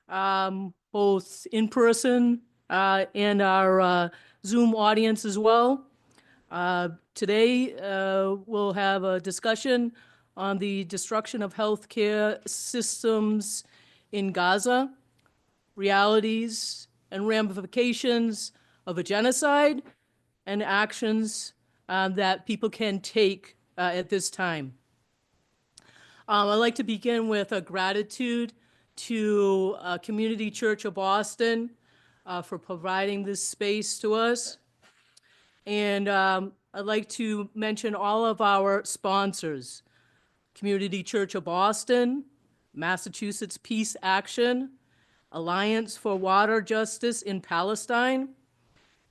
both in person and our Zoom audience as well. Today, we'll have a discussion on the destruction of healthcare systems in Gaza, realities and ramifications of a genocide, and actions that people can take at this time. I'd like to begin with a gratitude to Community Church of Boston for providing this space to us. And I'd like to mention all of our sponsors: Community Church of Boston, Massachusetts Peace Action, Alliance for Water Justice in Palestine,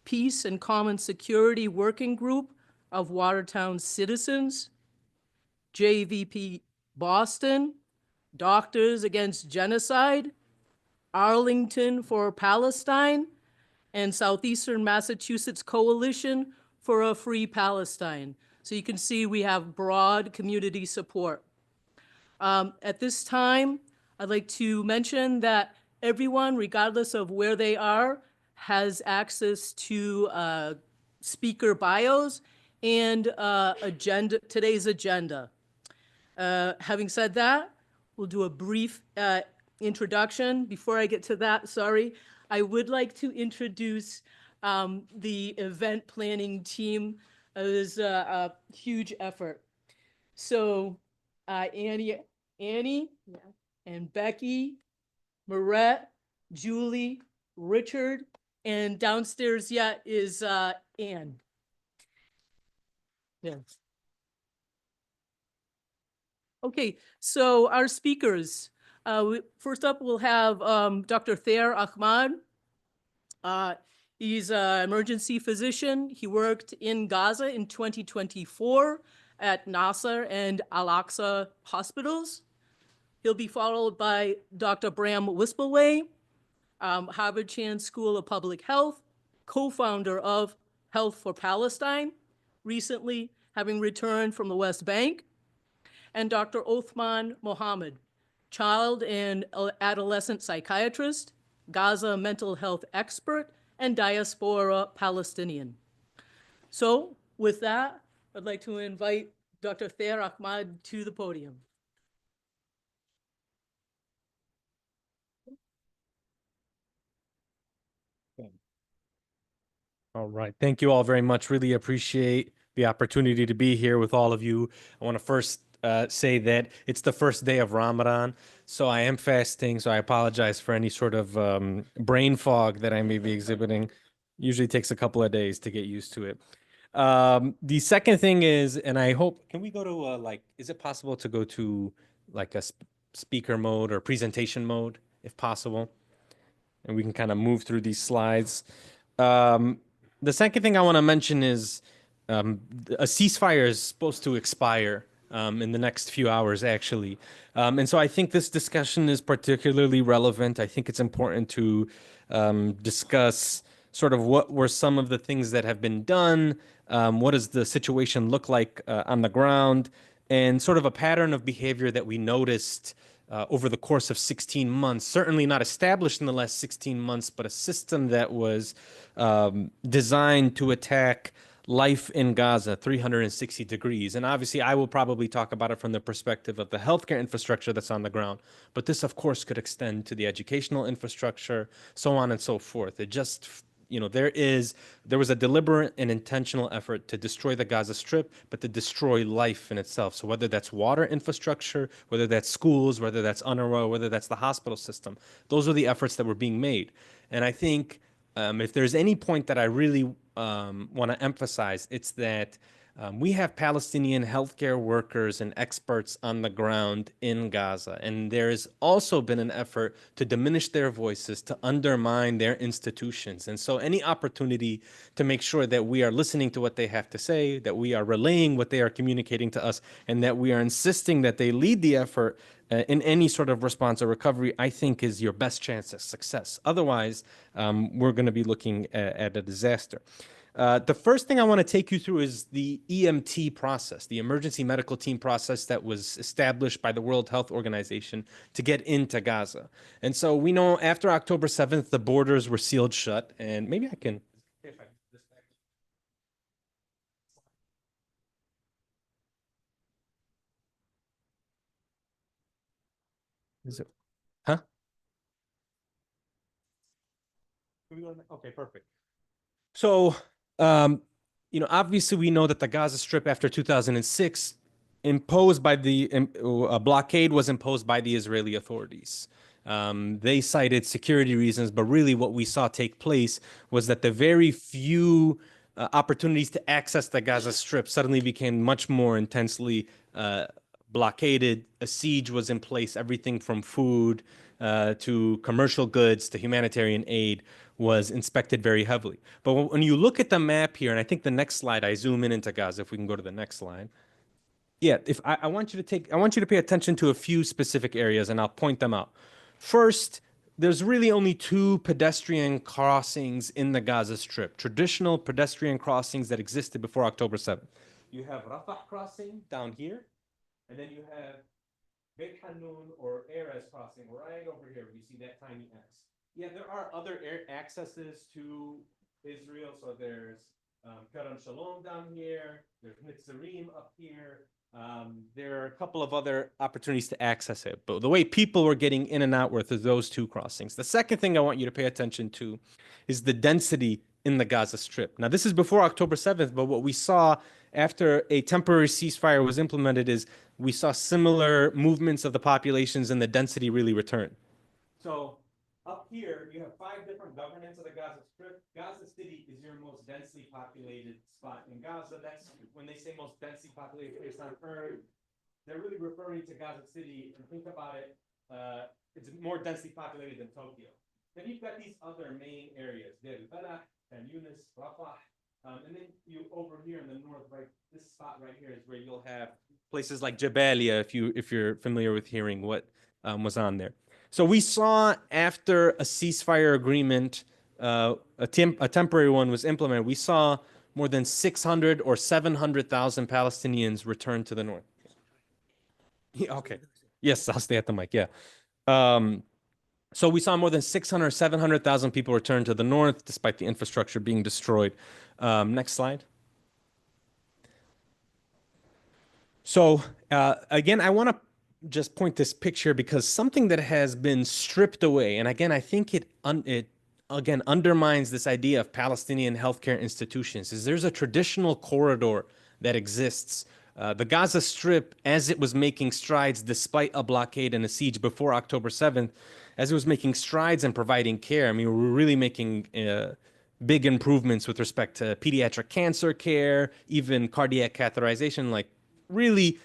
Peace and Common Security Working Group of Watertown Citizens, JVP Boston, Doctors Against Genocide, Arlington for Palestine, and Southeastern Massachusetts Coalition for a Free Palestine. So you can see we have broad community support. At this time, I'd like to mention that everyone, regardless of where they are, has access to speaker bios and today's agenda. Having said that, we'll do a brief introduction. Before I get to that, sorry, I would like to introduce the event planning team. It was a huge effort. So Annie, yeah, and Becky, Marette, Julie, Richard, and downstairs yet is Anne. Yes. Okay, so our speakers. First up, we'll have Dr. Thaer Ahmad. He's an emergency physician. He worked in Gaza in 2024 at Nasser and Al-Aqsa hospitals. He'll be followed by Dr. Bram Wispelwey, Harvard Chan School of Public Health, co-founder of Health for Palestine, recently having returned from the West Bank, and Dr. Othman Mohammad, child and adolescent psychiatrist, Gaza mental health expert, and Diaspora Palestinian. So with that, I'd like to invite Dr. Thaer Ahmad to the podium. All right. Thank you all very much. Really appreciate the opportunity to be here with all of you. I want to first say that it's the first day of Ramadan, so I am fasting, so I apologize for any sort of brain fog that I may be exhibiting. Usually takes a couple of days to get used to it. The second thing is, and I hope, can we go to is it possible to go to like a speaker mode or presentation mode, if possible? And we can kind of move through these slides. The second thing I want to mention is a ceasefire is supposed to expire in the next few hours, actually. And so I think this discussion is particularly relevant. I think it's important to discuss sort of what were some of the things that have been done, what does the situation look like on the ground, and sort of a pattern of behavior that we noticed over the course of 16 months, certainly not established in the last 16 months, but a system that was designed to attack life in Gaza 360 degrees. And obviously, I will probably talk about it from the perspective of the healthcare infrastructure that's on the ground. But this, of course, could extend to the educational infrastructure, so on and so forth. It just, there was a deliberate and intentional effort to destroy the Gaza Strip, but to destroy life in itself. So whether that's water infrastructure, whether that's schools, whether that's UNRWA, whether that's the hospital system, those are the efforts that were being made. And I think if there's any point that I really want to emphasize, it's that we have Palestinian healthcare workers and experts on the ground in Gaza, and there's also been an effort to diminish their voices, to undermine their institutions. And so any opportunity to make sure that we are listening to what they have to say, that we are relaying what they are communicating to us, and that we are insisting that they lead the effort in any sort of response or recovery, I think is your best chance of success. Otherwise, we're going to be looking at a disaster. The first thing I want to take you through is the EMT process, the emergency medical team process that was established by the World Health Organization to get into Gaza. And so we know after October 7th, the borders were sealed shut. And maybe I can. Is it? Huh? Okay, perfect. So, obviously we know that the Gaza Strip after 2006 imposed by a blockade was imposed by the Israeli authorities. They cited security reasons, but really what we saw take place was that the very few opportunities to access the Gaza Strip suddenly became much more intensely blockaded. A siege was in place. Everything from food to commercial goods to humanitarian aid was inspected very heavily. But when you look at the map here, and I think the next slide, I zoom in into Gaza, if we can go to the next slide. Yeah, if I want you to pay attention to a few specific areas, and I'll point them out. First, there's really only two pedestrian crossings in the Gaza Strip, traditional pedestrian crossings that existed before October 7th. You have Rafah crossing down here, and then you have Beit Hanun or Erez crossing right over here. You see that tiny X. Yeah, there are other accesses to Israel. So there's Kerem Shalom down here. There's Mitzarim up here. There are a couple of other opportunities to access it. But the way people were getting in and out were through those two crossings. The second thing I want you to pay attention to is the density in the Gaza Strip. Now, this is before October 7th, but what we saw after a temporary ceasefire was implemented is we saw similar movements of the populations and the density really returned. So up here, you have 5 different governance of the Gaza Strip. Gaza City is your most densely populated spot in Gaza. That's when they say most densely populated place on earth. They're really referring to Gaza City, and think about it, it's more densely populated than Tokyo. Then you've got these other main areas, Deir al-Balah, Khan Yunis, Rafah, and then you over here in the north, right, this spot right here is where you'll have places like Jabalia, if you're familiar with hearing what was on there. So we saw after a ceasefire agreement, a temporary one was implemented, we saw more than 600 or 700,000 Palestinians return to the north. Yeah, okay. Yes, I'll stay at the mic. Yeah. So we saw more than 600, 700,000 people return to the north, despite the infrastructure being destroyed. Next slide. So again, I want to just point this picture because something that has been stripped away, and again, I think it again undermines this idea of Palestinian healthcare institutions, is there's a traditional corridor that exists. The Gaza Strip, as it was making strides despite a blockade and a siege before October 7th, as it was making strides and providing care, I mean, we're really making big improvements with respect to pediatric cancer care, even cardiac catheterization, like really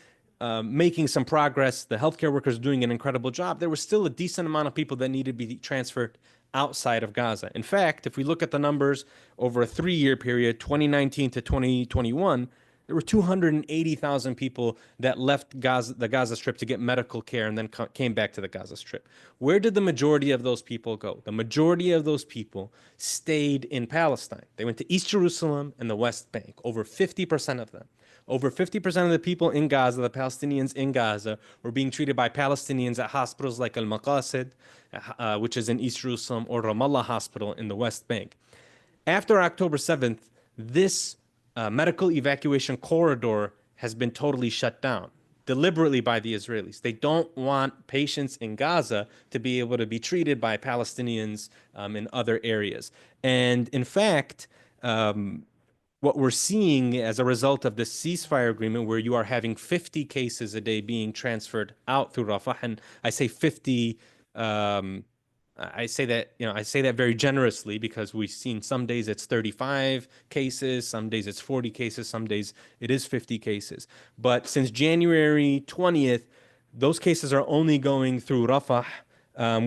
making some progress. The healthcare workers are doing an incredible job. There was still a decent amount of people that needed to be transferred outside of Gaza. In fact, if we look at the numbers over a 3-year period, 2019 to 2021, there were 280,000 people that left the Gaza Strip to get medical care and then came back to the Gaza Strip. Where did the majority of those people go? The majority of those people stayed in Palestine. They went to East Jerusalem and the West Bank, over 50% of them. Over 50% of the people in Gaza, the Palestinians in Gaza, were being treated by Palestinians at hospitals like Al-Maqasid, which is in East Jerusalem, or Ramallah Hospital in the West Bank. After October 7th, this medical evacuation corridor has been totally shut down, deliberately by the Israelis. They don't want patients in Gaza to be able to be treated by Palestinians in other areas. And in fact, what we're seeing as a result of this ceasefire agreement, where you are having 50 cases a day being transferred out through Rafah, and I say 50, I say that very generously because we've seen some days it's 35 cases, some days it's 40 cases, some days it is 50 cases. But since January 20th, those cases are only going through Rafah,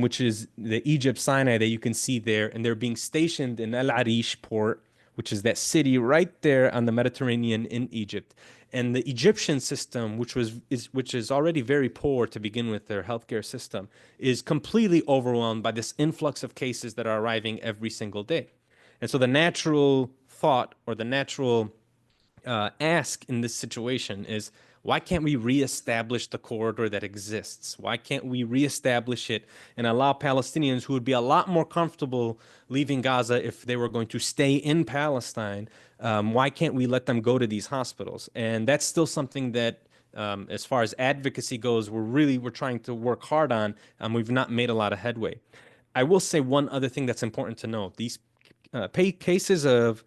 which is the Egypt Sinai that you can see there, and they're being stationed in Al Arish port, which is that city right there on the Mediterranean in Egypt. And the Egyptian system, which is already very poor to begin with, their healthcare system, is completely overwhelmed by this influx of cases that are arriving every single day. And so the natural thought or the natural ask in this situation is, why can't we reestablish the corridor that exists? Why can't we reestablish it and allow Palestinians who would be a lot more comfortable leaving Gaza if they were going to stay in Palestine? Why can't we let them go to these hospitals? And that's still something that, as far as advocacy goes, we're trying to work hard on. We've not made a lot of headway. I will say one other thing that's important to note. These cases of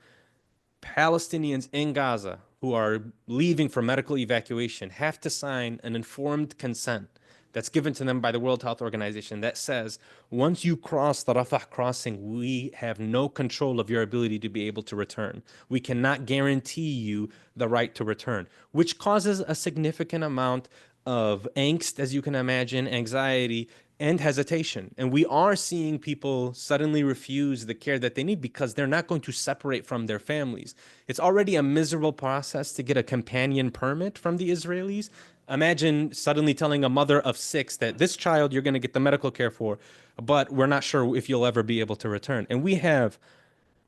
Palestinians in Gaza who are leaving for medical evacuation have to sign an informed consent that's given to them by the World Health Organization that says, once you cross the Rafah crossing, we have no control of your ability to be able to return. We cannot guarantee you the right to return, which causes a significant amount of angst, as you can imagine, anxiety, and hesitation. And we are seeing people suddenly refuse the care that they need because they're not going to separate from their families. It's already a miserable process to get a companion permit from the Israelis. Imagine suddenly telling a mother of 6 that this child you're going to get the medical care for, but we're not sure if you'll ever be able to return. And we have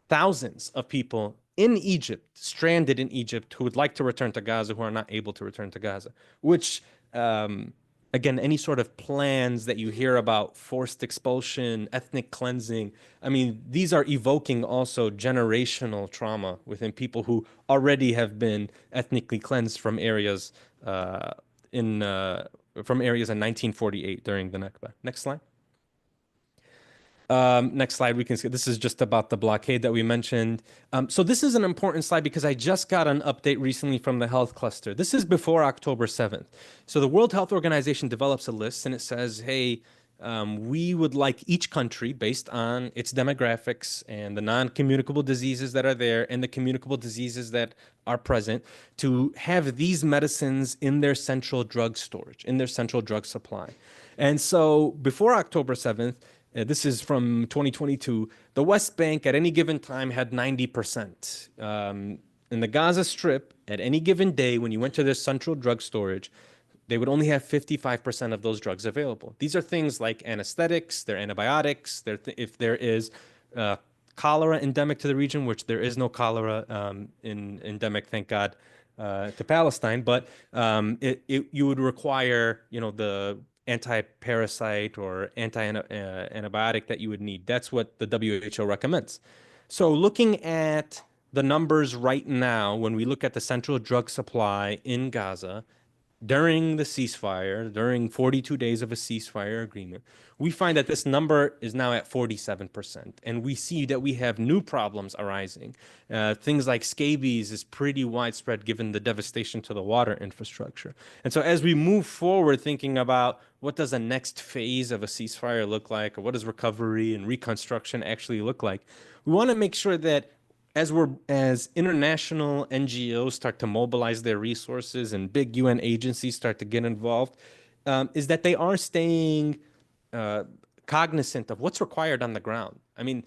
thousands of people in Egypt, stranded in Egypt, who would like to return to Gaza, who are not able to return to Gaza, which again, any sort of plans that you hear about forced expulsion, ethnic cleansing, I mean, these are evoking also generational trauma within people who already have been ethnically cleansed from areas in 1948 during the Nakba. Next slide. Next slide, we can see this is just about the blockade that we mentioned. So this is an important slide because I just got an update recently from the health cluster. This is before October 7th. So the World Health Organization develops a list and it says, hey, we would like each country, based on its demographics and the non-communicable diseases that are there and the communicable diseases that are present, to have these medicines in their central drug storage, in their central drug supply. And so before October 7th, this is from 2022. The West Bank at any given time had 90%. In the Gaza Strip, at any given day, when you went to their central drug storage, they would only have 55% of those drugs available. These are things like anesthetics, they're antibiotics, if there is cholera endemic to the region, which there is no cholera endemic, thank God, to Palestine, but you would require, the anti-parasite or antibiotic that you would need. That's what the WHO recommends. So looking at the numbers right now, when we look at the central drug supply in Gaza, during the ceasefire, during 42 days of a ceasefire agreement, we find that this number is now at 47%. And we see that we have new problems arising. Things like scabies is pretty widespread given the devastation to the water infrastructure. And so as we move forward thinking about what does a next phase of a ceasefire look like, or what does recovery and reconstruction actually look like, we want to make sure that as international NGOs start to mobilize their resources and big UN agencies start to get involved, is that they are staying cognizant of what's required on the ground. I mean,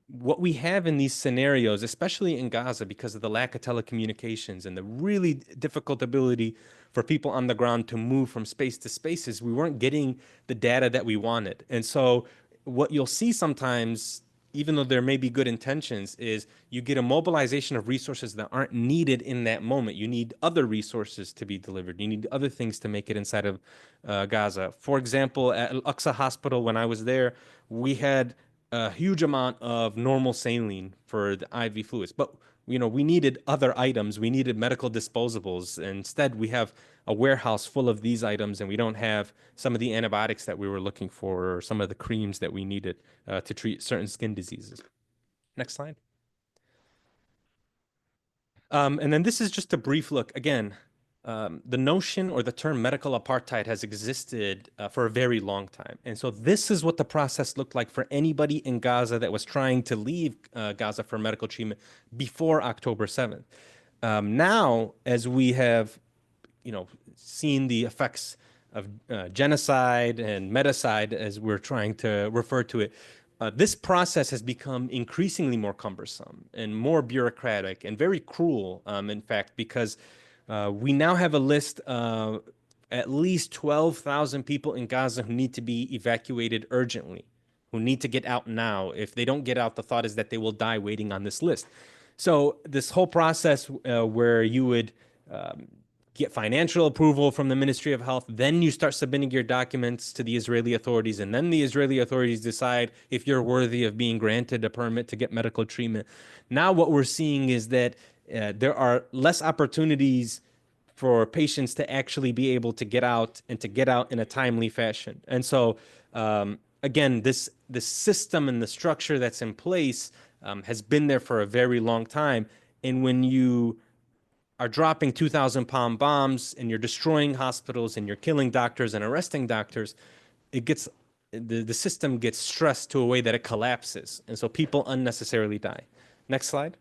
what we have in these scenarios, especially in Gaza, because of the lack of telecommunications and the really difficult ability for people on the ground to move from space to space, is we weren't getting the data that we wanted. And so what you'll see sometimes, even though there may be good intentions, is you get a mobilization of resources that aren't needed in that moment. You need other resources to be delivered. You need other things to make it inside of Gaza. For example, at Al-Aqsa Hospital, when I was there, we had a huge amount of normal saline for the IV fluids. But we needed other items. We needed medical disposables. Instead, we have a warehouse full of these items, and we don't have some of the antibiotics that we were looking for, or some of the creams that we needed to treat certain skin diseases. Next slide. And then this is just a brief look. Again, the notion or the term medical apartheid has existed for a very long time. And so this is what the process looked like for anybody in Gaza that was trying to leave Gaza for medical treatment before October 7th. Now, as we have, seen the effects of genocide and medicide, as we're trying to refer to it, this process has become increasingly more cumbersome and more bureaucratic and very cruel, in fact, because we now have a list of at least 12,000 people in Gaza who need to be evacuated urgently, who need to get out now. If they don't get out, the thought is that they will die waiting on this list. So this whole process where you would get financial approval from the Ministry of Health, then you start submitting your documents to the Israeli authorities, and then the Israeli authorities decide if you're worthy of being granted a permit to get medical treatment. Now what we're seeing is that there are less opportunities for patients to actually be able to get out and to get out in a timely fashion. And so, again, this system and the structure that's in place has been there for a very long time. And when you are dropping 2,000-pound bombs and you're destroying hospitals and you're killing doctors and arresting doctors, it gets the system gets stressed to a way that it collapses. And so people unnecessarily die. Next slide.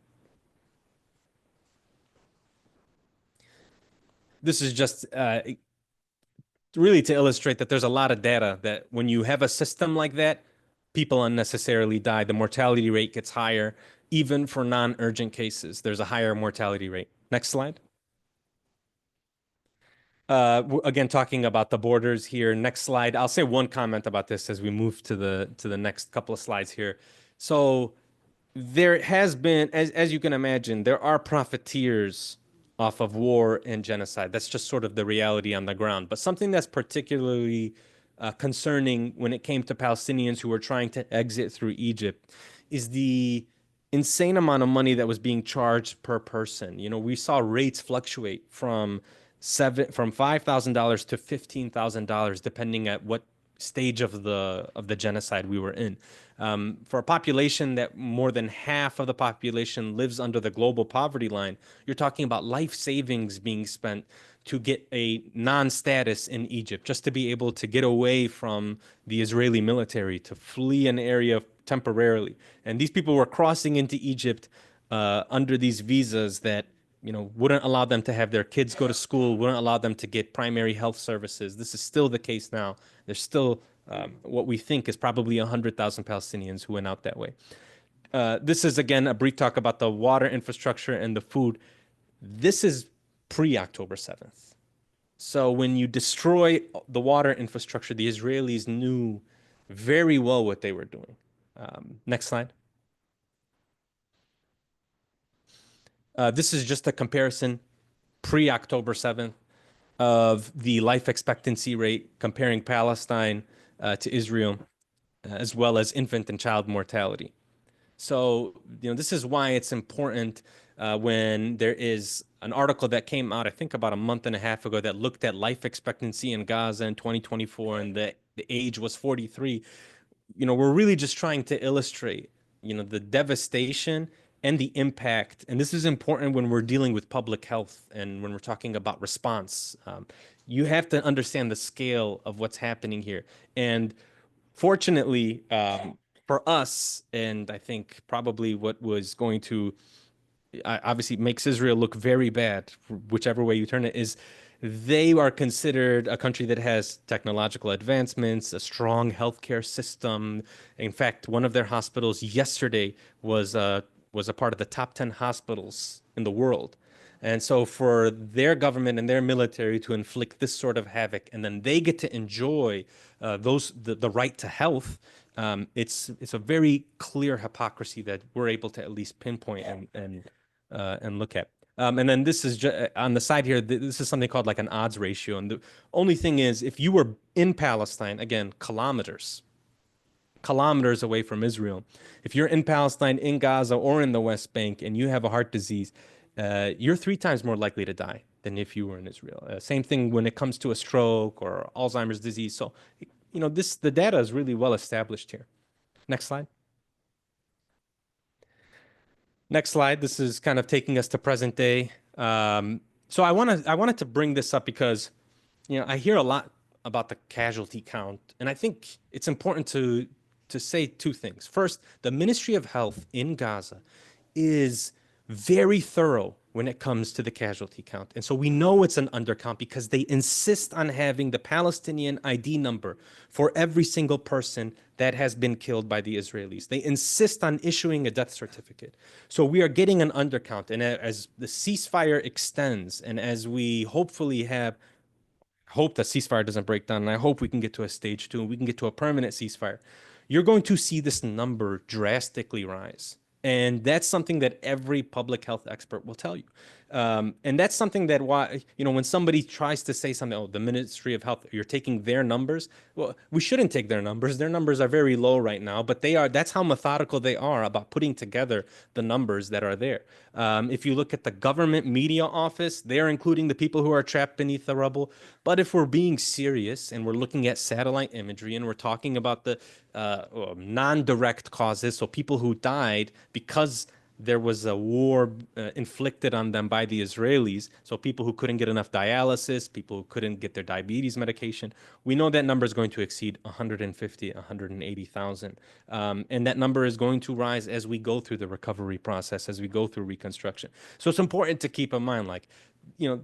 This is just really to illustrate that there's a lot of data that when you have a system like that, people unnecessarily die. The mortality rate gets higher. Even for non-urgent cases, there's a higher mortality rate. Next slide. Again, talking about the borders here. Next slide. I'll say one comment about this as we move to the next couple of slides here. So there has been, as you can imagine, there are profiteers off of war and genocide. That's just sort of the reality on the ground. But something that's particularly concerning when it came to Palestinians who were trying to exit through Egypt is the insane amount of money that was being charged per person. You know, we saw rates fluctuate from $5,000 to $15,000, depending at what stage of the genocide we were in. For a population that more than half of the population lives under the global poverty line, you're talking about life savings being spent to get a non-status in Egypt, just to be able to get away from the Israeli military, to flee an area temporarily. And these people were crossing into Egypt under these visas that wouldn't allow them to have their kids go to school, wouldn't allow them to get primary health services. This is still the case now. There's still what we think is probably 100,000 Palestinians who went out that way. This is, again, a brief talk about the water infrastructure and the food. This is pre-October 7th. So when you destroy the water infrastructure, the Israelis knew very well what they were doing. Next slide. This is just a comparison pre-October 7th of the life expectancy rate comparing Palestine to Israel, as well as infant and child mortality. So, this is why it's important when there is an article that came out, I think about a month and a half ago, that looked at life expectancy in Gaza in 2024, and the age was 43. We're really just trying to illustrate, the devastation and the impact. And this is important when we're dealing with public health and when we're talking about response. You have to understand the scale of what's happening here. And fortunately, for us, and I think probably what was going to obviously makes Israel look very bad, whichever way you turn it, is they are considered a country that has technological advancements, a strong healthcare system. In fact, one of their hospitals yesterday was a part of the top 10 hospitals in the world. And so for their government and their military to inflict this sort of havoc, and then they get to enjoy the right to health, it's a very clear hypocrisy that we're able to at least pinpoint and look at. And then this is on the side here, this is something called like an odds ratio. And the only thing is, if you were in Palestine, again, kilometers away from Israel, if you're in Palestine, in Gaza, or in the West Bank, and you have a heart disease, you're 3 times more likely to die than if you were in Israel. Same thing when it comes to a stroke or Alzheimer's disease. So, the data is really well established here. Next slide. Next slide. This is kind of taking us to present day. So I wanted to bring this up because, I hear a lot about the casualty count, and I think it's important to say 2 things. First, the Ministry of Health in Gaza is very thorough when it comes to the casualty count. And so we know it's an undercount because they insist on having the Palestinian ID number for every single person that has been killed by the Israelis. They insist on issuing a death certificate. So we are getting an undercount. And as the ceasefire extends, and as we hopefully hope that ceasefire doesn't break down, and I hope we can get to a stage 2 and we can get to a permanent ceasefire, you're going to see this number drastically rise. And that's something that every public health expert will tell you. And that's something that why, when somebody tries to say something, oh, the Ministry of Health, you're taking their numbers. Well, we shouldn't take their numbers. Their numbers are very low right now, but that's how methodical they are about putting together the numbers that are there. If you look at the government media office, they're including the people who are trapped beneath the rubble. But if we're being serious and we're looking at satellite imagery and we're talking about the non-direct causes, so people who died because there was a war inflicted on them by the Israelis, so people who couldn't get enough dialysis, people who couldn't get their diabetes medication, we know that number is going to exceed 150, 180,000. And that number is going to rise as we go through the recovery process, as we go through reconstruction. So it's important to keep in mind,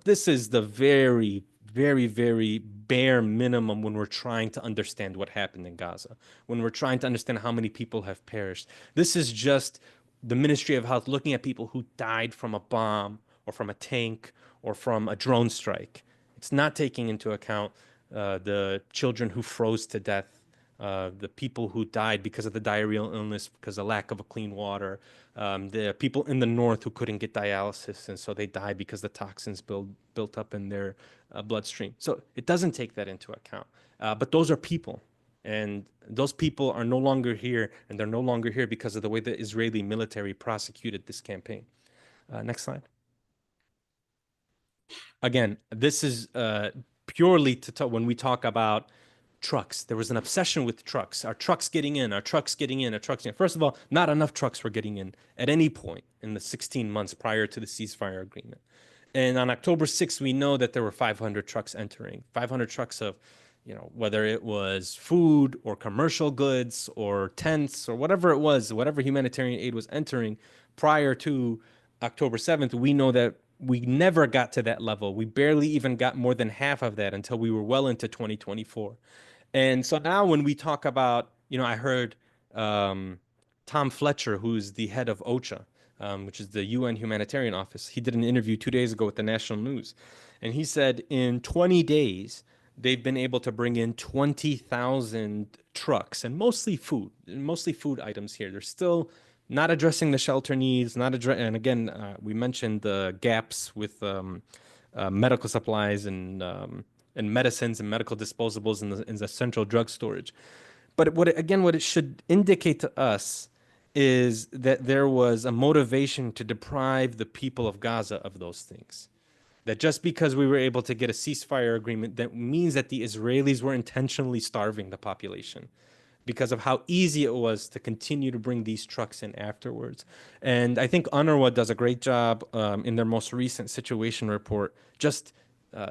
this is the very, very, very bare minimum when we're trying to understand what happened in Gaza, when we're trying to understand how many people have perished. This is just the Ministry of Health looking at people who died from a bomb or from a tank or from a drone strike. It's not taking into account the children who froze to death, the people who died because of the diarrheal illness, because of lack of a clean water, the people in the north who couldn't get dialysis, and so they died because the toxins built up in their bloodstream. So it doesn't take that into account. But those are people. And those people are no longer here, and they're no longer here because of the way the Israeli military prosecuted this campaign. Next slide. Again, this is purely to talk when we talk about trucks. There was an obsession with trucks. Are trucks getting in? Are trucks getting in? Are trucks getting in? First of all, not enough trucks were getting in at any point in the 16 months prior to the ceasefire agreement. And on October 6th, we know that there were 500 trucks entering, 500 trucks of whether it was food or commercial goods or tents or whatever it was, whatever humanitarian aid was entering prior to October 7th, we know that we never got to that level. We barely even got more than half of that until we were well into 2024. And so now when we talk about, I heard Tom Fletcher, who's the head of OCHA, which is the UN Humanitarian Office. He did an interview 2 days ago with the National News. And he said in 20 days, they've been able to bring in 20,000 trucks and mostly food items here. They're still not addressing the shelter needs, and again, we mentioned the gaps with medical supplies and medicines and medical disposables in the central drug storage. But what it should indicate to us is that there was a motivation to deprive the people of Gaza of those things. That just because we were able to get a ceasefire agreement, that means that the Israelis were intentionally starving the population because of how easy it was to continue to bring these trucks in afterwards. And I think UNRWA does a great job in their most recent situation report, just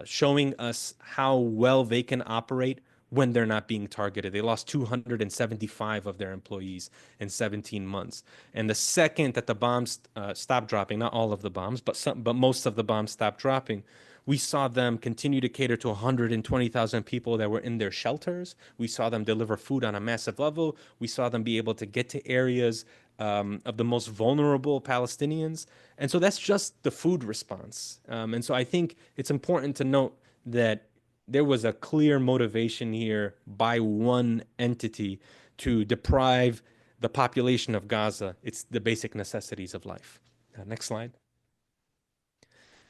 showing us how well they can operate when they're not being targeted. They lost 275 of their employees in 17 months. And the second that the bombs stopped dropping, not all of the bombs, but most of the bombs stopped dropping, we saw them continue to cater to 120,000 people that were in their shelters. We saw them deliver food on a massive level. We saw them be able to get to areas of the most vulnerable Palestinians. And so that's just the food response. And so I think it's important to note that there was a clear motivation here by one entity to deprive the population of Gaza. It's the basic necessities of life. Next slide.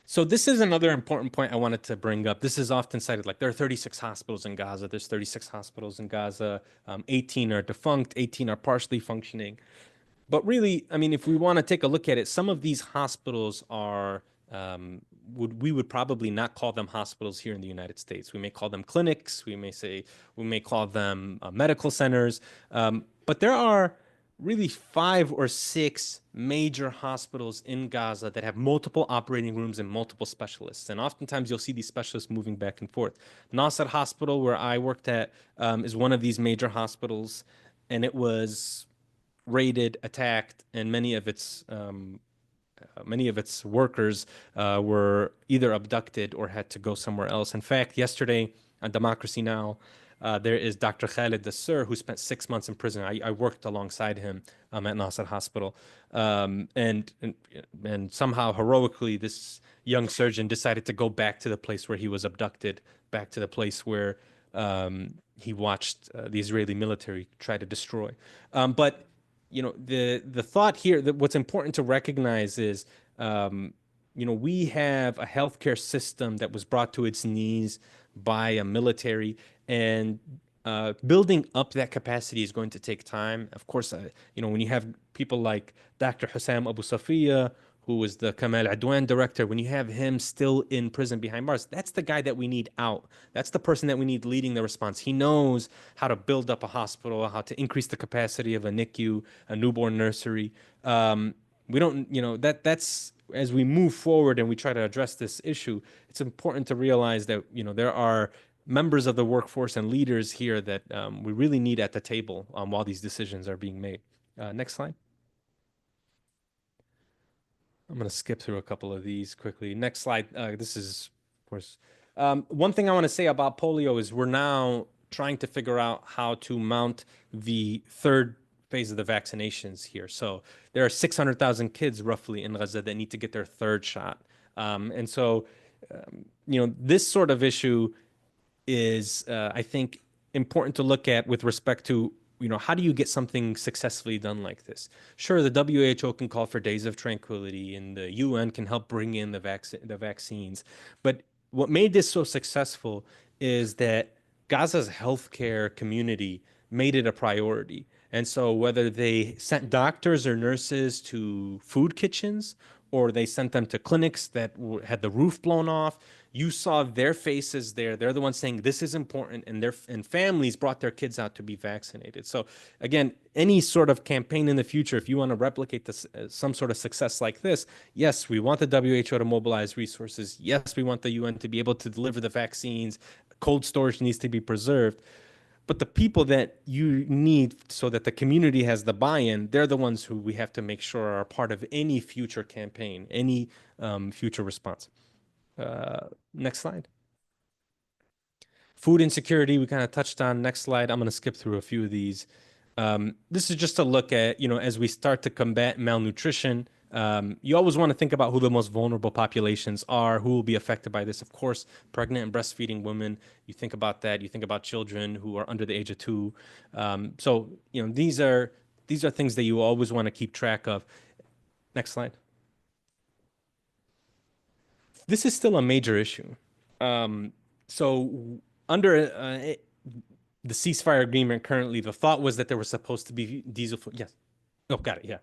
So this is another important point I wanted to bring up. This is often cited, like there are 36 hospitals in Gaza. There's 36 hospitals in Gaza. 18 are defunct, 18 are partially functioning. But really, I mean, if we want to take a look at it, some of these hospitals are we would probably not call them hospitals here in the United States. We may call them clinics. We may call them medical centers. But there are really 5 or 6 major hospitals in Gaza that have multiple operating rooms and multiple specialists. And oftentimes you'll see these specialists moving back and forth. Nasser Hospital, where I worked at, is one of these major hospitals, and it was raided, attacked, and many of its workers were either abducted or had to go somewhere else. In fact, yesterday on Democracy Now!, there is Dr. Khaled Dassur, who spent 6 months in prison. I worked alongside him at Nasser Hospital. And somehow, heroically, this young surgeon decided to go back to the place where he was abducted, back to the place where he watched the Israeli military try to destroy. But the thought here that what's important to recognize is, we have a healthcare system that was brought to its knees by a military, and building up that capacity is going to take time. Of course, when you have people like Dr. Hussam Abu Safiya, who was the Kamal Adwan director, when you have him still in prison behind bars, that's the guy that we need out. That's the person that we need leading the response. He knows how to build up a hospital, how to increase the capacity of a NICU, a newborn nursery. We don't, that's as we move forward and we try to address this issue, it's important to realize that, there are members of the workforce and leaders here that we really need at the table while these decisions are being made. Next slide. I'm going to skip through a couple of these quickly. Next slide. This is, of course, one thing I want to say about polio is we're now trying to figure out how to mount the third phase of the vaccinations here. So there are 600,000 kids roughly in Gaza that need to get their third shot. And so, this sort of issue is, I think, important to look at with respect to, how do you get something successfully done like this? Sure, the WHO can call for days of tranquility, and the UN can help bring in the vaccines. But what made this so successful is that Gaza's healthcare community made it a priority. And so whether they sent doctors or nurses to food kitchens, or they sent them to clinics that had the roof blown off, you saw their faces there. They're the ones saying this is important, and families brought their kids out to be vaccinated. So again, any sort of campaign in the future, if you want to replicate this, some sort of success like this, yes, we want the WHO to mobilize resources. Yes, we want the UN to be able to deliver the vaccines. Cold storage needs to be preserved. But the people that you need so that the community has the buy-in, they're the ones who we have to make sure are part of any future campaign, any future response. Next slide. Food insecurity, we kind of touched on. Next slide. I'm going to skip through a few of these. This is just a look at, as we start to combat malnutrition, you always want to think about who the most vulnerable populations are, who will be affected by this. Of course, pregnant and breastfeeding women, you think about that. You think about children who are under the age of 2. So, these are things that you always want to keep track of. Next slide. This is still a major issue. So under the ceasefire agreement currently, the thought was that there was supposed to be diesel. Yes. Oh, got it. Yeah.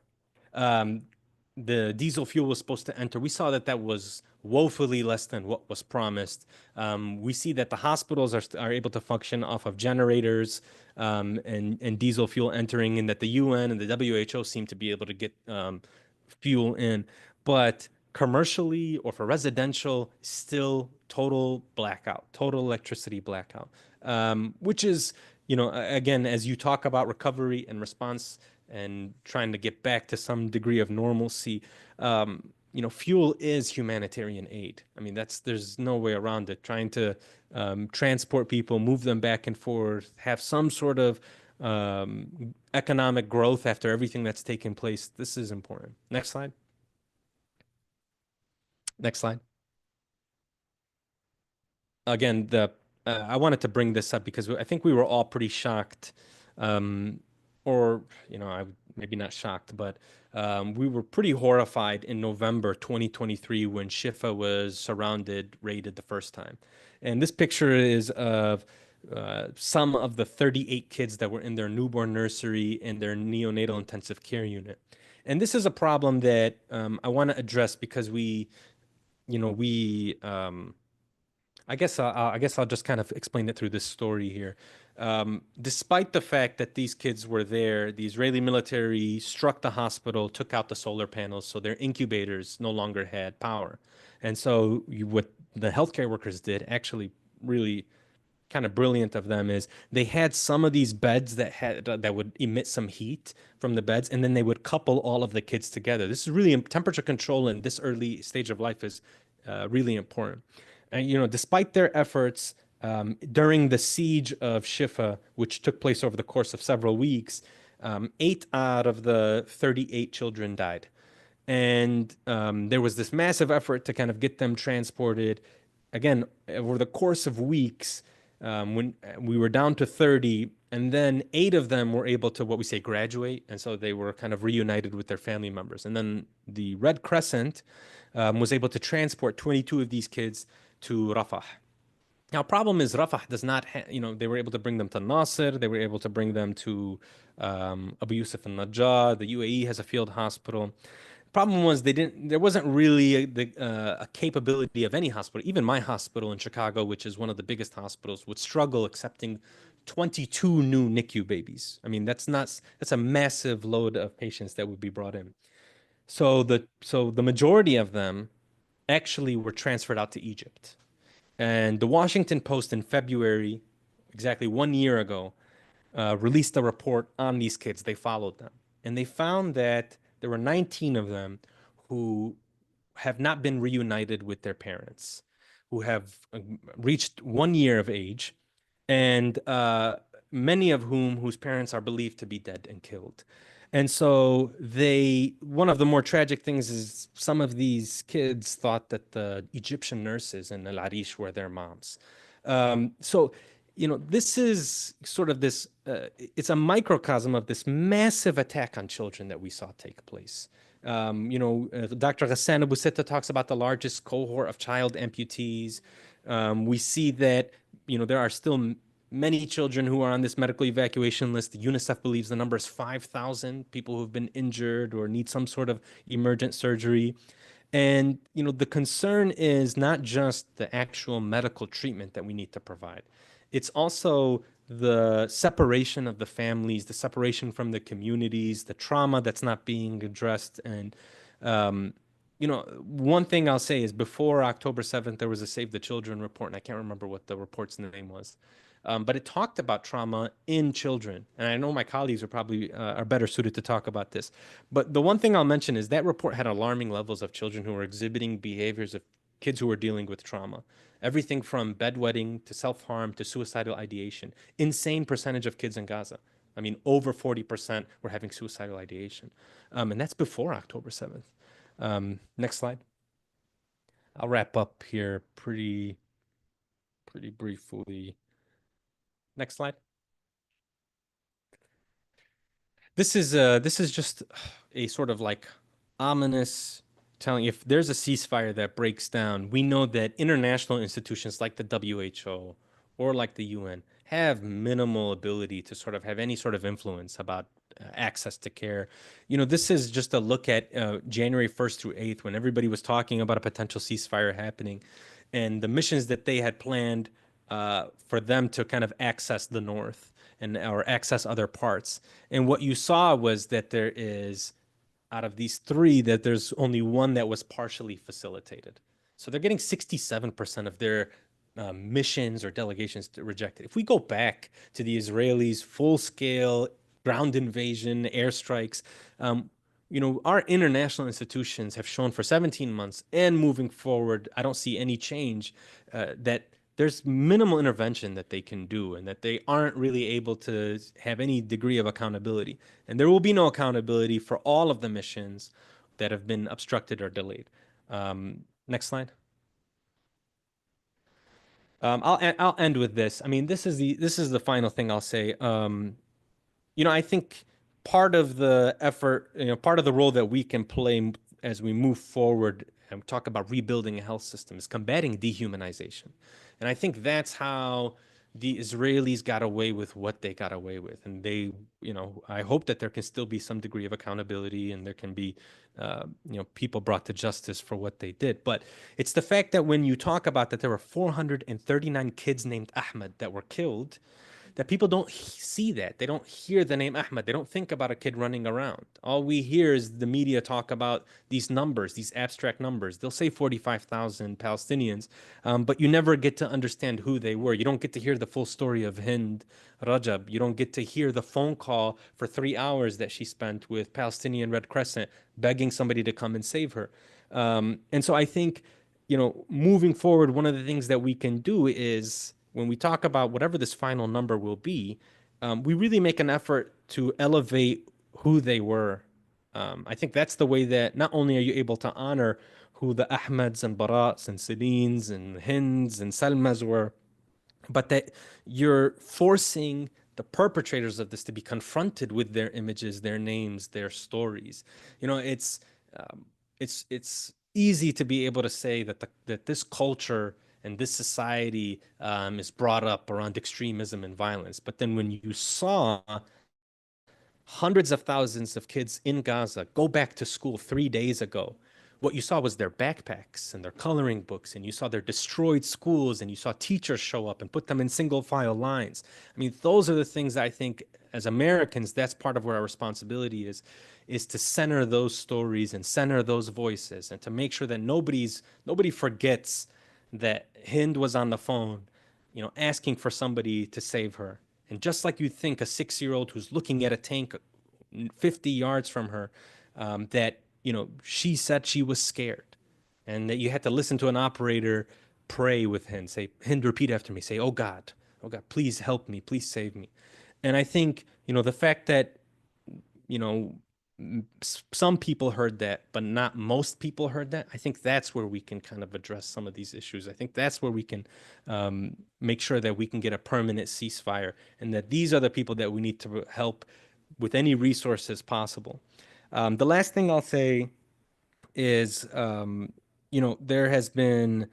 The diesel fuel was supposed to enter. We saw that that was woefully less than what was promised. We see that the hospitals are able to function off of generators and diesel fuel entering, and that the UN and the WHO seem to be able to get fuel in. But commercially or for residential, still total blackout, total electricity blackout, which is, again, as you talk about recovery and response and trying to get back to some degree of normalcy, fuel is humanitarian aid. I mean, there's no way around it. Trying to transport people, move them back and forth, have some sort of economic growth after everything that's taken place. This is important. Next slide. Next slide. Again, I wanted to bring this up because I think we were all pretty shocked, or maybe not shocked, but we were pretty horrified in November 2023 when Shifa was surrounded, raided the first time. And this picture is of some of the 38 kids that were in their newborn nursery and their neonatal intensive care unit. And this is a problem that I want to address because I guess I'll just kind of explain it through this story here. Despite the fact that these kids were there, the Israeli military struck the hospital, took out the solar panels, so their incubators no longer had power. And so what the healthcare workers did, actually really kind of brilliant of them, is they had some of these beds that would emit some heat from the beds, and then they would couple all of the kids together. This is really temperature control in this early stage of life is really important. And, despite their efforts, during the siege of Shifa, which took place over the course of several weeks, 8 out of the 38 children died. And there was this massive effort to kind of get them transported. Again, over the course of weeks, when we were down to 30, And then 8 of them were able to, what we say, graduate. And so they were kind of reunited with their family members. And then the Red Crescent was able to transport 22 of these kids to Rafah. Now, problem is Rafah does not, they were able to bring them to Nasser. They were able to bring them to Abu Yusuf al-Najjar. The UAE has a field hospital. Problem was there wasn't really a capability of any hospital. Even my hospital in Chicago, which is one of the biggest hospitals, would struggle accepting 22 new NICU babies. I mean, that's a massive load of patients that would be brought in. So the majority of them actually were transferred out to Egypt. And the Washington Post in February, exactly 1 year ago, released a report on these kids. They followed them. And they found that there were 19 of them who have not been reunited with their parents, who have reached 1 year of age, and many of whose parents are believed to be dead and killed. And so one of the more tragic things is some of these kids thought that the Egyptian nurses in Al Arish were their moms. This is sort of this, it's a microcosm of this massive attack on children that we saw take place. Dr. Ghassan Abu Sitta talks about the largest cohort of child amputees. We see that, there are still many children who are on this medical evacuation list. UNICEF believes the number is 5,000 people who have been injured or need some sort of emergent surgery. And, the concern is not just the actual medical treatment that we need to provide. It's also the separation of the families, the separation from the communities, the trauma that's not being addressed. And, one thing I'll say is before October 7th, there was a Save the Children report, and I can't remember what the report's name was. But it talked about trauma in children. And I know my colleagues are probably are better suited to talk about this. But the one thing I'll mention is that report had alarming levels of children who were exhibiting behaviors of kids who were dealing with trauma. Everything from bedwetting to self-harm to suicidal ideation. Insane percentage of kids in Gaza. I mean, over 40% were having suicidal ideation. And that's before October 7th. Next slide. I'll wrap up here pretty briefly. Next slide. This is just a sort of like ominous telling. If there's a ceasefire that breaks down, we know that international institutions like the WHO or like the UN have minimal ability to sort of have any sort of influence about access to care. This is just a look at January 1st through 8th when everybody was talking about a potential ceasefire happening and the missions that they had planned for them to kind of access the north or access other parts. And what you saw was that there is, out of these 3, that there's only 1 that was partially facilitated. So they're getting 67% of their missions or delegations rejected. If we go back to the Israelis' full-scale ground invasion, airstrikes, our international institutions have shown for 17 months and moving forward, I don't see any change that there's minimal intervention that they can do and that they aren't really able to have any degree of accountability. And there will be no accountability for all of the missions that have been obstructed or delayed. Next slide. I'll end with this. I mean, this is the final thing I'll say. I think part of the effort, part of the role that we can play as we move forward and talk about rebuilding a health system is combating dehumanization. And I think that's how the Israelis got away with what they got away with. And I hope that there can still be some degree of accountability and there can be, people brought to justice for what they did. But it's the fact that when you talk about that there were 439 kids named Ahmad that were killed, that people don't see that. They don't hear the name Ahmad. They don't think about a kid running around. All we hear is the media talk about these numbers, these abstract numbers. They'll say 45,000 Palestinians, but you never get to understand who they were. You don't get to hear the full story of Hind Rajab. You don't get to hear the phone call for 3 hours that she spent with Palestinian Red Crescent begging somebody to come and save her. And so I think, moving forward, one of the things that we can do is, when we talk about whatever this final number will be, we really make an effort to elevate who they were. I think that's the way that not only are you able to honor who the Ahmads and Barats and Celines and Hinds and Salmas were, but that you're forcing the perpetrators of this to be confronted with their images, their names, their stories. You know, it's easy to be able to say that that this culture and this society is brought up around extremism and violence. But then when you saw hundreds of thousands of kids in Gaza go back to school 3 days ago, what you saw was their backpacks and their coloring books, and you saw their destroyed schools, and you saw teachers show up and put them in single file lines. I mean, those are the things that I think as Americans, that's part of where our responsibility is to center those stories and center those voices and to make sure that nobody forgets that Hind was on the phone, you know, asking for somebody to save her. And just like you think a 6-year-old who's looking at a tank 50 yards from her, that, you know, she said she was scared and that you had to listen to an operator pray with Hind, say, Hind, repeat after me, say, oh God, please help me, please save me. And I think, you know, the fact that, you know, some people heard that, but not most people heard that. I think that's where we can kind of address some of these issues. I think that's where we can make sure that we can get a permanent ceasefire, and that these are the people that we need to help with any resources possible. The last thing I'll say is, you know, there has been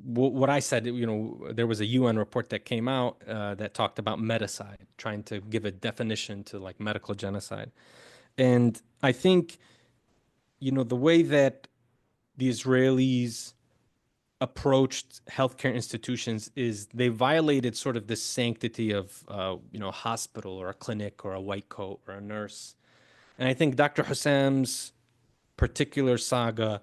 what I said, you know, there was a UN report that came out that talked about medicide, trying to give a definition to like medical genocide. And I think, you know, the way that the Israelis approached healthcare institutions is they violated sort of the sanctity of, you know, a hospital or a clinic or a white coat or a nurse. And I think Dr. Hussam's particular saga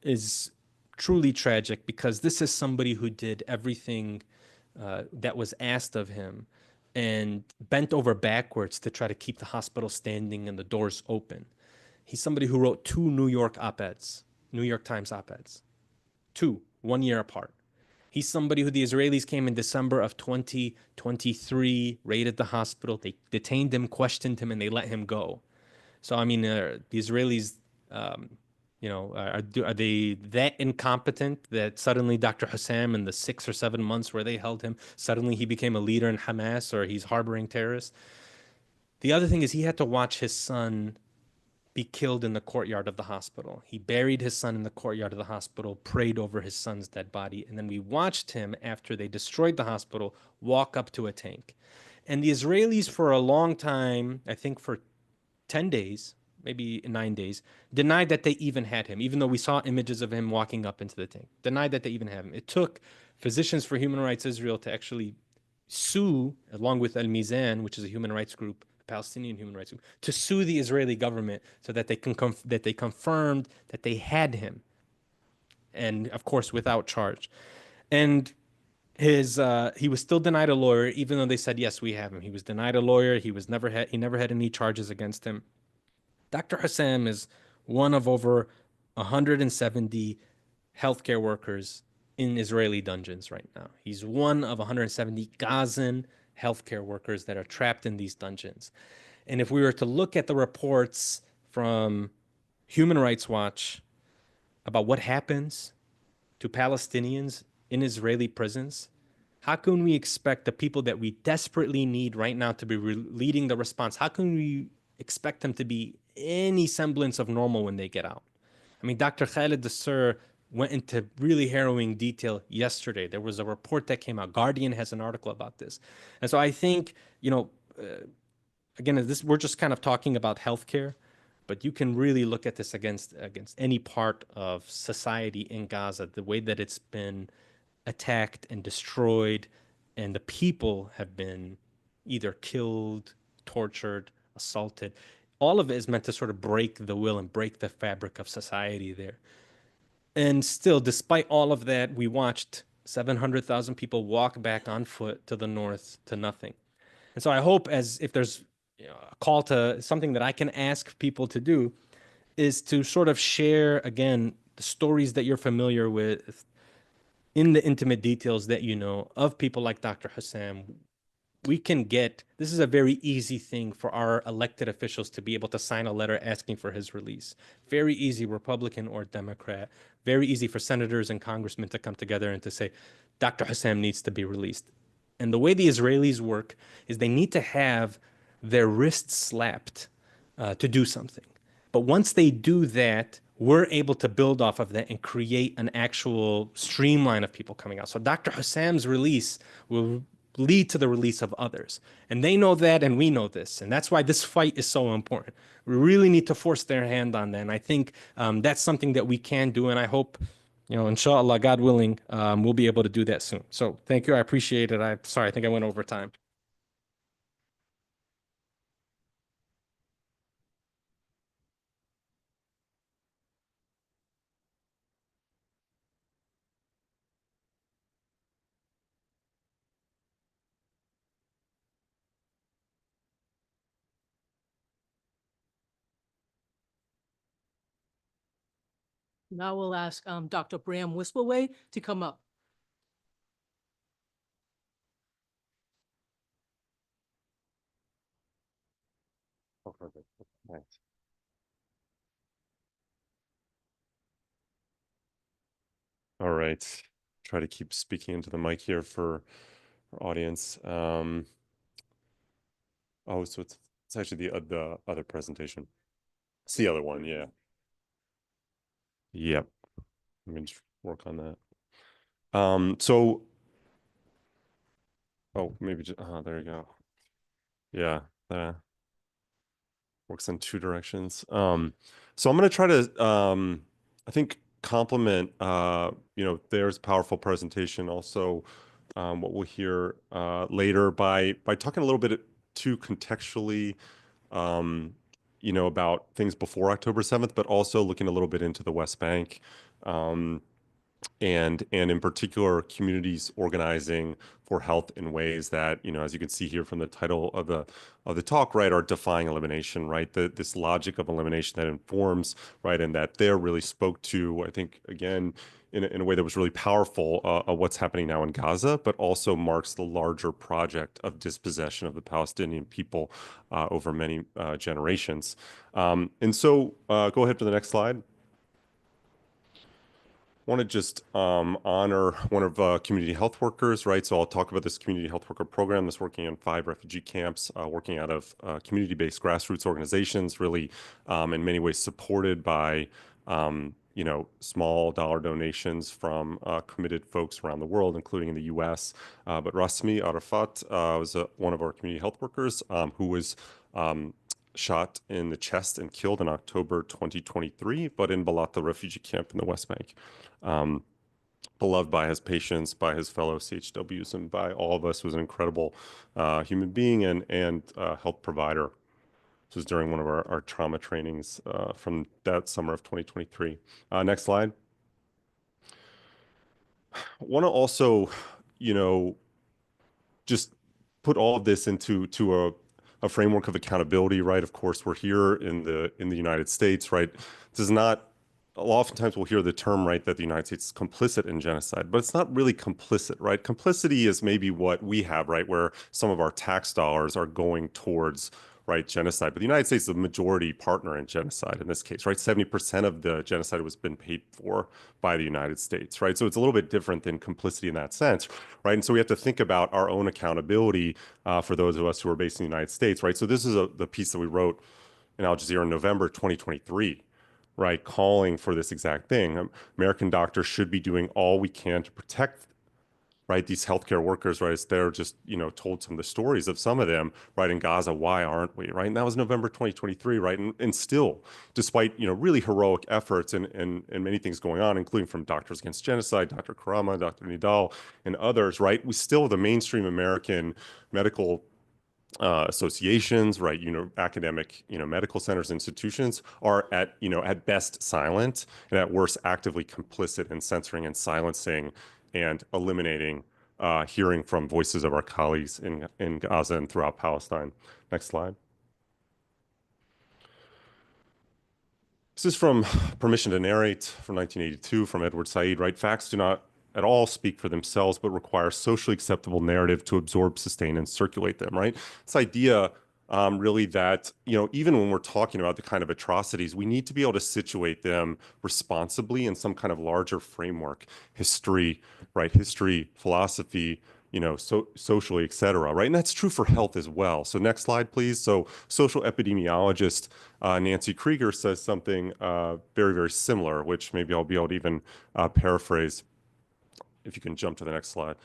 is truly tragic because this is somebody who did everything that was asked of him and bent over backwards to try to keep the hospital standing and the doors open. He's somebody who wrote 2 New York op-eds, New York Times op-eds, 2, 1 year apart. He's somebody who the Israelis came in December of 2023, raided the hospital, they detained him, questioned him, and they let him go. So, I mean, the Israelis, you know, are they that incompetent that suddenly Dr. Hussam, in the 6 or 7 months where they held him, suddenly he became a leader in Hamas or he's harboring terrorists? The other thing is he had to watch his son be killed in the courtyard of the hospital. He buried his son in the courtyard of the hospital, prayed over his son's dead body, and then we watched him, after they destroyed the hospital, walk up to a tank. And the Israelis, for a long time, I think for 10 days, maybe 9 days, denied that they even had him, even though we saw images of him walking up into the tank. Denied that they even had him. It took Physicians for Human Rights Israel to actually sue, along with Al Mizan, which is a human rights group, Palestinian human rights group, to sue the Israeli government so that they confirmed that they had him, and of course without charge. And he was still denied a lawyer, even though they said yes, we have him. He was denied a lawyer. He never had any charges against him. Dr. Hussam is one of over 170 healthcare workers in Israeli dungeons right now. He's one of 170 Gazan healthcare workers that are trapped in these dungeons. And if we were to look at the reports from Human Rights Watch about what happens to Palestinians in Israeli prisons, how can we expect the people that we desperately need right now to be leading the response? How can we expect them to be any semblance of normal when they get out? I mean, Dr. Khaled Nasser went into really harrowing detail yesterday. There was a report that came out. Guardian has an article about this. And so I think, you know, again, we're just kind of talking about healthcare, but you can really look at this against any part of society in Gaza, the way that it's been attacked and destroyed, and the people have been either killed, tortured, assaulted. All of it is meant to sort of break the will and break the fabric of society there. And still, despite all of that, we watched 700,000 people walk back on foot to the north to nothing. And so I hope, as if there's, you know, a call to something that I can ask people to do, is to sort of share, again, the stories that you're familiar with, in the intimate details that you know of people like Dr. Hussam. This is a very easy thing for our elected officials to be able to sign a letter asking for his release. Very easy, Republican or Democrat. Very easy for senators and congressmen to come together and to say, Dr. Hussam needs to be released. And the way the Israelis work is they need to have their wrists slapped to do something. But once they do that, we're able to build off of that and create an actual streamline of people coming out. So Dr. Hassam's release will lead to the release of others. And they know that, and we know this. And that's why this fight is so important. We really need to force their hand on that. And I think that's something that we can do. And I hope, inshallah, God willing, we'll be able to do that soon. So thank you. I appreciate it. I'm sorry, I think I went over time. Now we'll ask Dr. Bram Wispelwey to come up. Oh, perfect. Thanks. All right. Try to keep speaking into the mic here for our audience. Oh, so it's actually the other presentation. It's the other one, yeah. Yep. Let me just work on that. So, oh, maybe just, there you go. Yeah, works in two directions. So I'm going to try to, I think, complement, Thaer's powerful presentation. Also, what we'll hear later by talking a little bit too contextually, about things before October 7th, but also looking a little bit into the West Bank. And in particular, communities organizing for health in ways that, as you can see here from the title of the talk, right, are defying elimination, right? This logic of elimination that informs, right, and that Thaer really spoke to, I think, again, in a way that was really powerful of what's happening now in Gaza, but also marks the larger project of dispossession of the Palestinian people over many generations. And so go ahead to the next slide. Want to just honor one of community health workers, right? So I'll talk about this community health worker program that's working in 5 refugee camps, working out of community-based grassroots organizations, really in many ways supported by, small dollar donations from committed folks around the world, including in the U.S. But Rasmi Arafat was one of our community health workers who was shot in the chest and killed in October 2023, but in Balata refugee camp in the West Bank. Beloved by his patients, by his fellow CHWs, and by all of us, was an incredible human being and health provider. This was during one of our trauma trainings from that summer of 2023. Next slide. I want to also, just put all of this into a framework of accountability, right? Of course, we're here in the United States, right? This is not. Oftentimes we'll hear the term, right, that the United States is complicit in genocide, but it's not really complicit, right? Complicity is maybe what we have, right, where some of our tax dollars are going towards, right, genocide. But the United States is a majority partner in genocide in this case, right? 70% of the genocide was been paid for by the United States, right? So it's a little bit different than complicity in that sense, right? And so we have to think about our own accountability for those of us who are based in the United States, right? So this is the piece that we wrote in Al Jazeera in November 2023. Right, calling for this exact thing. American doctors should be doing all we can to protect, right, these healthcare workers, right, as they're just, told some of the stories of some of them, right, in Gaza. Why aren't we, right? And that was November 2023, right? And still, despite, really heroic efforts and many things going on, including from Doctors Against Genocide, Dr. Karama, Dr. Nidal, and others, right, we still, the mainstream American medical associations, right, academic, medical centers, institutions are at best silent and at worst actively complicit in censoring and silencing and eliminating hearing from voices of our colleagues in Gaza and throughout Palestine. Next slide. This is from Permission to Narrate from 1982 from Edward Said, right? Facts do not at all speak for themselves, but require socially acceptable narrative to absorb, sustain, and circulate them, right? This idea really that, even when we're talking about the kind of atrocities, we need to be able to situate them responsibly in some kind of larger framework, history, right? History, philosophy, socially, et cetera, right? And that's true for health as well. So next slide, please. So social epidemiologist Nancy Krieger says something very, very similar, which maybe I'll be able to even paraphrase if you can jump to the next slide.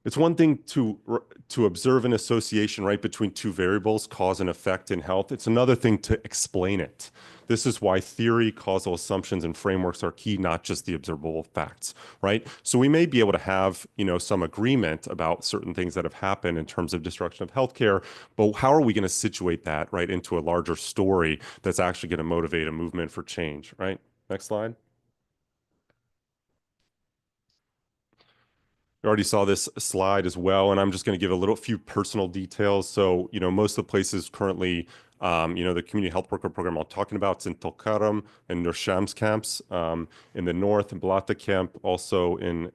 It's one thing to observe an association, right, between two variables, cause and effect in health. It's another thing to explain it. This is why theory, causal assumptions, and frameworks are key, not just the observable facts, right? So we may be able to have, some agreement about certain things that have happened in terms of destruction of healthcare, but how are we going to situate that, right, into a larger story that's actually going to motivate a movement for change, right? Next slide. You already saw this slide as well, and I'm just going to give a few personal details. So, most of the places currently, the community health worker program I'm talking about is in Tulkarm and Nur Shams camps in the north, and Balata camp, also in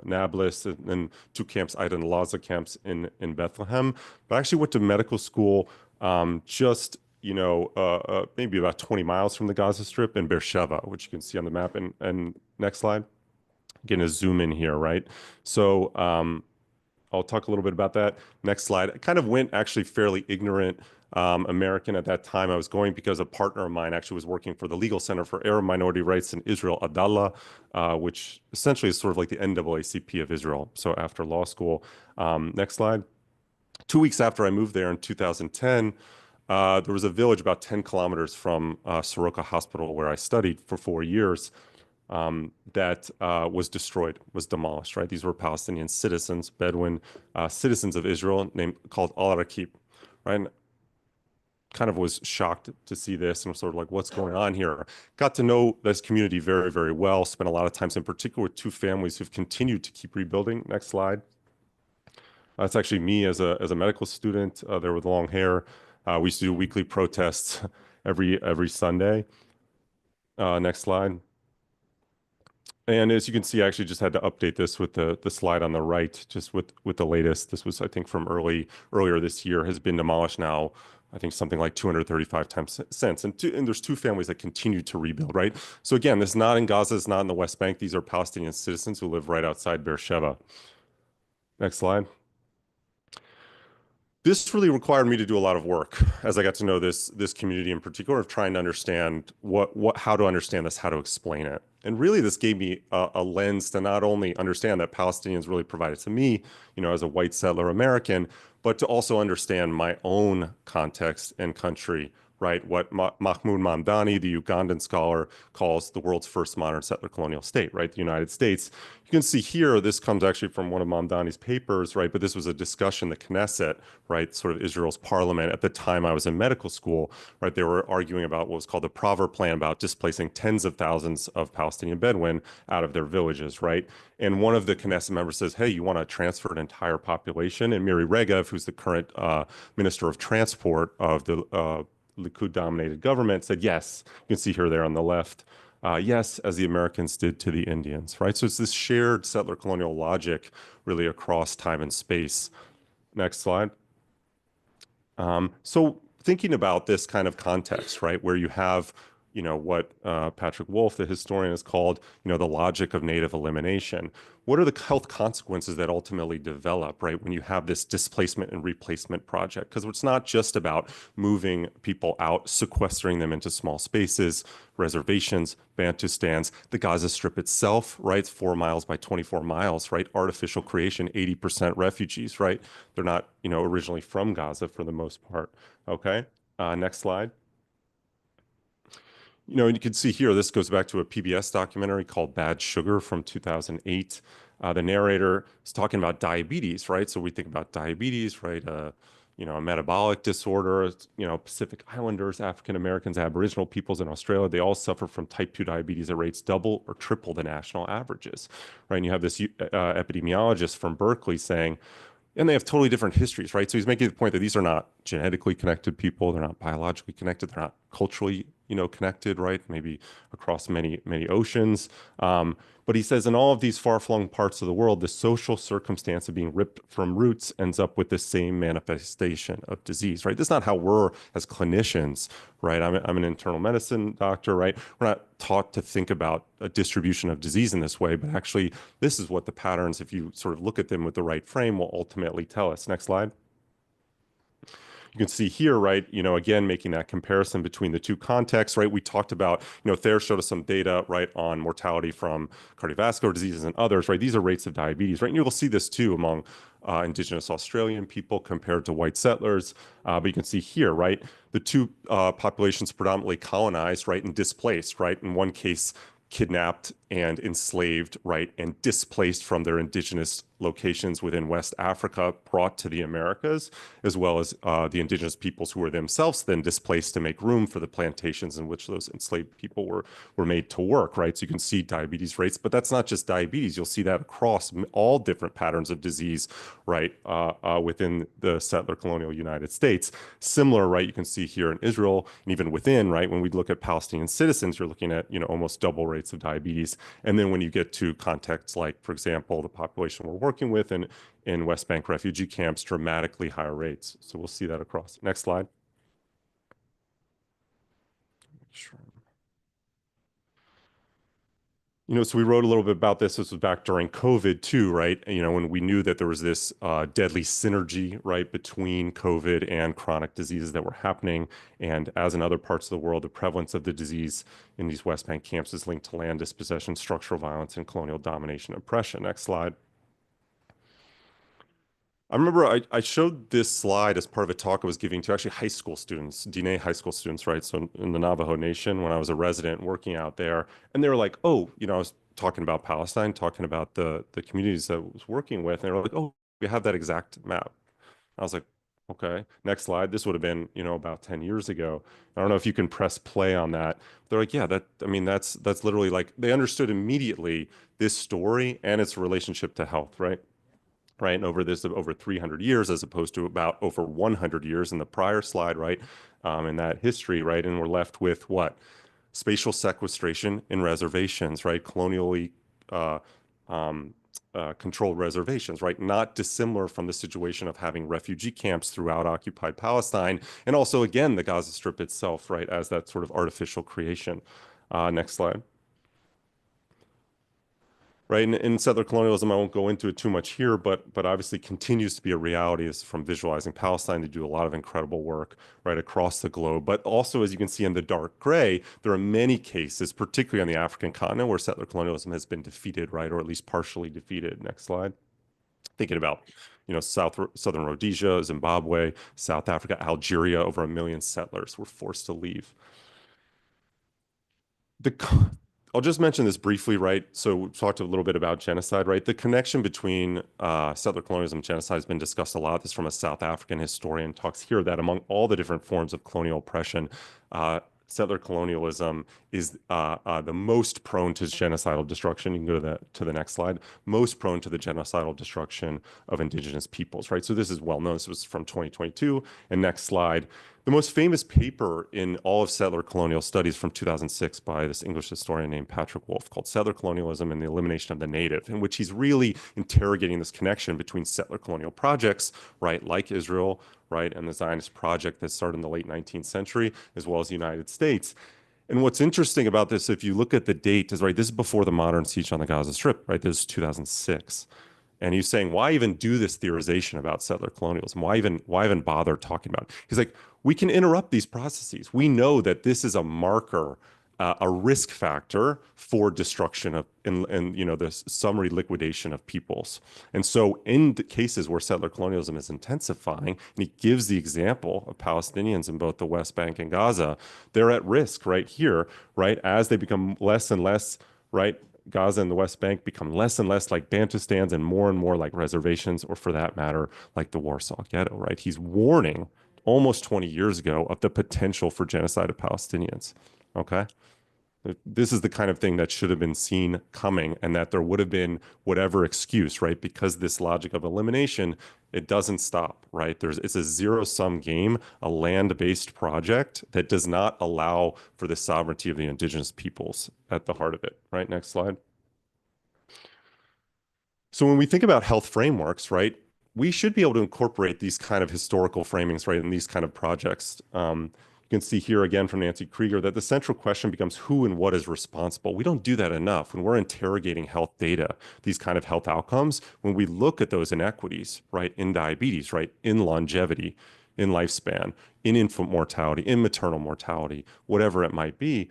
Nablus, and then 2 camps, Aida and Laza camps in Bethlehem. But I actually went to medical school just maybe about 20 miles from the Gaza Strip in Beersheba, which you can see on the map. And next slide. Again, a zoom in here, right? So I'll talk a little bit about that. Next slide. I kind of went actually fairly ignorant American at that time. I was going because a partner of mine actually was working for the Legal Center for Arab Minority Rights in Israel, Adallah, which essentially is sort of like the NAACP of Israel. So after law school. Next slide. 2 weeks after I moved there in 2010, there was a village about 10 kilometers from Soroka Hospital where I studied for 4 years. That was destroyed, was demolished, right? These were Palestinian citizens, Bedouin citizens of Israel, called Al-Rakib, right? And kind of was shocked to see this and was sort of like, what's going on here? Got to know this community very, very well. Spent a lot of times in particular with 2 families who've continued to keep rebuilding. Next slide. That's actually me as a medical student there with long hair. We used to do weekly protests every Sunday. Next slide. And as you can see, I actually just had to update this with the slide on the right, just with the latest. This was, I think, from earlier this year, has been demolished now, I think something like 235 times since. And there's 2 families that continue to rebuild, right? So again, this is not in Gaza, it's not in the West Bank. These are Palestinian citizens who live right outside Beersheba. Next slide. This really required me to do a lot of work as I got to know this community in particular, of trying to understand how to understand this, how to explain it. And really, this gave me a lens to not only understand that Palestinians really provided to me, as a white settler American, but to also understand my own context and country, right? What Mahmoud Mamdani, the Ugandan scholar, calls the world's first modern settler colonial state, right? The United States. You can see here, this comes actually from one of Mamdani's papers, right? But this was a discussion, the Knesset, right? Sort of Israel's parliament. At the time I was in medical school, right? They were arguing about what was called the Prover Plan, about displacing tens of thousands of Palestinian Bedouin out of their villages, right? And one of the Knesset members says, hey, you want to transfer an entire population? And Miri Regev, who's the current Minister of Transport of the Likud-dominated government, said yes. You can see her there on the left. Yes, as the Americans did to the Indians, right? So it's this shared settler colonial logic really across time and space. Next slide. So thinking about this kind of context, right, where you have, what Patrick Wolf, the historian, has called, the logic of native elimination. What are the health consequences that ultimately develop, right, when you have this displacement and replacement project? Because it's not just about moving people out, sequestering them into small spaces, reservations, Bantustans, the Gaza Strip itself, right, it's 4 miles by 24 miles, right, artificial creation, 80% refugees, right? They're not, originally from Gaza for the most part, okay? Next slide. And you can see here, this goes back to a PBS documentary called Bad Sugar from 2008. The narrator is talking about diabetes, right? So we think about diabetes, right? A metabolic disorder, Pacific Islanders, African Americans, Aboriginal peoples in Australia, they all suffer from type 2 diabetes at rates double or triple the national averages, right? And you have this epidemiologist from Berkeley saying, and they have totally different histories, right? So he's making the point that these are not genetically connected people. They're not biologically connected. They're not culturally, connected, right? Maybe across many, many oceans. But he says in all of these far-flung parts of the world, the social circumstance of being ripped from roots ends up with the same manifestation of disease, right? This is not how we're as clinicians, right? I'm an internal medicine doctor, right? We're not taught to think about a distribution of disease in this way, but actually this is what the patterns, if you sort of look at them with the right frame, will ultimately tell us. Next slide. You can see here, right, again, making that comparison between the two contexts, right? We talked about, Thaer showed us some data, right, on mortality from cardiovascular diseases and others, right? These are rates of diabetes, right? And you will see this too among Indigenous Australian people compared to white settlers. But you can see here, right, the two populations predominantly colonized, right, and displaced, right? In one case, kidnapped and enslaved, right, and displaced from their indigenous locations within West Africa, brought to the Americas, as well as the indigenous peoples who were themselves then displaced to make room for the plantations in which those enslaved people were made to work, right? So you can see diabetes rates, but that's not just diabetes. You'll see that across all different patterns of disease, right, within the settler colonial United States. Similar, right, you can see here in Israel, and even within, right, when we look at Palestinian citizens, you're looking at, almost double rates of diabetes. And then when you get to contexts like, for example, the population we're working with in West Bank refugee camps, dramatically higher rates. So we'll see that across. Next slide. Sure. So we wrote a little bit about this. This was back during COVID too, right? When we knew that there was this deadly synergy, right, between COVID and chronic diseases that were happening. And as in other parts of the world, the prevalence of the disease in these West Bank camps is linked to land dispossession, structural violence, and colonial domination and oppression. Next slide. I remember I showed this slide as part of a talk I was giving to actually high school students, DNA high school students, right? So in the Navajo Nation, when I was a resident working out there, and they were like, oh, I was talking about Palestine, talking about the communities that I was working with, and they were like, oh, we have that exact map. I was like, okay, next slide. This would have been, about 10 years ago. I don't know if you can press play on that. They're like, yeah, that's literally like, they understood immediately this story and its relationship to health, right? Right, and over 300 years, as opposed to about over 100 years in the prior slide, right, in that history, right, and we're left with what? Spatial sequestration in reservations, right, colonially controlled reservations, right, not dissimilar from the situation of having refugee camps throughout occupied Palestine, and also, again, the Gaza Strip itself, right, as that sort of artificial creation. Next slide. Right, in settler colonialism, I won't go into it too much here, but obviously continues to be a reality is from visualizing Palestine. They do a lot of incredible work right across the globe. But also, as you can see in the dark gray, there are many cases, particularly on the African continent, where settler colonialism has been defeated, right, or at least partially defeated. Next slide. Thinking about, southern Rhodesia, Zimbabwe, South Africa, Algeria, over 1 million settlers were forced to leave. I'll just mention this briefly, right? So we talked a little bit about genocide, right? The connection between settler colonialism and genocide has been discussed a lot. This from a South African historian talks here that among all the different forms of colonial oppression, settler colonialism is the most prone to genocidal destruction. You can go to the next slide. Most prone to the genocidal destruction of indigenous peoples, right? So this is well known. This was from 2022. And next slide. The most famous paper in all of settler colonial studies from 2006 by this English historian named Patrick Wolfe called Settler Colonialism and the Elimination of the Native, in which he's really interrogating this connection between settler colonial projects, right, like Israel, right, and the Zionist project that started in the late 19th century, as well as the United States. And what's interesting about this, if you look at the date, is right, this is before the modern siege on the Gaza Strip, right? This is 2006. And he's saying, why even do this theorization about settler colonialism? Why even bother talking about it? He's like, we can interrupt these processes. We know that this is a marker, a risk factor for destruction of, and the summary liquidation of peoples. And so in the cases where settler colonialism is intensifying, and he gives the example of Palestinians in both the West Bank and Gaza, they're at risk right here, right? As they become less and less, right? Gaza and the West Bank become less and less like Bantustans and more like reservations, or for that matter, like the Warsaw Ghetto, right? He's warning almost 20 years ago of the potential for genocide of Palestinians, okay? This is the kind of thing that should have been seen coming, and that there would have been whatever excuse, right? Because this logic of elimination, it doesn't stop, right? It's a zero-sum game, a land-based project that does not allow for the sovereignty of the indigenous peoples at the heart of it, right? Next slide. So when we think about health frameworks, right, we should be able to incorporate these kind of historical framings, right, in these kind of projects. You can see here again from Nancy Krieger that the central question becomes who and what is responsible. We don't do that enough when we're interrogating health data, these kind of health outcomes, when we look at those inequities, right, in diabetes, right, in longevity, in lifespan, in infant mortality, in maternal mortality, whatever it might be,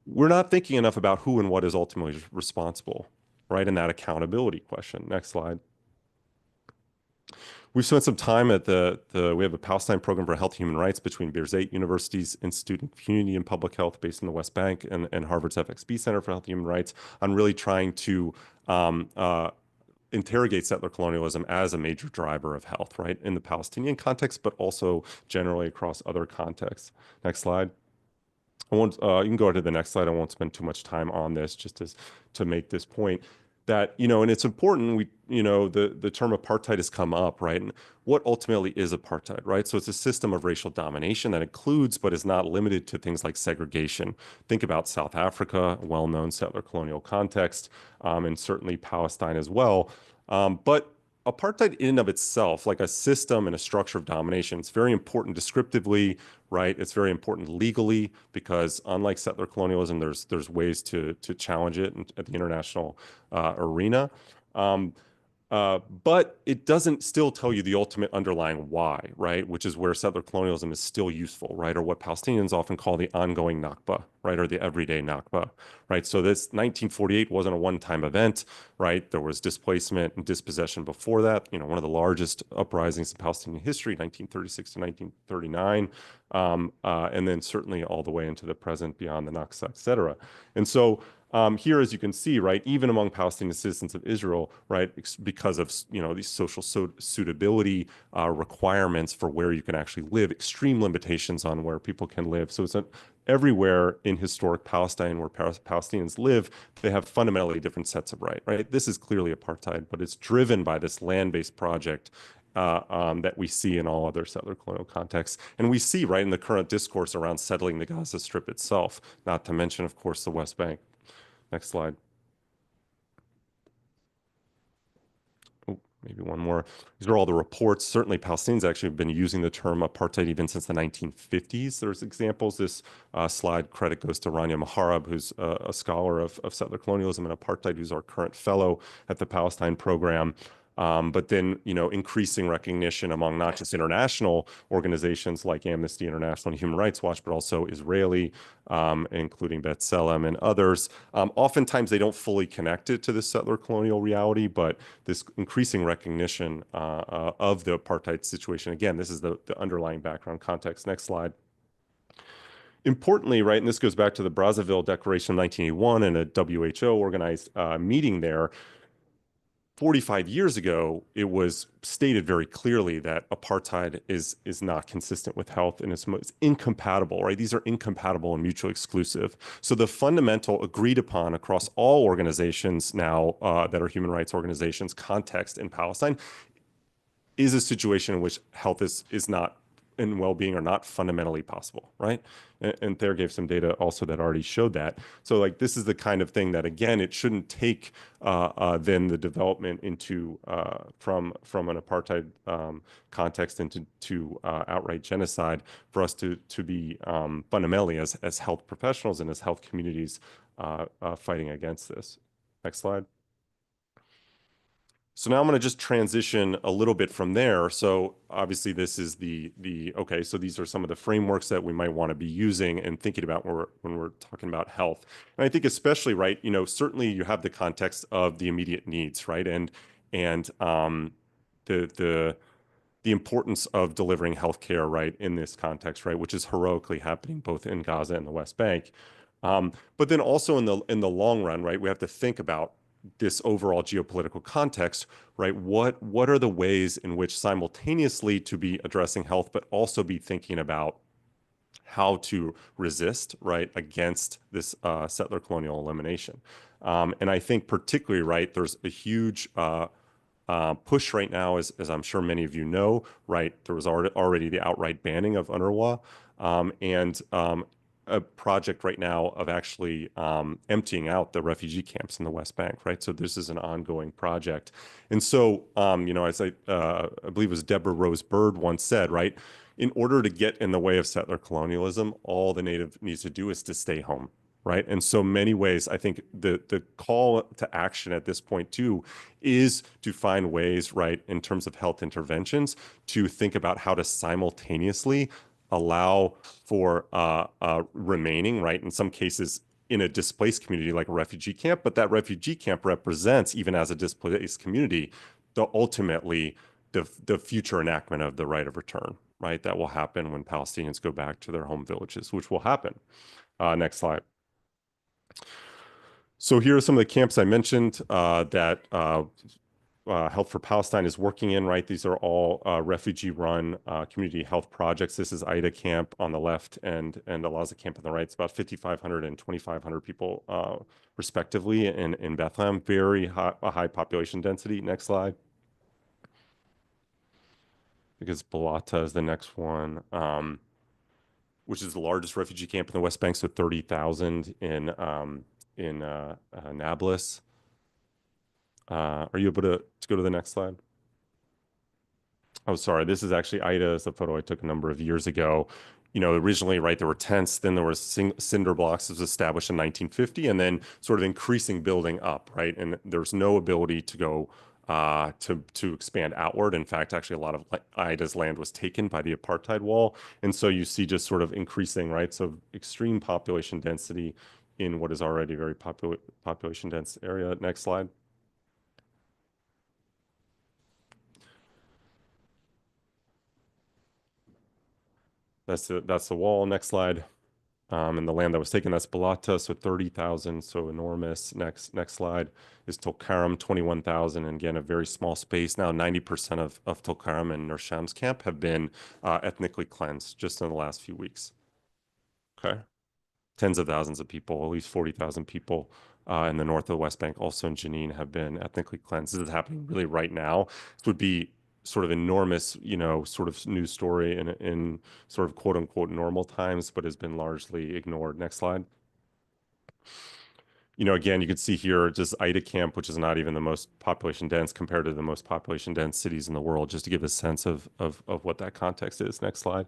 we're not thinking enough about who and what is ultimately responsible, right, in that accountability question. Next slide. We've spent some time at we have a Palestine program for health and human rights between Birzeit University's Institute of Community and Public Health based in the West Bank and Harvard's FXB Center for Health and Human Rights on really trying to interrogate settler colonialism as a major driver of health, right, in the Palestinian context, but also generally across other contexts. Next slide. I won't, you can go to the next slide. I won't spend too much time on this, just to make this point that, and it's important, the term apartheid has come up, right? And what ultimately is apartheid, right? So it's a system of racial domination that includes, but is not limited to things like segregation. Think about South Africa, a well-known settler colonial context, and certainly Palestine as well. But apartheid in and of itself, like a system and a structure of domination, it's very important descriptively, right? It's very important legally because unlike settler colonialism, there's ways to challenge it at the international arena. But it doesn't still tell you the ultimate underlying why, right? Which is where settler colonialism is still useful, right? Or what Palestinians often call the ongoing Nakba, right? Or the everyday Nakba, right? So this 1948 wasn't a one-time event, right? There was displacement and dispossession before that. One of the largest uprisings in Palestinian history, 1936 to 1939. And then certainly all the way into the present beyond the Nakba, et cetera. And so here, as you can see, right, even among Palestinian citizens of Israel, right, because of, these social suitability requirements for where you can actually live, extreme limitations on where people can live. So it's everywhere in historic Palestine where Palestinians live, they have fundamentally different sets of rights, right? This is clearly apartheid, but it's driven by this land-based project that we see in all other settler colonial contexts. And we see, right, in the current discourse around settling the Gaza Strip itself, not to mention, of course, the West Bank. Next slide. Oh, maybe one more. These are all the reports. Certainly, Palestinians actually have been using the term apartheid even since the 1950s. There's examples. This slide credit goes to Rania Maharab, who's a scholar of settler colonialism and apartheid, who's our current fellow at the Palestine program. But then, increasing recognition among not just international organizations like Amnesty International and Human Rights Watch, but also Israeli, including B'Tselem and others. Oftentimes, they don't fully connect it to the settler colonial reality, but this increasing recognition of the apartheid situation. Again, this is the underlying background context. Next slide. Importantly, right, and this goes back to the Brazzaville Declaration of 1981 and a WHO organized meeting there. 45 years ago, it was stated very clearly that apartheid is not consistent with health and it's incompatible, right? These are incompatible and mutually exclusive. So the fundamental agreed upon across all organizations now that are human rights organizations context in Palestine is a situation in which health is not and well-being are not fundamentally possible, right? And Thaer gave some data also that already showed that. So like this is the kind of thing that, again, it shouldn't take then the development into from an apartheid context into outright genocide for us to be fundamentally as health professionals and as health communities fighting against this. Next slide. So now I'm going to just transition a little bit from there. So obviously this is okay, so these are some of the frameworks that we might want to be using and thinking about when we're talking about health. And I think especially, right, certainly you have the context of the immediate needs, right? And the importance of delivering healthcare, right, in this context, right, which is heroically happening both in Gaza and the West Bank. But then also in the long run, right, we have to think about this overall geopolitical context, right? What are the ways in which simultaneously to be addressing health, but also be thinking about how to resist, right, against this settler colonial elimination. And I think particularly, right, there's a huge push right now, as I'm sure many of you know, right, there was already the outright banning of UNRWA, and a project right now of actually emptying out the refugee camps in the West Bank, right? So this is an ongoing project. And so, as I believe it was Deborah Rose Bird once said, right, in order to get in the way of settler colonialism, all the native needs to do is to stay home, right? And so many ways, I think the call to action at this point too is to find ways, right, in terms of health interventions, to think about how to simultaneously allow for remaining, right, in some cases in a displaced community like a refugee camp, but that refugee camp represents, even as a displaced community, ultimately the future enactment of the right of return, right? That will happen when Palestinians go back to their home villages, which will happen. Next slide. So here are some of the camps I mentioned that Health for Palestine is working in, right? These are all refugee-run community health projects. This is Ida Camp on the left and Al-Aqsa Camp on the right. It's about 5,500 and 2,500 people respectively in Bethlehem. Very high population density. Next slide. Because Balata is the next one, which is the largest refugee camp in the West Bank, so 30,000 in Nablus. Are you able to go to the next slide? Oh, sorry. This is actually Ida. It's a photo I took a number of years ago. Originally, right, there were tents, then there were cinder blocks. It was established in 1950, and then sort of increasing building up, right? And there's no ability to go to expand outward. In fact, actually, a lot of Ida's land was taken by the apartheid wall, and so you see just sort of increasing, right? So extreme population density in what is already a very population dense area. Next slide. That's the wall. Next slide. And the land that was taken, that's Balata, so 30,000, so enormous. Next slide is Tulkarm, 21,000, and again, a very small space. Now, 90% of Tulkarm and Nur Shams camp have been ethnically cleansed just in the last few weeks. Okay. Tens of thousands of people, at least 40,000 people in the north of the West Bank, also in Jenin, have been ethnically cleansed. This is happening really right now. This would be sort of enormous, sort of news story in sort of quote unquote normal times, but has been largely ignored. Next slide. Again, you can see here just Ida Camp, which is not even the most population dense compared to the most population dense cities in the world, just to give a sense of what that context is. Next slide.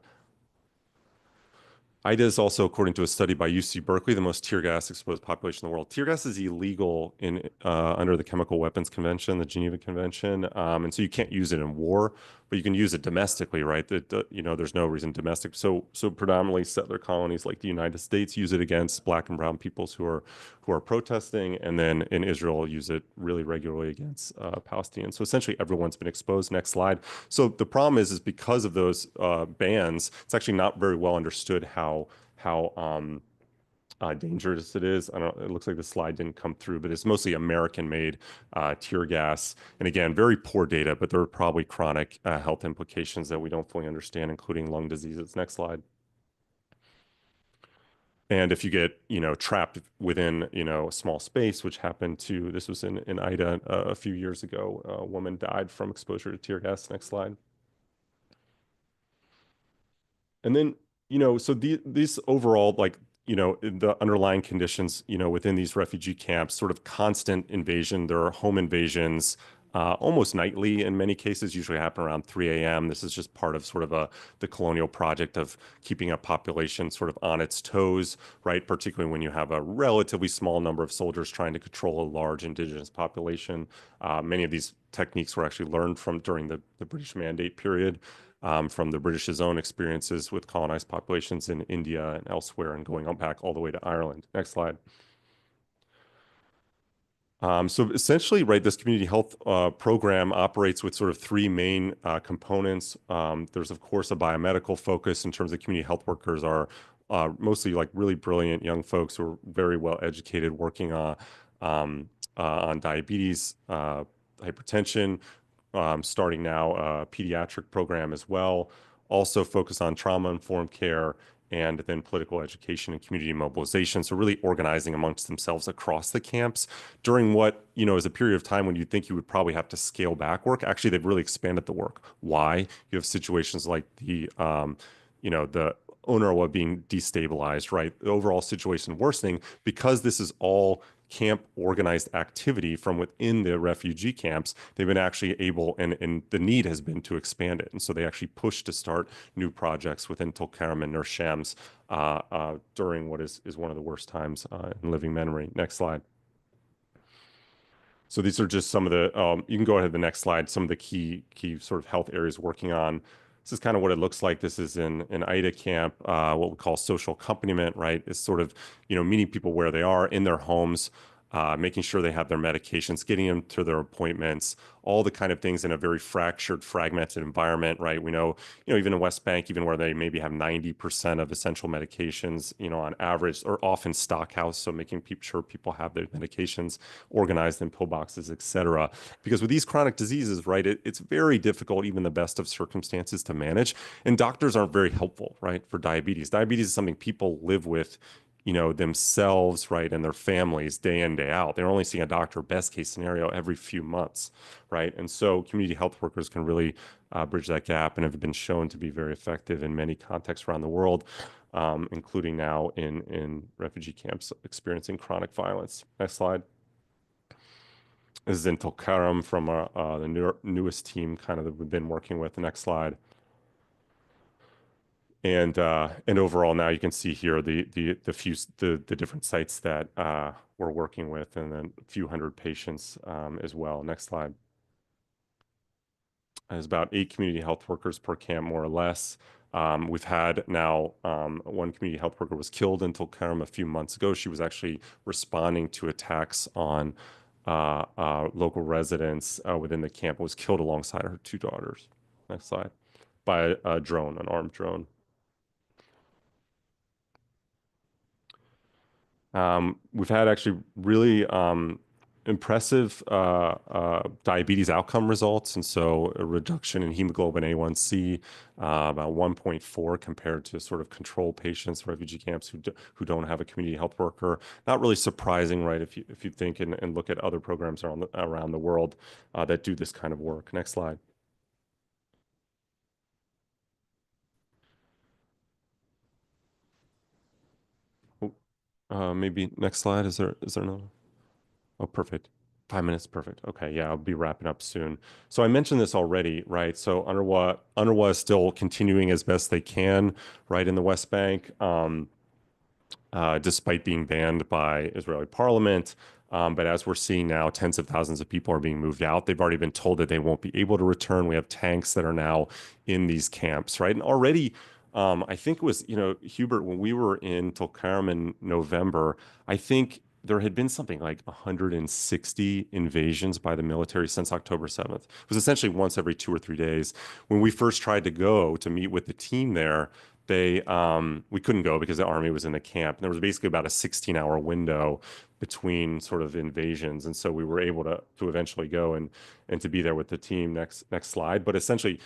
Ida is also, according to a study by UC Berkeley, the most tear gas exposed population in the world. Tear gas is illegal under the Chemical Weapons Convention, the Geneva Convention, and so you can't use it in war, but you can use it domestically, right? There's no reason domestic. So predominantly settler colonies like the United States use it against Black and brown peoples who are protesting, and then in Israel use it really regularly against Palestinians. So essentially, everyone's been exposed. Next slide. So the problem is because of those bans, it's actually not very well understood how dangerous it is. It looks like the slide didn't come through, but it's mostly American-made tear gas. And again, very poor data, but there are probably chronic health implications that we don't fully understand, including lung diseases. Next slide. And if you get, trapped within, a small space, which happened this was in Ida a few years ago, a woman died from exposure to tear gas. Next slide. And then, so these overall, the underlying conditions, within these refugee camps, sort of constant invasion. There are home invasions almost nightly in many cases, usually happen around 3 a.m. This is just part of sort of the colonial project of keeping a population sort of on its toes, right? Particularly when you have a relatively small number of soldiers trying to control a large indigenous population. Many of these techniques were actually learned during the British Mandate period. From the British's own experiences with colonized populations in India and elsewhere, and going back all the way to Ireland. Next slide. So essentially, right, this community health program operates with sort of three main components. There's, of course, a biomedical focus in terms of community health workers are mostly like really brilliant young folks who are very well educated, working on diabetes, hypertension, starting now a pediatric program as well. Also focus on trauma-informed care and then political education and community mobilization. So really organizing amongst themselves across the camps during what, is a period of time when you'd think you would probably have to scale back work. Actually, they've really expanded the work. Why? You have situations like the UNRWA being destabilized, right? The overall situation worsening because this is all camp organized activity from within the refugee camps. They've been actually able, and the need has been to expand it. And so they actually pushed to start new projects within Tulkarm and Nur Shams during what is one of the worst times in living memory. Next slide. So these are just some of the, you can go ahead to the next slide, some of the key sort of health areas working on. This is kind of what it looks like. This is in IDA camp, what we call social accompaniment, right? It's sort of, meeting people where they are in their homes, making sure they have their medications, getting them to their appointments, all the kind of things in a very fractured, fragmented environment, right? We know, even in West Bank, even where they maybe have 90% of essential medications, on average, or often stockhouse, so making sure people have their medications organized in pillboxes, et cetera. Because with these chronic diseases, right, it's very difficult, even the best of circumstances, to manage. And doctors aren't very helpful, right, for diabetes. Diabetes is something people live with themselves, right, and their families day in, day out. They're only seeing a doctor, best case scenario, every few months, right? And so community health workers can really bridge that gap and have been shown to be very effective in many contexts around the world, including now in refugee camps experiencing chronic violence. Next slide. This is in Tulkarm from the newest team kind of that we've been working with. The next slide. And overall, now you can see here the different sites that we're working with, and then a few hundred patients as well. Next slide. There's about 8 community health workers per camp, more or less. We've had now one community health worker was killed in Tulkarm a few months ago. She was actually responding to attacks on local residents within the camp. Was killed alongside her 2 daughters. Next slide. By a drone, an armed drone. We've had actually really impressive diabetes outcome results. And so a reduction in hemoglobin A1C, about 1.4 compared to sort of control patients, refugee camps who don't have a community health worker. Not really surprising, right? If you think and look at other programs around the world that do this kind of work. Next slide. Maybe next slide. Is there no? Oh, perfect. 5 minutes, perfect. Okay, yeah, I'll be wrapping up soon. So I mentioned this already, right? So UNRWA is still continuing as best they can, right, in the West Bank, despite being banned by Israeli parliament. But as we're seeing now, tens of thousands of people are being moved out. They've already been told that they won't be able to return. We have tanks that are now in these camps, right? And already, I think it was, Hubert, when we were in Tulkarm in November, I think there had been something like 160 invasions by the military since October 7th. It was essentially once every 2 or 3 days. When we first tried to go to meet with the team there, we couldn't go because the army was in the camp. And there was basically about a 16-hour window between sort of invasions. And so we were able to eventually go and to be there with the team. Next slide. But essentially,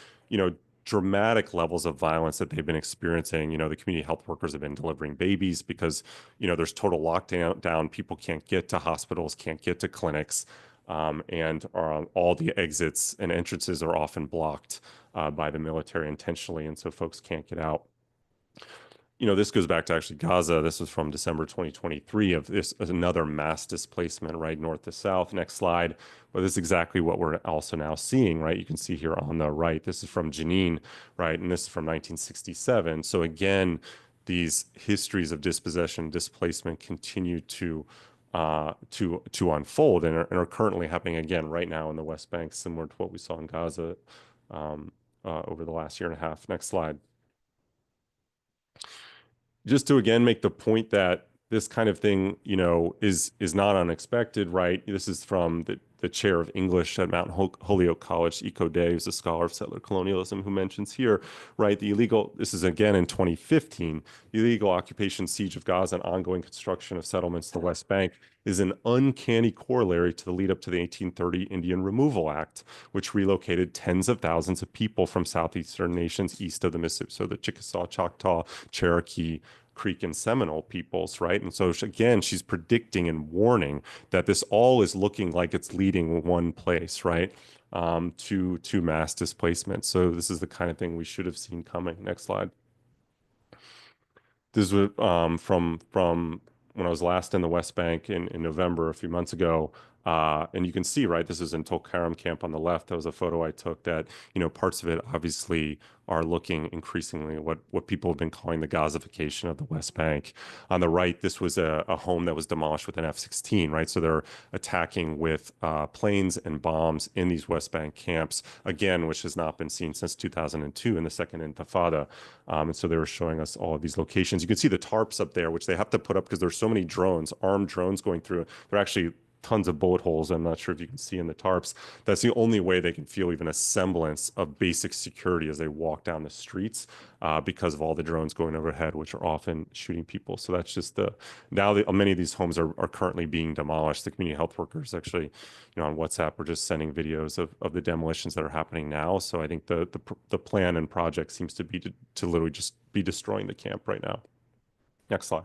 dramatic levels of violence that they've been experiencing. The community health workers have been delivering babies because, there's total lockdown. People can't get to hospitals, can't get to clinics, and all the exits and entrances are often blocked by the military intentionally, and so folks can't get out. This goes back to actually Gaza. This was from December 2023 of this another mass displacement, right, north to south. Next slide. But this is exactly what we're also now seeing, right? You can see here on the right. This is from Jenin, right, and this is from 1967. So again, these histories of dispossession, displacement continue to unfold and are currently happening again right now in the West Bank, similar to what we saw in Gaza over the last year and a half. Next slide. Just to again make the point that this kind of thing, is not unexpected, right? This is from the chair of English at Mount Holyoke College, Eco Day, who's a scholar of settler colonialism, who mentions here, right, this is again in 2015, the illegal occupation, siege of Gaza, and ongoing construction of settlements in the West Bank is an uncanny corollary to the lead up to the 1830 Indian Removal Act, which relocated tens of thousands of people from southeastern nations east of the Mississippi, so the Chickasaw, Choctaw, Cherokee, Creek, and Seminole peoples, right? And so again, she's predicting and warning that this all is looking like it's leading one place, right? To mass displacement. So this is the kind of thing we should have seen coming. Next slide. This was from when I was last in the West Bank in November a few months ago. And you can see, right, this is in Tulkarem camp on the left. That was a photo I took that, parts of it obviously are looking increasingly what people have been calling the Gazification of the West Bank. On the right, this was a home that was demolished with an F-16, right? So they're attacking with planes and bombs in these West Bank camps, again, which has not been seen since 2002 in the Second Intifada. And so they were showing us all of these locations. You can see the tarps up there, which they have to put up because there's so many drones, armed drones going through. They're actually tons of bullet holes. I'm not sure if you can see in the tarps. That's the only way they can feel even a semblance of basic security as they walk down the streets because of all the drones going overhead, which are often shooting people. So that's just many of these homes are currently being demolished. The community health workers actually, on WhatsApp, are just sending videos of the demolitions that are happening now. So I think the plan and project seems to be to literally just be destroying the camp right now. Next slide.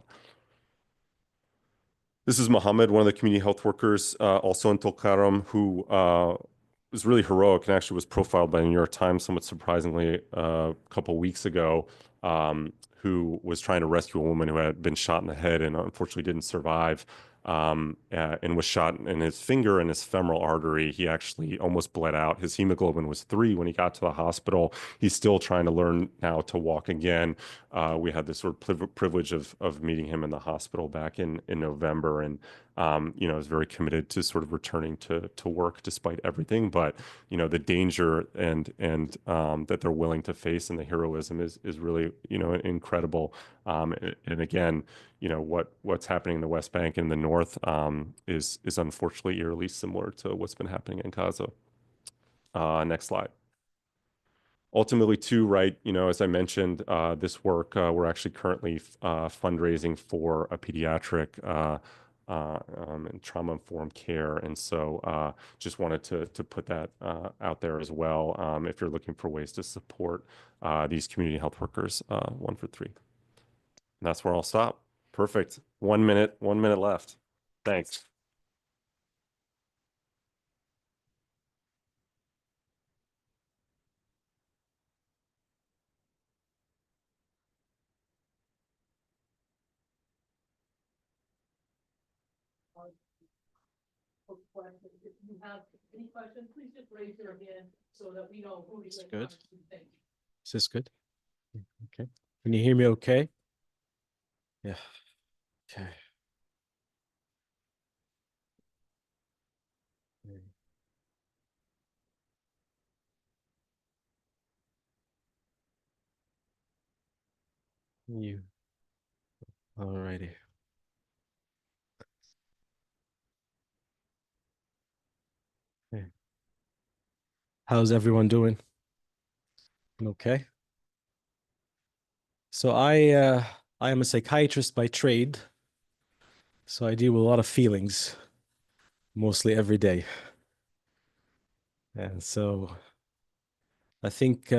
This is Mohammad, one of the community health workers, also in Tulkarem, who was really heroic and actually was profiled by the New York Times somewhat surprisingly a couple weeks ago, who was trying to rescue a woman who had been shot in the head and unfortunately didn't survive, and was shot in his finger and his femoral artery. He actually almost bled out. His hemoglobin was 3 when he got to the hospital. He's still trying to learn now to walk again. We had this sort of privilege of meeting him in the hospital back in November, and is very committed to sort of returning to work despite everything. But the danger and that they're willing to face and the heroism is really incredible. And again, what's happening in the West Bank and the North is unfortunately eerily similar to what's been happening in Gaza. Next slide. Ultimately, too, right, as I mentioned, this work, we're actually currently fundraising for a pediatric and trauma-informed care. And so just wanted to put that out there as well. If you're looking for ways to support these community health workers, 1 for 3. And that's where I'll stop. Perfect. 1 minute left. Thanks. If you have any questions, please just raise your hand so that we know who to good. Thank you. Is this good? Okay. Can you hear me okay? Yeah. Okay. You. Alrighty. Okay. How's everyone doing? Okay. So I am a psychiatrist by trade. So I deal with a lot of feelings, mostly every day. And so I think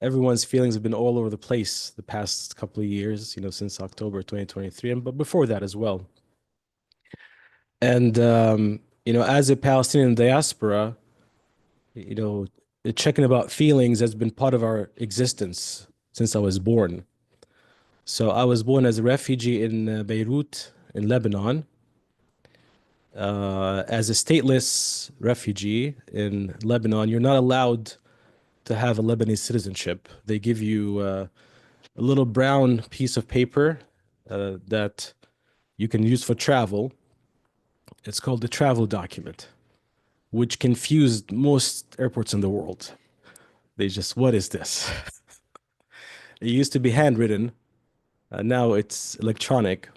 everyone's feelings have been all over the place the past couple of years, since October 2023, but before that as well. And as a Palestinian diaspora, checking about feelings has been part of our existence since I was born. So I was born as a refugee in Beirut, in Lebanon, as a stateless refugee in Lebanon. You're not allowed to have a Lebanese citizenship. They give you a little brown piece of paper that you can use for travel. It's called the travel document, which confused most airports in the world. They just, what is this? It used to be handwritten. Now it's electronic.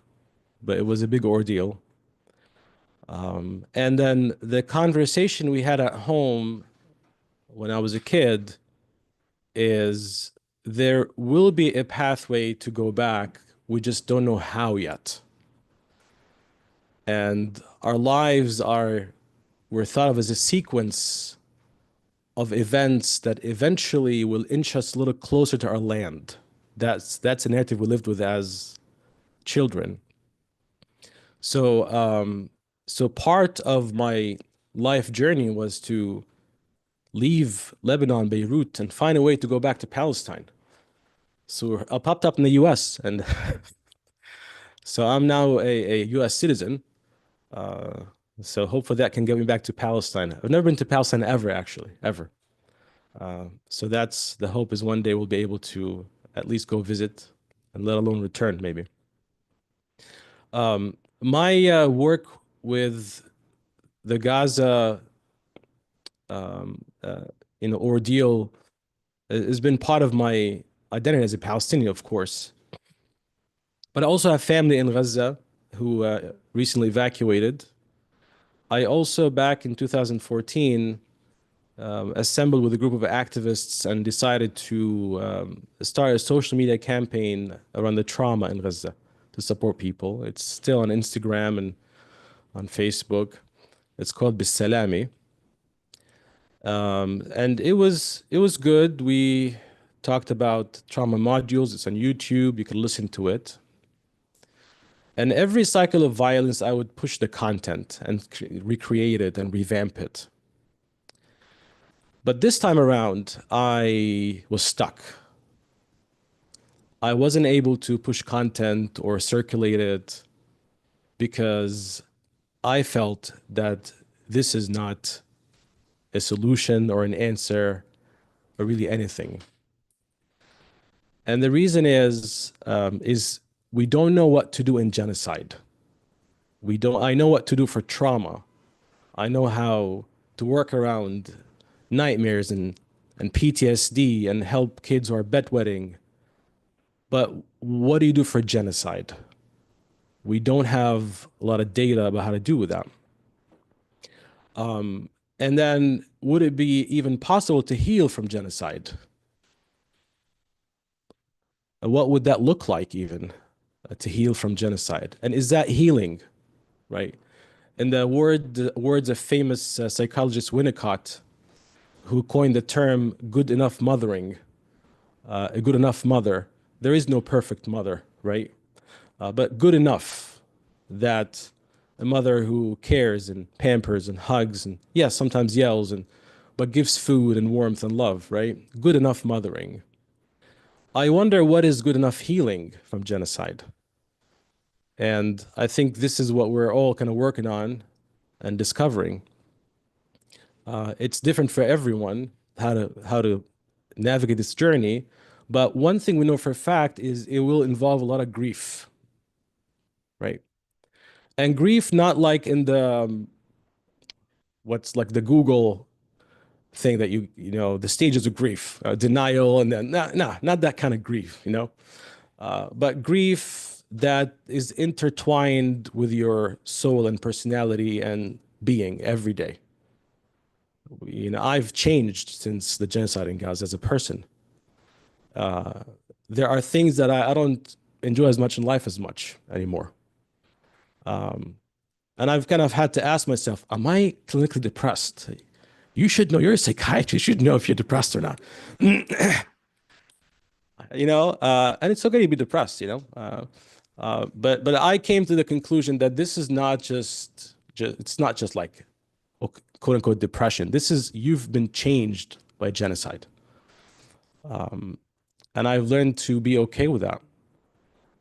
but it was a big ordeal. And then the conversation we had at home when I was a kid is there will be a pathway to go back. We just don't know how yet. And our lives were thought of as a sequence of events that eventually will inch us a little closer to our land. That's a narrative we lived with as children. So, so part of my life journey was to leave Lebanon, Beirut, and find a way to go back to Palestine. So I popped up in the US, and so I'm now a US citizen. So hopefully that can get me back to Palestine. I've never been to Palestine ever, actually, ever. So that's the hope, is one day we'll be able to at least go visit, and let alone return, maybe. My work with the Gaza ordeal has been part of my identity as a Palestinian, of course. But I also have family in Gaza who recently evacuated. I also, back in 2014, assembled with a group of activists and decided to start a social media campaign around the trauma in Gaza to support people. It's still on Instagram and on Facebook. It's called Bisalami. And it was good. We talked about trauma modules. It's on YouTube. You can listen to it. And every cycle of violence, I would push the content and recreate it and revamp it. But this time around, I was stuck. I wasn't able to push content or circulate it because I felt that this is not a solution or an answer or really anything. And the reason is we don't know what to do in genocide. I know what to do for trauma. I know how to work around nightmares and PTSD and help kids who are bedwetting. But what do you do for genocide? We don't have a lot of data about how to do with that. And then, would it be even possible to heal from genocide? And what would that look like, even, to heal from genocide? And is that healing, right? In the words of famous psychologist Winnicott, who coined the term good enough mothering, a good enough mother. There is no perfect mother, right? But good enough, that a mother who cares and pampers and hugs and, yes, sometimes yells, but gives food and warmth and love, right? Good enough mothering. I wonder what is good enough healing from genocide. And I think this is what we're all kind of working on and discovering. It's different for everyone how to navigate this journey. But one thing we know for a fact is it will involve a lot of grief, right? And grief, not like in the what's like the Google thing that you know, the stages of grief, denial, and then not that kind of grief, you know, but grief that is intertwined with your soul and personality and being every day. You know, I've changed since the genocide in Gaza as a person. There are things that I don't enjoy as much in life as much anymore. And I've kind of had to ask myself, am I clinically depressed? You should know, you're a psychiatrist, you should know if you're depressed or not. You know, and it's okay to be depressed, you know. But I came to the conclusion that this is not just it's not just like quote unquote depression. This is, you've been changed by genocide. And I've learned to be okay with that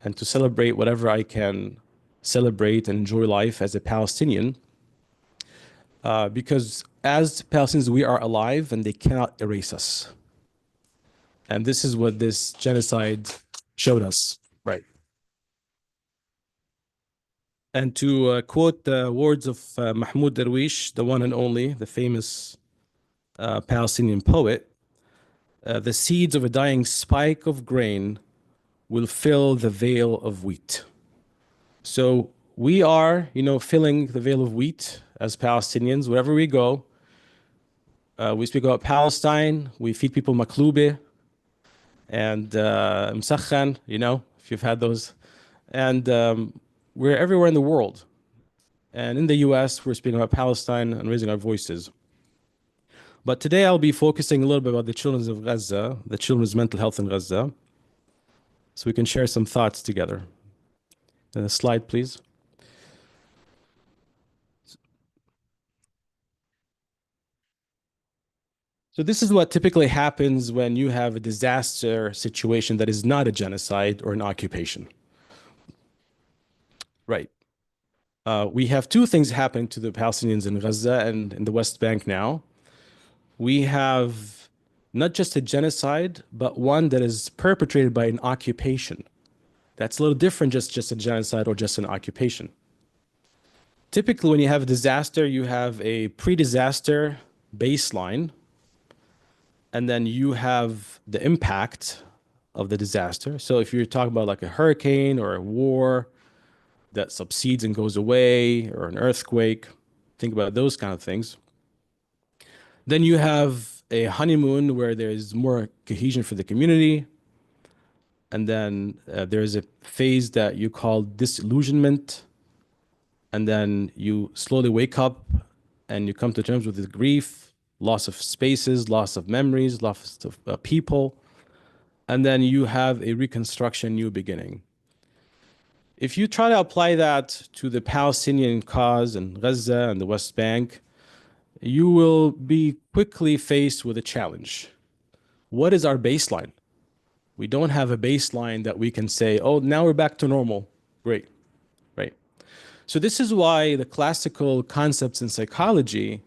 and to celebrate whatever I can celebrate and enjoy life as a Palestinian. Because as Palestinians, we are alive and they cannot erase us. And this is what this genocide showed us, right? And to quote the words of Mahmoud Darwish, the one and only, the famous Palestinian poet, the seeds of a dying spike of grain will fill the veil of wheat. So we are, filling the veil of wheat as Palestinians. Wherever we go, we speak about Palestine. We feed people maklube and msakhan, if you've had those. And we're everywhere in the world. And in the US, we're speaking about Palestine and raising our voices. But today I'll be focusing a little bit about the children of Gaza, the children's mental health in Gaza, so we can share some thoughts together. Slide, please. So this is what typically happens when you have a disaster situation that is not a genocide or an occupation. Right. We have two things happening to the Palestinians in Gaza and in the West Bank now. We have not just a genocide, but one that is perpetrated by an occupation. That's a little different, just a genocide or just an occupation. Typically, when you have a disaster, you have a pre-disaster baseline, and then you have the impact of the disaster. So if you're talking about like a hurricane or a war that subsides and goes away, or an earthquake, think about those kind of things. Then you have a honeymoon where there's more cohesion for the community. And then there's a phase that you call disillusionment. And then you slowly wake up and you come to terms with the grief, loss of spaces, loss of memories, loss of people. And then you have a reconstruction, new beginning. If you try to apply that to the Palestinian cause in Gaza and the West Bank, you will be quickly faced with a challenge. What is our baseline? We don't have a baseline that we can say, oh, now we're back to normal. Great, right? So this is why the classical concepts in psychology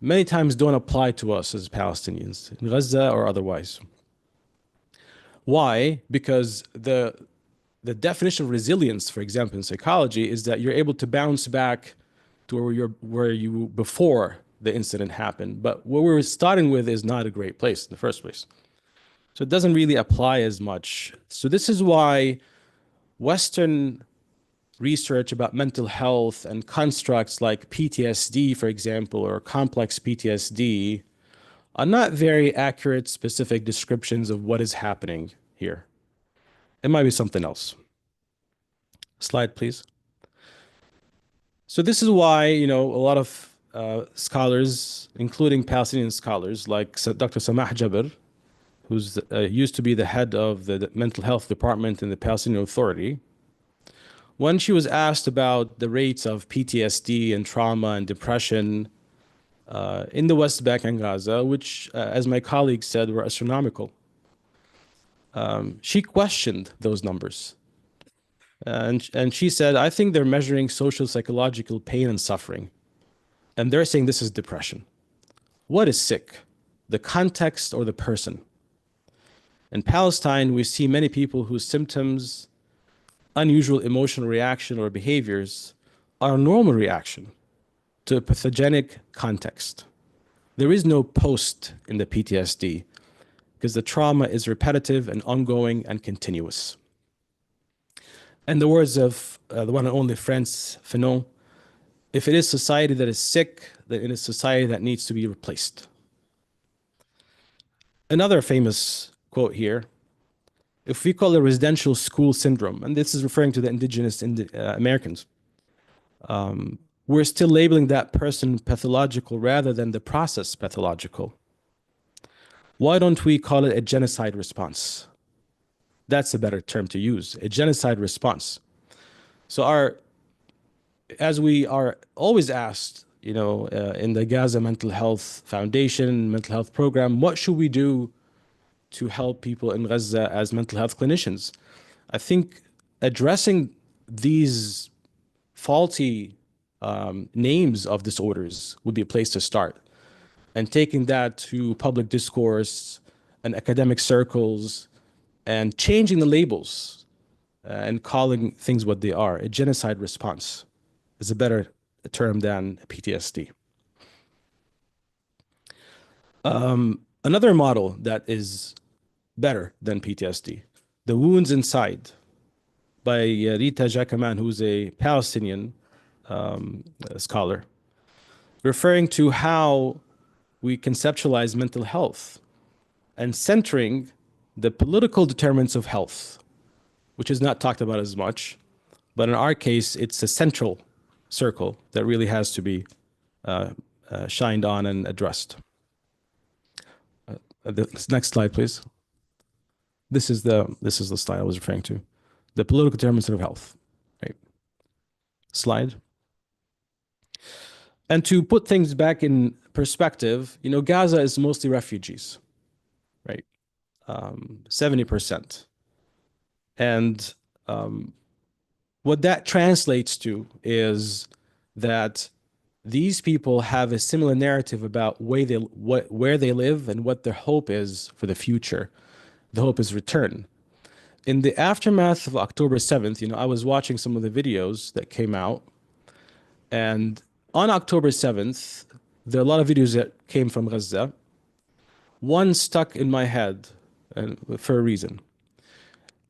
many times don't apply to us as Palestinians, in Gaza or otherwise. Why? Because the definition of resilience, for example, in psychology, is that you're able to bounce back to where you before the incident happened. But what we're starting with is not a great place in the first place. So it doesn't really apply as much. So this is why Western research about mental health and constructs like PTSD, for example, or complex PTSD, are not very accurate, specific descriptions of what is happening here. It might be something else. Slide, please. So this is why, a lot of scholars, including Palestinian scholars like Dr. Samah Jabr, who's used to be the head of the mental health department in the Palestinian Authority, when she was asked about the rates of PTSD and trauma and depression in the West Bank and Gaza, which, as my colleague said, were astronomical, she questioned those numbers. And she said, I think they're measuring social psychological pain and suffering. And they're saying this is depression. What is sick? The context or the person? In Palestine, we see many people whose symptoms, unusual emotional reaction or behaviors are a normal reaction to a pathogenic context. There is no post in the PTSD because the trauma is repetitive and ongoing and continuous. In the words of the one and only Frantz Fanon, if it is society that is sick, then it is society that needs to be replaced. Another famous quote here, if we call it residential school syndrome, and this is referring to the indigenous Americans, we're still labeling that person pathological rather than the process pathological. Why don't we call it a genocide response? That's a better term to use, a genocide response. So as we are always asked, in the Gaza Mental Health Foundation, mental health program, what should we do to help people in Gaza as mental health clinicians? I think addressing these faulty names of disorders would be a place to start, and taking that to public discourse and academic circles and changing the labels and calling things what they are. A genocide response is a better term than PTSD. Another model that is better than PTSD, the wounds inside. by Rita Jackaman, who's a Palestinian scholar, referring to how we conceptualize mental health and centering the political determinants of health, which is not talked about as much. But in our case, it's a central circle that really has to be shined on and addressed. The next slide, please. This is the slide I was referring to. The political determinants of health. Right. Slide. And to put things back in perspective, you know, Gaza is mostly refugees, right? 70%. And what that translates to is that these people have a similar narrative about where they live and what their hope is for the future. The hope is return. In the aftermath of October 7th, you know, I was watching some of the videos that came out, and on October 7th, there are a lot of videos that came from Gaza. One stuck in my head for a reason.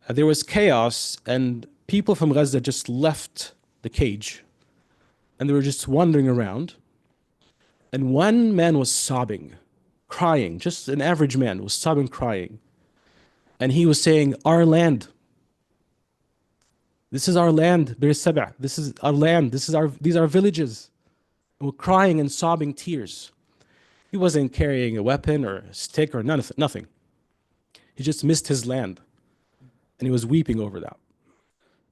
There was chaos, and people from Gaza just left the cage, and they were just wandering around. And one man was sobbing, crying, just an average man was sobbing, crying. And he was saying, our land. This is our land, Bir Sabah. This is our land. These are villages. And we're crying and sobbing tears. He wasn't carrying a weapon or a stick or nothing. He just missed his land. And he was weeping over that.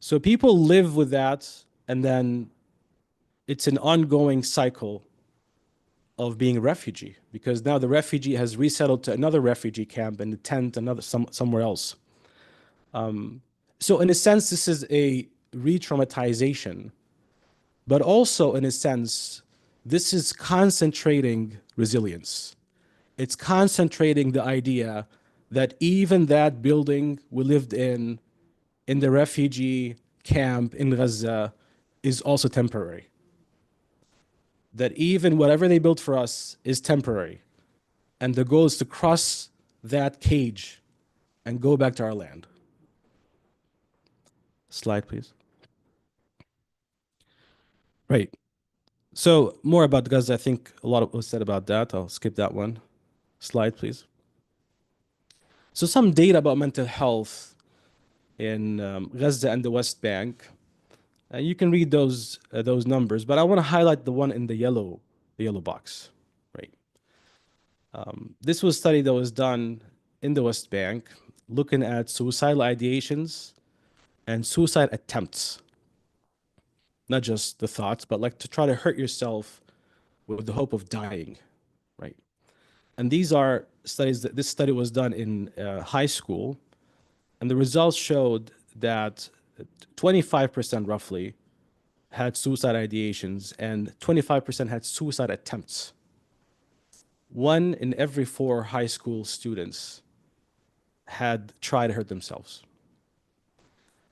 So people live with that, and then it's an ongoing cycle of being a refugee, because now the refugee has resettled to another refugee camp and a tent, somewhere else. So in a sense, this is a re-traumatization, but also in a sense, this is concentrating resilience. It's concentrating the idea that even that building we lived in the refugee camp in Gaza, is also temporary. That even whatever they built for us is temporary. And the goal is to cross that cage and go back to our land. Slide, please. Right. So more about Gaza. I think a lot was said about that. I'll skip that one. Slide, please. So some data about mental health in Gaza and the West Bank. You can read those numbers, but I want to highlight the one in the yellow box, right? This was a study that was done in the West Bank, looking at suicidal ideations and suicide attempts. Not just the thoughts, but like to try to hurt yourself with the hope of dying, right? And these are studies that this study was done in high school, and the results showed that 25% roughly had suicide ideations and 25% had suicide attempts. 1 in every 4 high school students had tried to hurt themselves.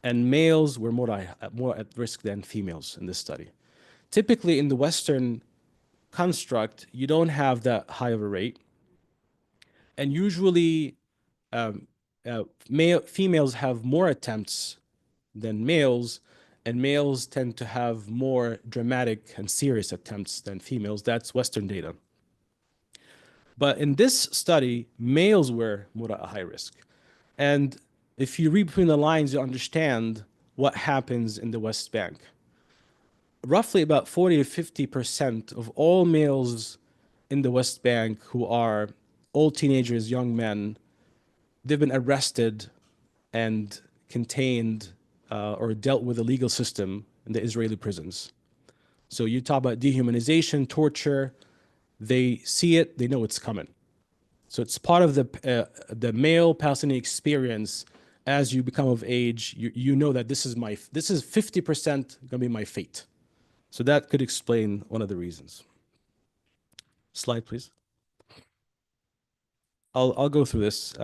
And males were more at risk than females in this study. Typically in the Western construct, you don't have that high of a rate. And usually females have more attempts than males, and males tend to have more dramatic and serious attempts than females. That's Western data. But in this study, males were more at a high risk. And if you read between the lines, you understand what happens in the West Bank. Roughly about 40 to 50% of all males in the West Bank who are old teenagers, young men, they've been arrested and contained or dealt with the legal system in the Israeli prisons. So you talk about dehumanization, torture, they see it, they know it's coming. So it's part of the male Palestinian experience. As you become of age, you know that this is 50% gonna be my fate. So that could explain one of the reasons. Slide, please. I'll go through this.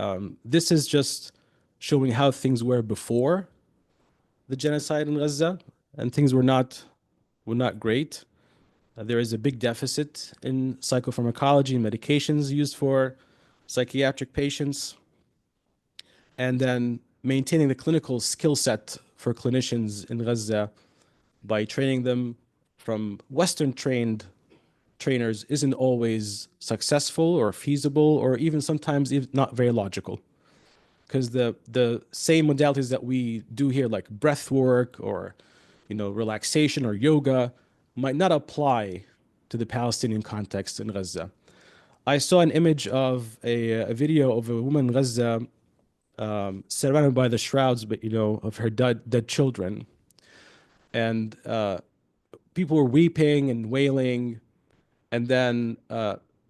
This is just showing how things were before the genocide in Gaza, and things were not great. There is a big deficit in psychopharmacology and medications used for psychiatric patients. And then maintaining the clinical skill set for clinicians in Gaza by training them from Western trainers isn't always successful or feasible, or even sometimes not very logical. Because the same modalities that we do here, like breath work or relaxation or yoga, might not apply to the Palestinian context in Gaza. I saw an image of a video of a woman in Gaza surrounded by the shrouds, but of her dead children, and people were weeping and wailing, and then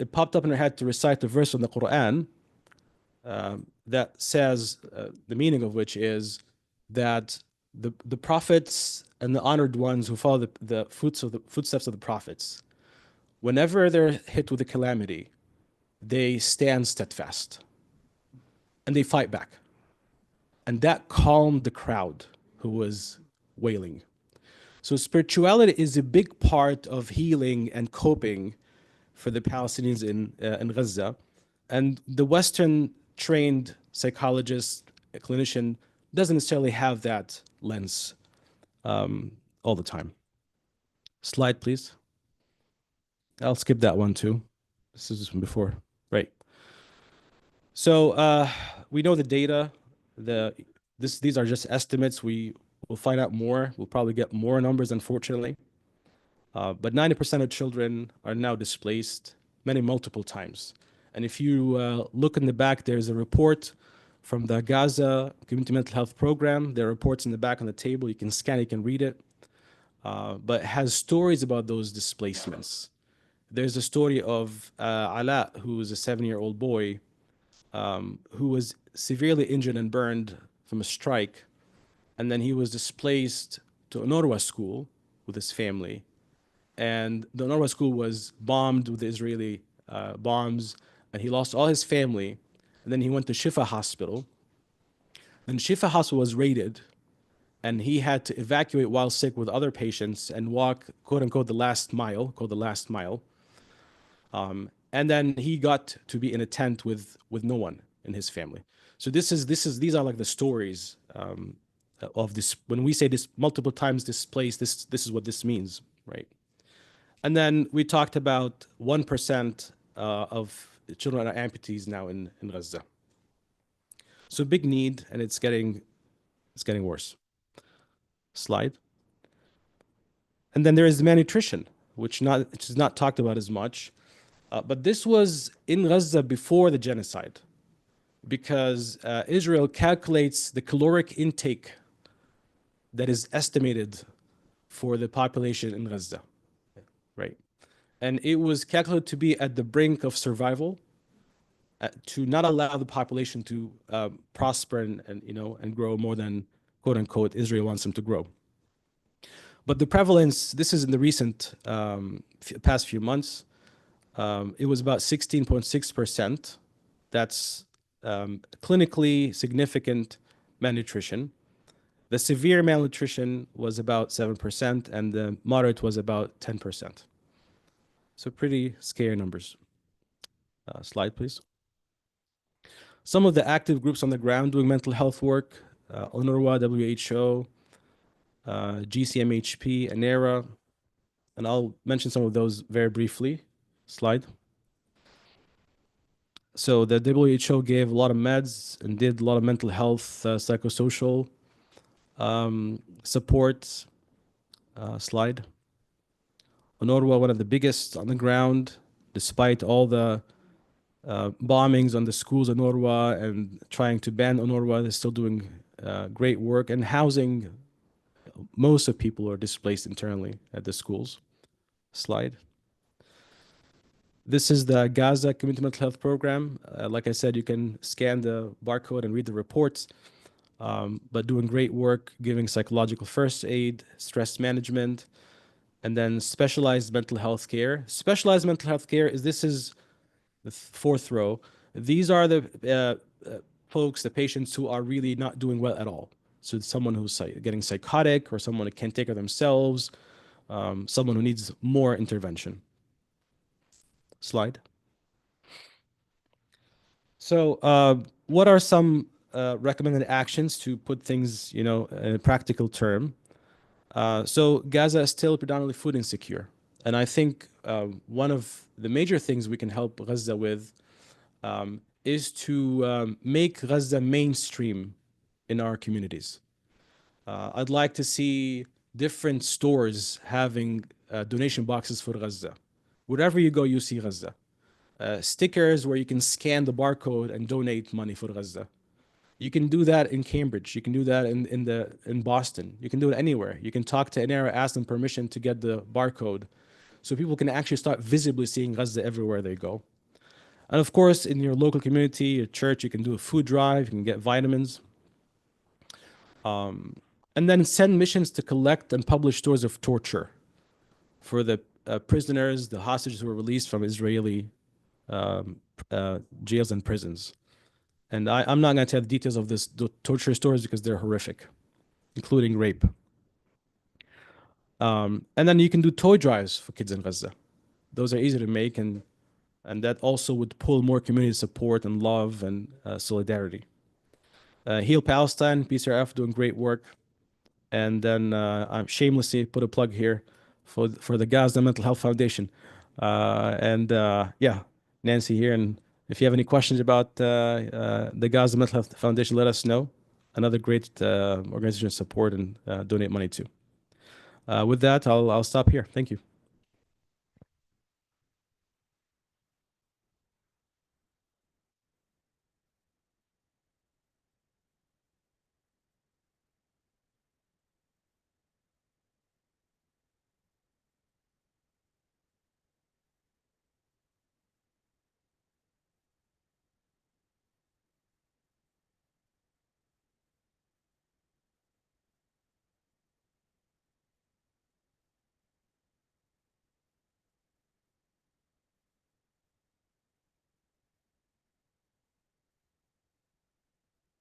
it popped up in her head to recite the verse from the Quran that says, the meaning of which is that the prophets and the honored ones who follow the footsteps of the prophets, whenever they're hit with a calamity, they stand steadfast and they fight back. And that calmed the crowd who was wailing. So spirituality is a big part of healing and coping for the Palestinians in Gaza. And the Western trained psychologist, a clinician, doesn't necessarily have that lens all the time. Slide, please. I'll skip that one too. This is from before, right? So we know the data. These are just estimates. We will find out more. We'll probably get more numbers, unfortunately. But 90% of children are now displaced, many multiple times. And if you look in the back, there's a report from the Gaza Community Mental Health Program. There are reports in the back on the table. You can scan it, you can read it. But it has stories about those displacements. There's a story of Ala, who is a 7-year-old boy who was severely injured and burned from a strike. And then he was displaced to an Norwa school with his family. And the Norwa school was bombed with Israeli bombs, and he lost all his family. And then he went to Shifa Hospital. And Shifa Hospital was raided, and he had to evacuate while sick with other patients and walk, quote unquote, the last mile, called the last mile. And then he got to be in a tent with no one in his family. So these are like the stories of this. When we say this multiple times displaced, this is what this means, right? And then we talked about 1% of children are amputees now in Gaza. So big need, and it's getting worse. Slide. And then there is malnutrition, which is not talked about as much. But this was in Gaza before the genocide, because Israel calculates the caloric intake that is estimated for the population in Gaza, right? And it was calculated to be at the brink of survival, to not allow the population to prosper and grow more than, quote unquote, Israel wants them to grow. But the prevalence, this is in the recent past few months, it was about 16.6%. That's clinically significant malnutrition. The severe malnutrition was about 7%, and the moderate was about 10%. So pretty scary numbers. Slide, please. Some of the active groups on the ground doing mental health work, UNRWA, WHO, GCMHP, ANERA, and I'll mention some of those very briefly. Slide. So the WHO gave a lot of meds and did a lot of mental health, psychosocial support. Slide. UNRWA, one of the biggest on the ground, despite all the bombings on the schools in UNRWA and trying to ban UNRWA, they're still doing great work and housing. Most of people who are displaced internally at the schools. Slide. This is the Gaza Community Mental Health Program. Like I said, you can scan the barcode and read the reports, but doing great work, giving psychological first aid, stress management, and then specialized mental health care. Specialized mental health care this is the fourth row. These are the folks, the patients who are really not doing well at all. So someone who's getting psychotic, or someone who can't take care of themselves, someone who needs more intervention. Slide. So what are some recommended actions to put things, in a practical term. So Gaza is still predominantly food insecure. And I think one of the major things we can help Gaza with is to make Gaza mainstream in our communities. I'd like to see different stores having donation boxes for Gaza. Wherever you go, you see Gaza. Stickers where you can scan the barcode and donate money for Gaza. You can do that in Cambridge. You can do that in Boston. You can do it anywhere. You can talk to Anera, ask them permission to get the barcode, so people can actually start visibly seeing Gaza everywhere they go. And of course, in your local community, your church, you can do a food drive. You can get vitamins. And then send missions to collect and publish stories of torture for the prisoners, the hostages who were released from Israeli jails and prisons. And I'm not going to tell the details of the torture stories because they're horrific, including rape. And then you can do toy drives for kids in Gaza. Those are easy to make, and that also would pull more community support and love and solidarity. Heal Palestine, PCRF doing great work. And then I'm shamelessly put a plug here for the Gaza Mental Health Foundation. Yeah, Nancy here. And if you have any questions about the Gaza Mental Health Foundation, let us know. Another great organization to support and donate money to. With that, I'll stop here. Thank you.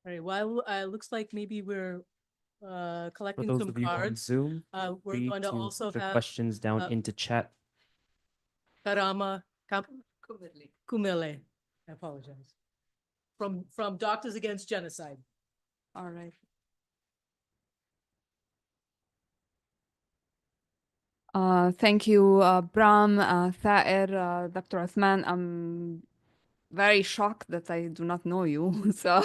All right, well, looks like maybe we're For collecting those some of you on cards. Zoom, We're free going to to also put have questions down into chat. Karama Kumele, I apologize, from Doctors Against Genocide. All right. Thank you, Bram, Thaer, Dr. Othman. I'm very shocked that I do not know you. So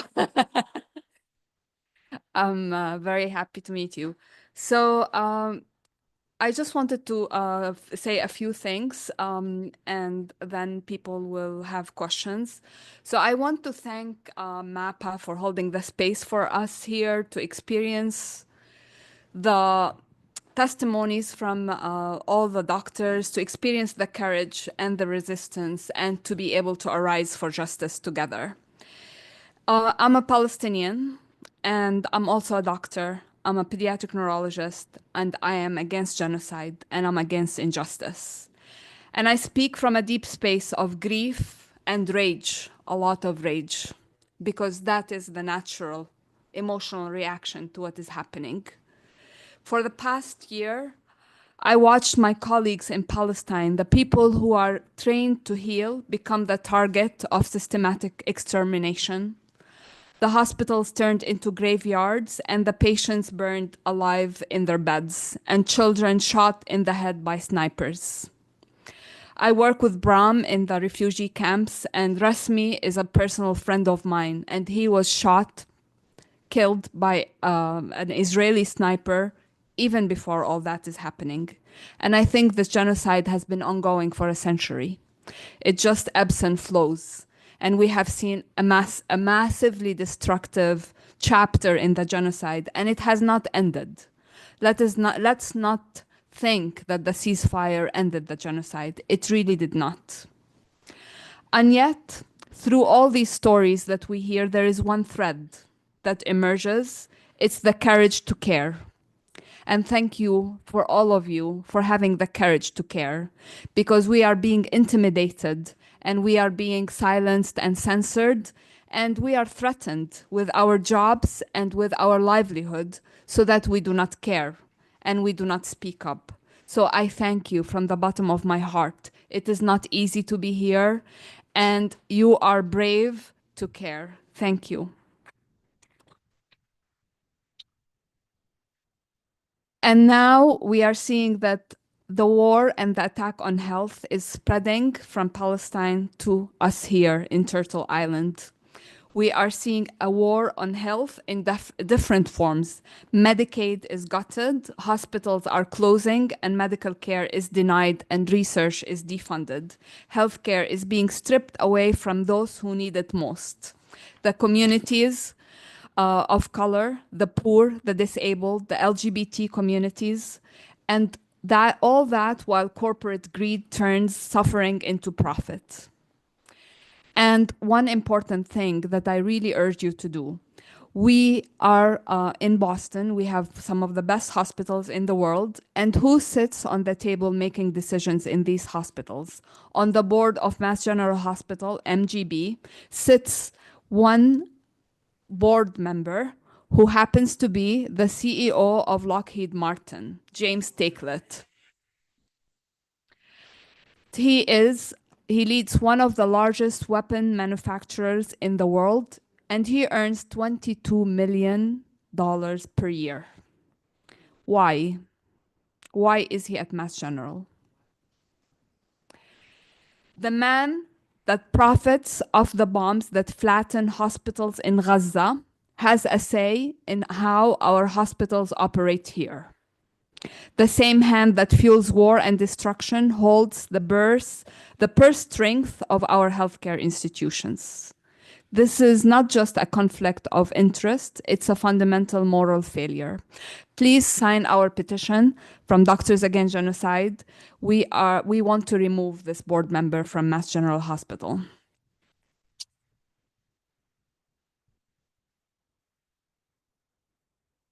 I'm very happy to meet you. So I just wanted to say a few things, and then people will have questions. So I want to thank MAPA for holding the space for us here to experience the testimonies from all the doctors, to experience the courage and the resistance, and to be able to arise for justice together. I'm a Palestinian, and I'm also a doctor. I'm a pediatric neurologist, and I am against genocide, and I'm against injustice. And I speak from a deep space of grief and rage, a lot of rage, because that is the natural emotional reaction to what is happening. For the past year, I watched my colleagues in Palestine, the people who are trained to heal, become the target of systematic extermination. The hospitals turned into graveyards, and the patients burned alive in their beds, and children shot in the head by snipers. I work with Bram in the refugee camps, and Rasmi is a personal friend of mine, and he was killed by an Israeli sniper even before all that is happening. And I think this genocide has been ongoing for a century. It just ebbs and flows. And we have seen a massively destructive chapter in the genocide, and it has not ended. Let's not think that the ceasefire ended the genocide. It really did not. And yet, through all these stories that we hear, there is one thread that emerges. It's the courage to care. And thank you for all of you for having the courage to care, because we are being intimidated, and we are being silenced and censored, and we are threatened with our jobs and with our livelihood so that we do not care and we do not speak up. So I thank you from the bottom of my heart. It is not easy to be here, and you are brave to care. Thank you. And now we are seeing that the war and the attack on health is spreading from Palestine to us here in Turtle Island. We are seeing a war on health in different forms. Medicaid is gutted, hospitals are closing, and medical care is denied, and research is defunded. Healthcare is being stripped away from those who need it most. The communities of color, the poor, the disabled, the LGBT communities, and all that while corporate greed turns suffering into profit. And one important thing that I really urge you to do. We are in Boston. We have some of the best hospitals in the world. And who sits on the table making decisions in these hospitals? On the board of Mass General Hospital, MGB, sits one board member who happens to be the CEO of Lockheed Martin, James Takelet. He leads one of the largest weapon manufacturers in the world, and he earns $22 million per year. Why? Why is he at Mass General? The man that profits off the bombs that flatten hospitals in Gaza has a say in how our hospitals operate here. The same hand that fuels war and destruction holds the purse strength of our healthcare institutions. This is not just a conflict of interest, it's a fundamental moral failure. Please sign our petition from Doctors Against Genocide. We want to remove this board member from Mass General Hospital.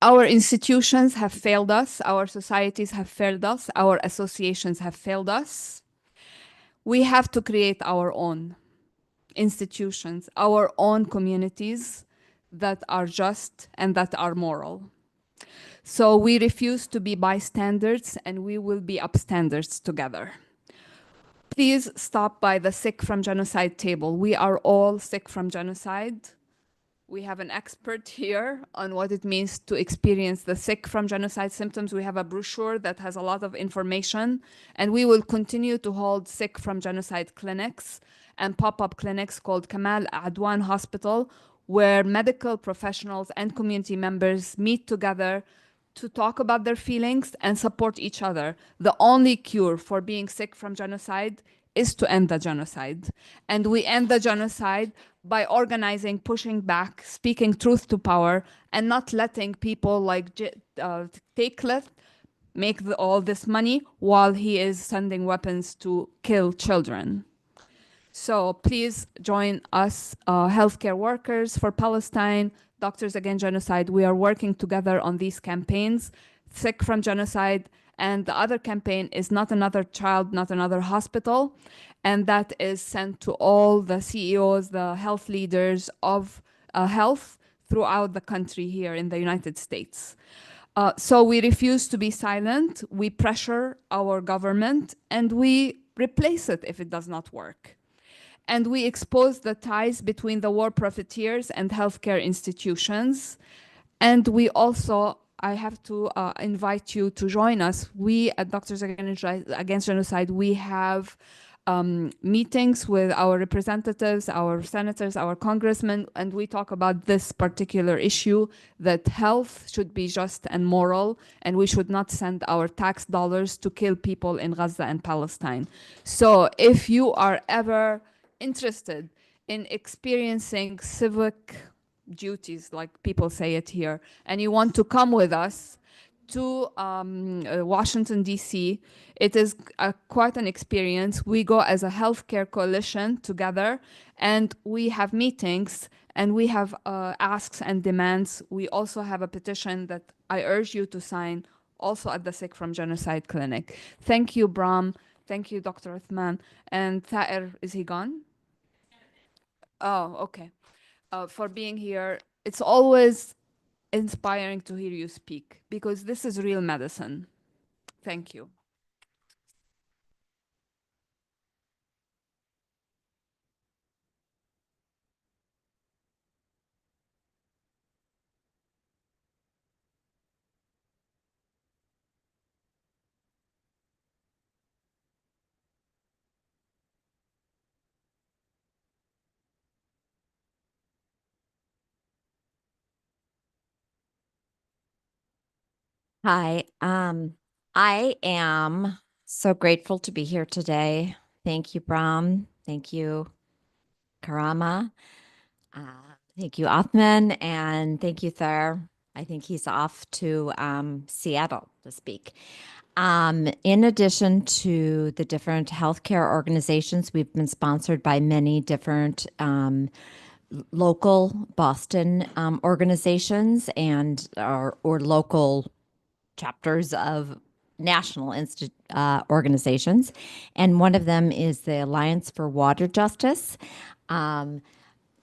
Our institutions have failed us, our societies have failed us, our associations have failed us. We have to create our own institutions, our own communities that are just and that are moral. So we refuse to be bystanders, and we will be upstanders together. Please stop by the Sick from Genocide table. We are all sick from genocide. We have an expert here on what it means to experience the sick from genocide symptoms. We have a brochure that has a lot of information, and we will continue to hold sick from genocide clinics and pop-up clinics called Kamal Adwan Hospital, where medical professionals and community members meet together to talk about their feelings and support each other. The only cure for being sick from genocide is to end the genocide. And we end the genocide by organizing, pushing back, speaking truth to power, and not letting people like Takelet make all this money while he is sending weapons to kill children. So please join us, healthcare workers for Palestine, Doctors Against Genocide. We are working together on these campaigns, Sick from Genocide, and the other campaign is Not Another Child, Not Another Hospital. And that is sent to all the CEOs, the health leaders of health throughout the country here in the United States. So we refuse to be silent. We pressure our government, and we replace it if it does not work. And we expose the ties between the war profiteers and healthcare institutions. And we also, I have to invite you to join us. We at Doctors Against Genocide, we have meetings with our representatives, our senators, our congressmen, and we talk about this particular issue, that health should be just and moral, and we should not send our tax dollars to kill people in Gaza and Palestine. So if you are ever interested in experiencing civic duties, like people say it here, and you want to come with us to Washington, D.C., it is quite an experience. We go as a healthcare coalition together, and we have meetings, and we have asks and demands. We also have a petition that I urge you to sign, also at the Sick from Genocide Clinic. Thank you, Bram. Thank you, Dr. Othman. And Thaer, is he gone? Oh, okay. For being here. It's always inspiring to hear you speak, because this is real medicine. Thank you. Hi, I am so grateful to be here today. Thank you, Bram. Thank you, Karama. Uh, Thank you, Othman, and thank you, Thaer. I think he's off to Seattle to speak. In addition to the different healthcare organizations, we've been sponsored by many different local Boston organizations and or local chapters of national organizations, and one of them is the Alliance for Water Justice.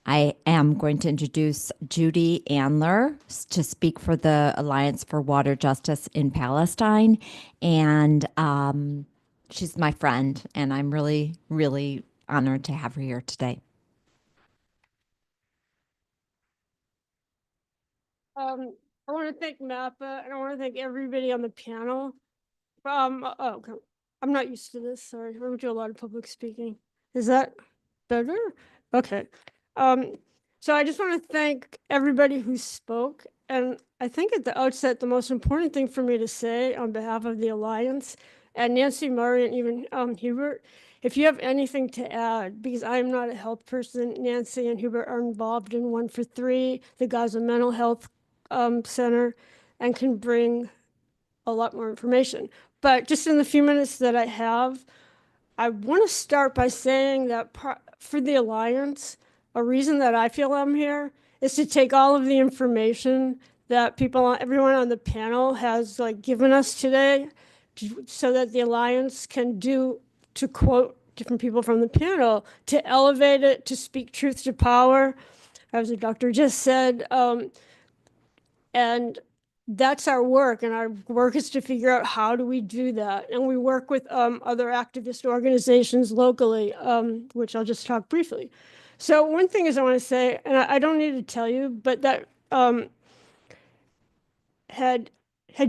I am going to introduce Judy Andler to speak for the Alliance for Water Justice in Palestine, and she's my friend, and I'm really, really honored to have her here today. I want to thank MAPPA, and I want to thank everybody on the panel. Okay. I'm not used to this. Sorry, I don't do a lot of public speaking. Is that better? Okay. So I just want to thank everybody who spoke. And I think at the outset, the most important thing for me to say on behalf of the Alliance and Nancy Murray and even Hubert, if you have anything to add, because I am not a health person, Nancy and Hubert are involved in 1 for 3, the Gaza Mental Health Center, and can bring a lot more information. But just in the few minutes that I have, I want to start by saying that for the Alliance, a reason that I feel I'm here is to take all of the information that everyone on the panel has given us today, so that the Alliance can do, to quote different people from the panel, to elevate it, to speak truth to power, as the doctor just said. And that's our work, and our work is to figure out how do we do that. And we work with other activist organizations locally, which I'll just talk briefly. So one thing is I want to say, and I don't need to tell you, but that had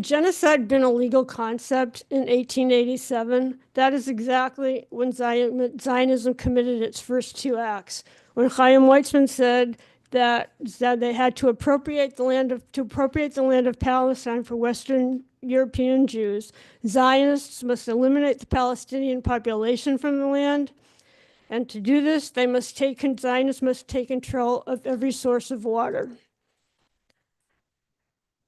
genocide been a legal concept in 1887, that is exactly when Zionism committed its first 2 acts. When Chaim Weizmann said that they had to appropriate the land of Palestine for Western European Jews, Zionists must eliminate the Palestinian population from the land. And to do this, Zionists must take control of every source of water.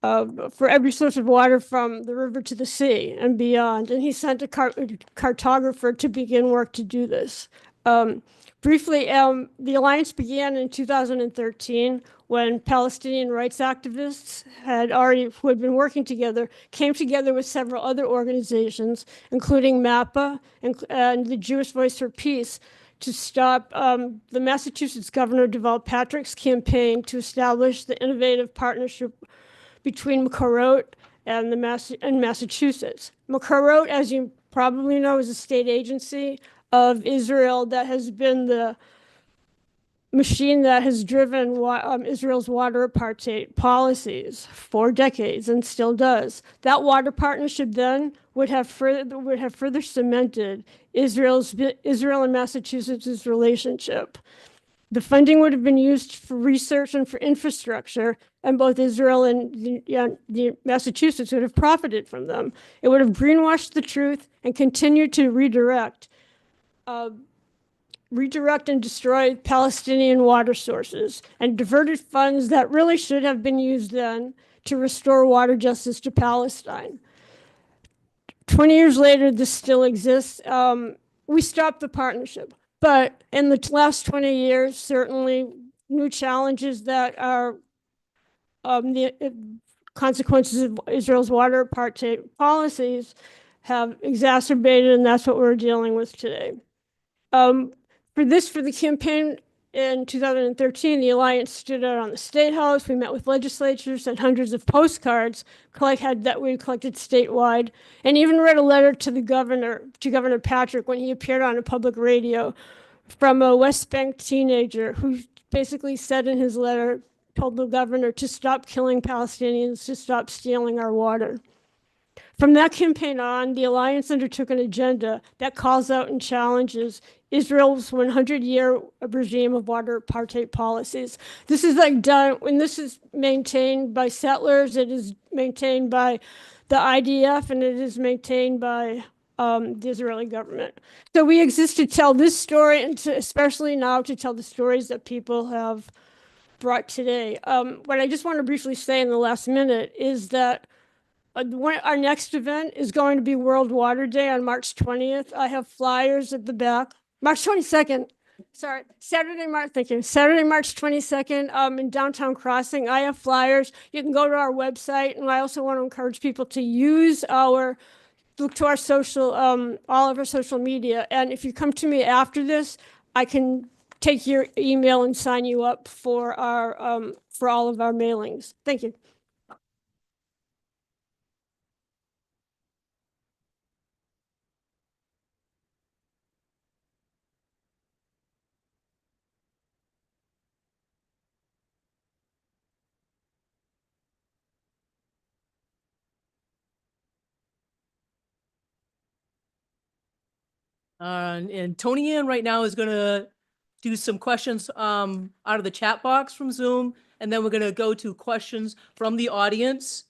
For every source of water from the river to the sea and beyond. And he sent a cartographer to begin work to do this. Briefly, the Alliance began in 2013 when Palestinian rights activists who had been working together, came together with several other organizations, including MAPPA and the Jewish Voice for Peace, to stop the Massachusetts Governor Deval Patrick's campaign to establish the innovative partnership between Makarot and Massachusetts. Makarot, as you probably know, is a state agency of Israel that has been the machine that has driven Israel's water apartheid policies for decades and still does. That water partnership then would have further cemented Israel and Massachusetts' relationship. The funding would have been used for research and for infrastructure, and both Israel and the Massachusetts would have profited from them. It would have greenwashed the truth and continued to redirect and destroy Palestinian water sources, and diverted funds that really should have been used then to restore water justice to Palestine. 20 years later, this still exists. We stopped the partnership. But in the last 20 years, certainly new challenges that are the consequences of Israel's water apartheid policies have exacerbated, and that's what we're dealing with today. For the campaign in 2013, the Alliance stood out on the State House. We met with legislatures, sent hundreds of postcards that we collected statewide, and even read a letter to Governor Patrick when he appeared on a public radio, from a West Bank teenager who basically said in his letter, told the governor to stop killing Palestinians, to stop stealing our water. From that campaign on, the Alliance undertook an agenda that calls out and challenges Israel's 100-year regime of water apartheid policies. This is like done when this is maintained by settlers. It is maintained by the IDF, and it is maintained by the Israeli government. So we exist to tell this story, and especially now to tell the stories that people have brought today. What I just want to briefly say in the last minute is that our next event is going to be World Water Day on March 20th. I have flyers at the back. March 22nd. Sorry, Saturday, March 22nd in downtown Crossing. I have flyers. You can go to our website, and I also want to encourage people to look to our social, all of our social media. And if you come to me after this, I can take your email and sign you up for all of our mailings. Thank you. And Tony Ann right now is going to do some questions out of the chat box from Zoom, and then we're going to go to questions from the audience.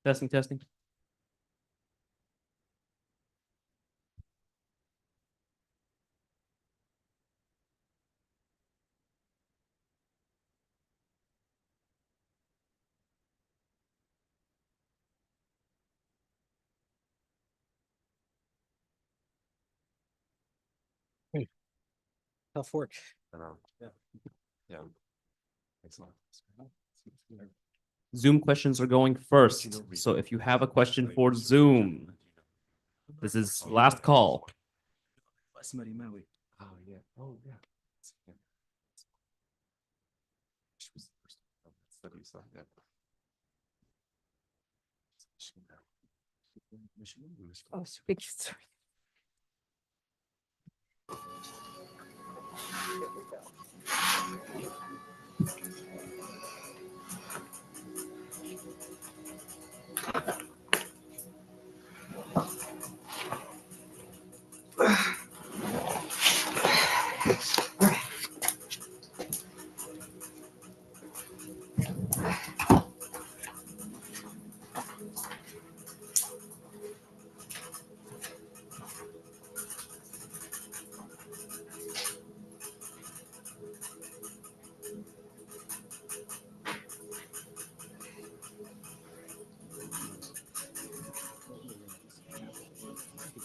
Testing, testing. Tough work. Yeah. Excellent. Zoom questions are going first. So if you have a question for Zoom, this is last call. Oh yeah. Oh yeah. She was the first study, so yeah. Oh, speak. Sorry.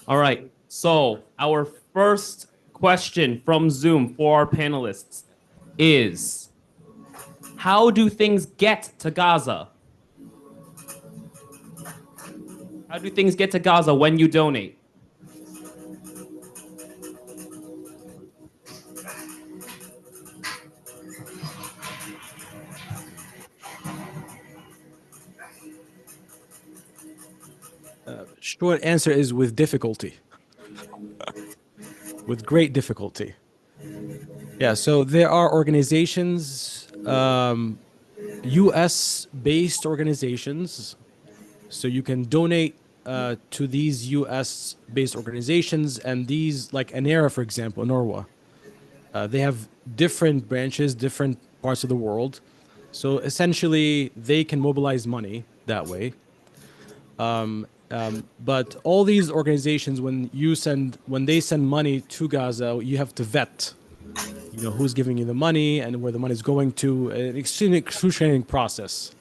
All right. So our first question from Zoom for our panelists is, how do things get to Gaza? How do things get to Gaza when you donate? Short answer is with difficulty. With great difficulty. Yeah, so there are organizations, US-based organizations. So you can donate to these US-based organizations, and these, like ANERA, for example, Norwa, they have different branches, different parts of the world. So essentially, they can mobilize money that way. But all these organizations, when they send money to Gaza, you have to vet, who's giving you the money and where the money is going to. An extremely excruciating process.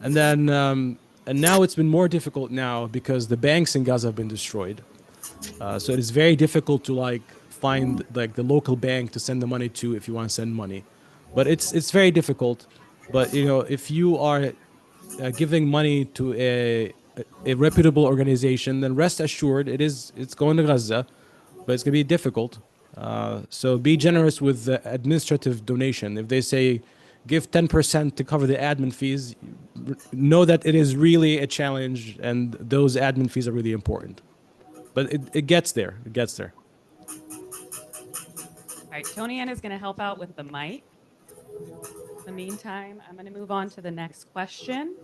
And then, and now it's been more difficult now because the banks in Gaza have been destroyed. So it is very difficult to find the local bank to send the money to if you want to send money. But it's very difficult. But if you are giving money to a reputable organization, then rest assured it's going to Gaza, but it's going to be difficult. So be generous with the administrative donation. If they say give 10% to cover the admin fees, know that it is really a challenge, and those admin fees are really important. But it gets there. It gets there. right, Tony Ann is going to help out with the mic. In the meantime, I'm going to move on to the next question.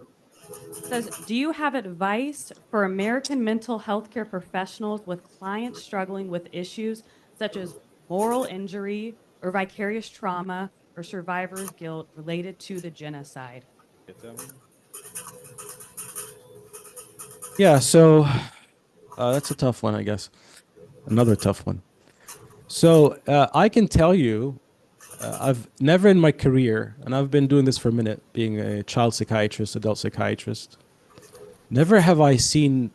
It says, do you have advice for American mental health care professionals with clients struggling with issues such as moral injury or vicarious trauma or survivor's guilt related to the genocide? Yeah, so that's a tough one, I guess. Another tough one. So I can tell you, I've never in my career, and I've been doing this for a minute, being a child psychiatrist, adult psychiatrist, never have I seen,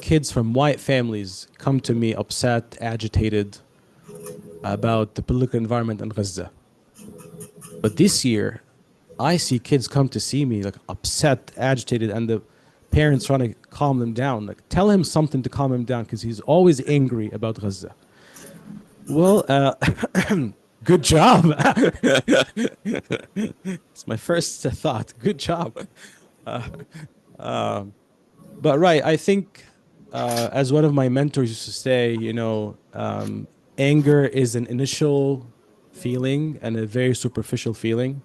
kids from white families come to me upset, agitated about the political environment in Gaza. But this year, I see kids come to see me like upset, agitated, and the parents trying to calm them down. Like, tell him something to calm him down because he's always angry about Gaza. Well, good job. It's my first thought. Good job. But right, I think as one of my mentors used to say, anger is an initial feeling and a very superficial feeling.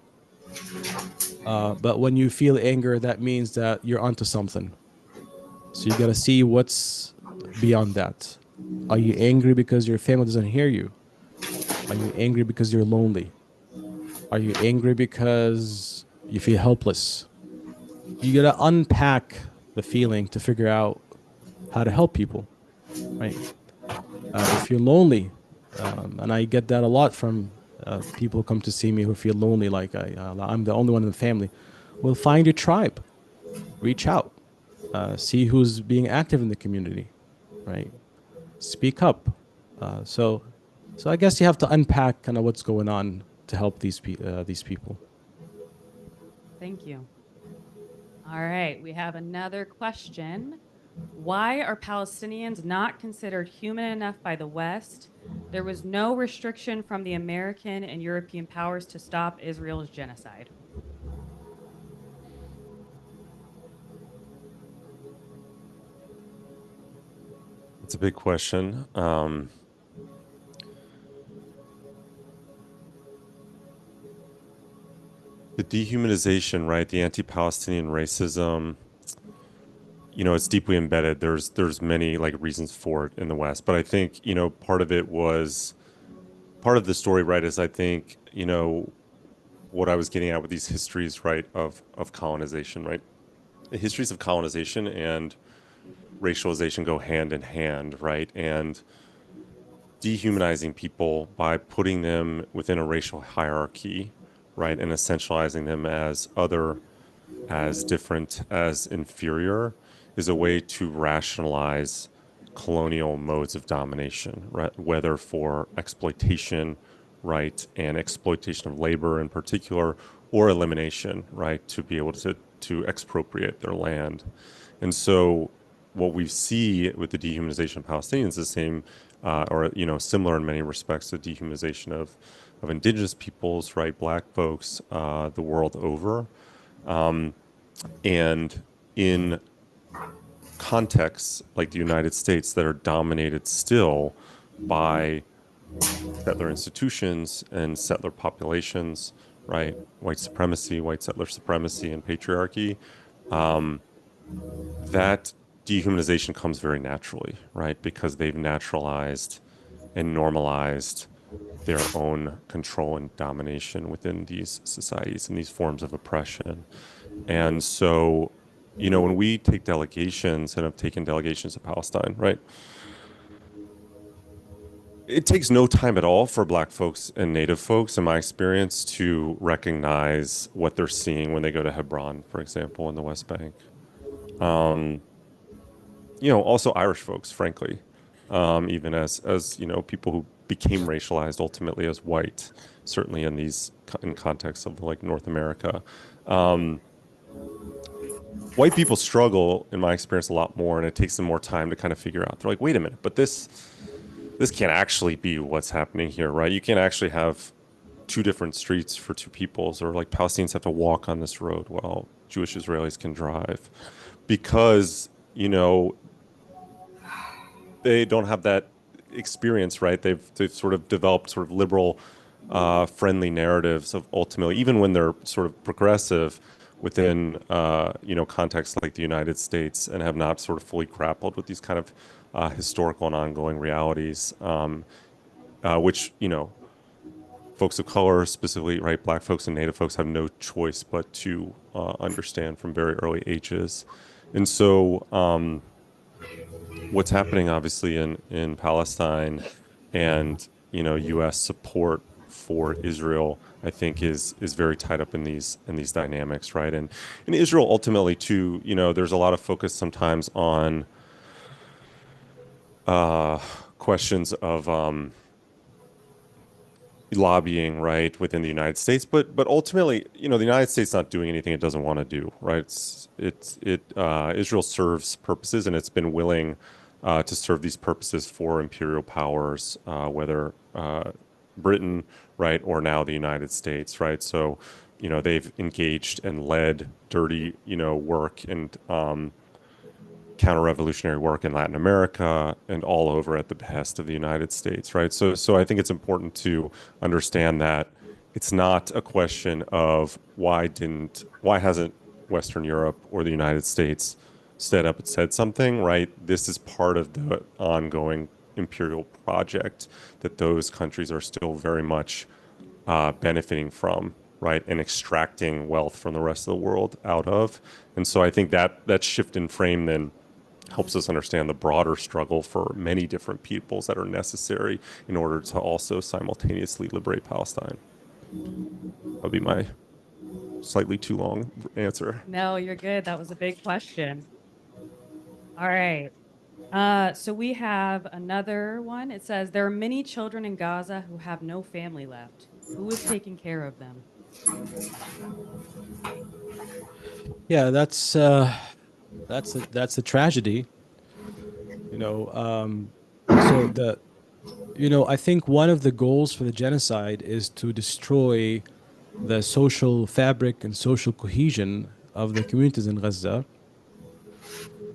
But when you feel anger, that means that you're onto something. So you gotta see what's beyond that. Are you angry because your family doesn't hear you? Are you angry because you're lonely? Are you angry because you feel helpless? You gotta unpack the feeling to figure out how to help people, right? If you're lonely, and I get that a lot from people who come to see me who feel lonely, like I'm the only one in the family. Well, find your tribe, reach out, see who's being active in the community, right? Speak up. So I guess you have to unpack kind of what's going on to help these people. Thank you. All right, we have another question. Why are Palestinians not considered human enough by the West? There was no restriction from the American and European powers to stop Israel's genocide. It's a big question. The dehumanization, right? The anti-Palestinian racism, it's deeply embedded. There's many reasons for it in the West, but I think, part of the story, right, is I think, what I was getting at with these histories, right, of colonization, right? The histories of colonization and racialization go hand in hand, right? And dehumanizing people by putting them within a racial hierarchy, right, and essentializing them as other, as different, as inferior, is a way to rationalize colonial modes of domination, right? Whether for exploitation, right, and exploitation of labor in particular, or elimination, right, to be able to expropriate their land. And so what we see with the dehumanization of Palestinians is the same, or similar in many respects to the dehumanization of indigenous peoples, right, Black folks, the world over, and in contexts like the United States that are dominated still by settler institutions and settler populations, right, white supremacy, white settler supremacy, and patriarchy, that dehumanization comes very naturally, right, because they've naturalized and normalized their own control and domination within these societies and these forms of oppression. And so, when we take delegations and have taken delegations to Palestine, right, it takes no time at all for Black folks and Native folks, in my experience, to recognize what they're seeing when they go to Hebron, for example, in the West Bank. Also Irish folks, frankly, even as people who became racialized ultimately as white, certainly in contexts of North America. White people struggle, in my experience, a lot more, and it takes them more time to kind of figure out. They're like, wait a minute, but this can't actually be what's happening here, right? You can't actually have two different streets for two peoples, or Palestinians have to walk on this road while Jewish Israelis can drive, because they don't have that experience, right? They've sort of developed sort of liberal, friendly narratives of ultimately, even when they're sort of progressive within, contexts like the United States, and have not sort of fully grappled with these kind of historical and ongoing realities, which, folks of color, specifically, right, Black folks and Native folks, have no choice but to understand from very early ages. And so what's happening, obviously, in Palestine, and, U.S. support for Israel, I think is very tied up in these dynamics, right? And in Israel, ultimately, too, there's a lot of focus sometimes on questions of lobbying, right, within the United States, but ultimately, the United States not doing anything it doesn't want to do, right? Israel serves purposes, and it's been willing to serve these purposes for imperial powers, whether Britain, right, or now the United States, right? So, they've engaged and led dirty, work and counter-revolutionary work in Latin America and all over at the behest of the United States, right? So I think it's important to understand that it's not a question of why hasn't Western Europe or the United States stood up and said something, right? This is part of the ongoing imperial project that those countries are still very much benefiting from, right, and extracting wealth from the rest of the world out of. And so I think that shift in frame then helps us understand the broader struggle for many different peoples that are necessary in order to also simultaneously liberate Palestine. That'll be my slightly too long answer. No, you're good. That was a big question. All right. So we have another one. It says, there are many children in Gaza who have no family left. Who is taking care of them? Yeah, that's a tragedy. I think one of the goals for the genocide is to destroy the social fabric and social cohesion of the communities in Gaza.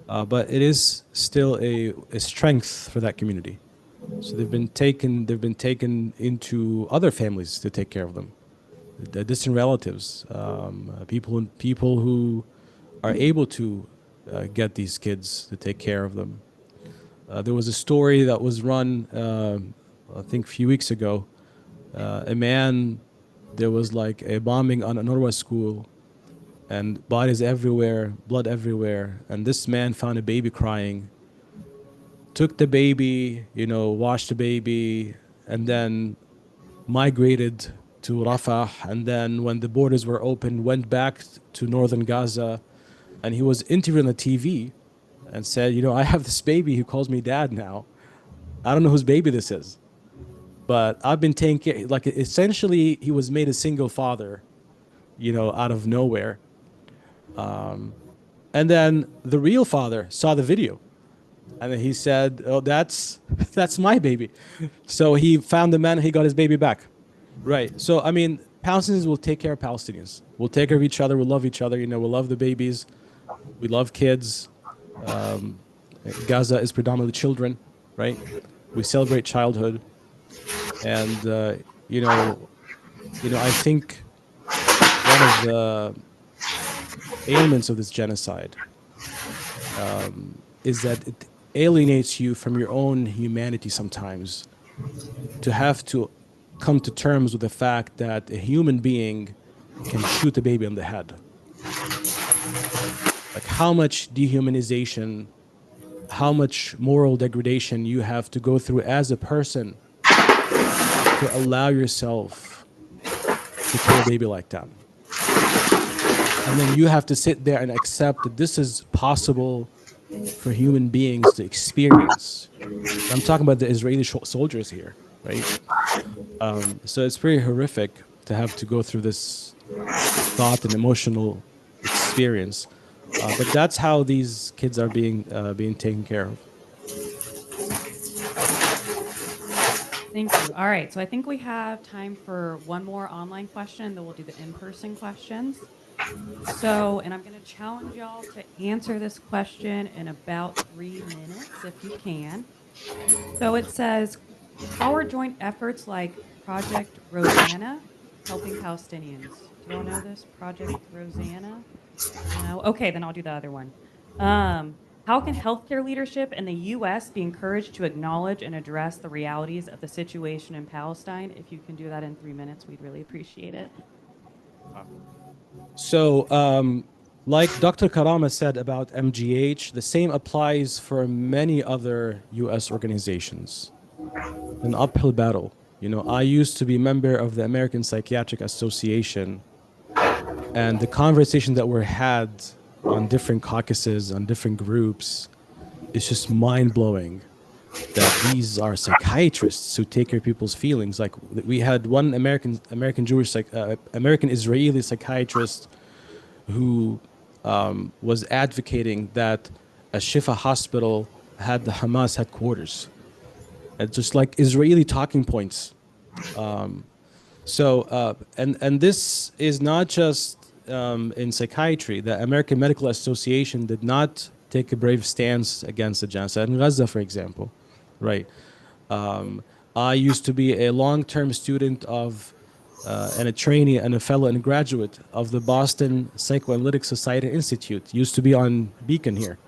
But it is still a strength for that community. So they've been taken into other families to take care of them, the distant relatives, people who are able to get these kids to take care of them. There was a story that was run, I think, a few weeks ago. There was like a bombing on an Norway school, and bodies everywhere, blood everywhere. And this man found a baby crying, took the baby, washed the baby, and then migrated to Rafah. And then when the borders were open, went back to northern Gaza. And he was interviewed on the TV and said, I have this baby who calls me dad now. I don't know whose baby this is, but I've been taking care. Like, essentially, he was made a single father, out of nowhere. And then the real father saw the video, and then he said, "Oh, that's my baby." So he found the man. He got his baby back. Right. So I mean, Palestinians will take care of Palestinians. We'll take care of each other. We'll love each other. We'll love the babies. We love kids. Gaza is predominantly children, right? We celebrate childhood, and I think one of the ailments of this genocide is that it alienates you from your own humanity sometimes, to have to come to terms with the fact that a human being can shoot a baby on the head. Like, how much dehumanization, how much moral degradation you have to go through as a person to allow yourself to kill a baby like that. And then you have to sit there and accept that this is possible for human beings to experience. I'm talking about the Israeli soldiers here, right? So it's pretty horrific to have to go through this thought and emotional experience. But that's how these kids are being taken care of. Thank you. All right. So I think we have time for one more online question, then we'll do the in-person questions. So, and I'm going to challenge y'all to answer this question in about 3 minutes, if you can. So it says, our joint efforts like Project Rosanna, helping Palestinians. Do you all know this? Project Rosanna? No? Okay, then I'll do the other one. How can healthcare leadership in the U.S. be encouraged to acknowledge and address the realities of the situation in Palestine? If you can do that in 3 minutes, we'd really appreciate it. So, like Dr. Karama said about MGH, the same applies for many other U.S. organizations. An uphill battle. You know, I used to be a member of the American Psychiatric Association, and the conversation that were had on different caucuses, on different groups, is just mind-blowing. That these are psychiatrists who take care of people's feelings. Like we had one American Israeli psychiatrist who was advocating that a Shifa hospital had the Hamas headquarters. And just like Israeli talking points. And this is not just in psychiatry. The American Medical Association did not take a brave stance against the genocide in Gaza, for example. Right. I used to be a long-term student of and a trainee and a fellow and a graduate of the Boston Psychoanalytic Society Institute. Used to be on Beacon here.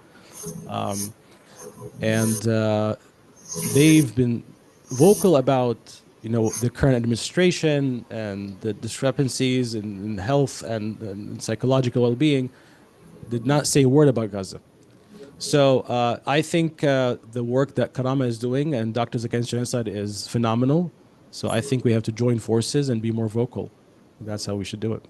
They've been vocal about, you know, the current administration and the discrepancies in health and psychological well-being. Did not say a word about Gaza. So I think the work that Karama is doing and Doctors Against Genocide is phenomenal. So I think we have to join forces and be more vocal. That's how we should do it.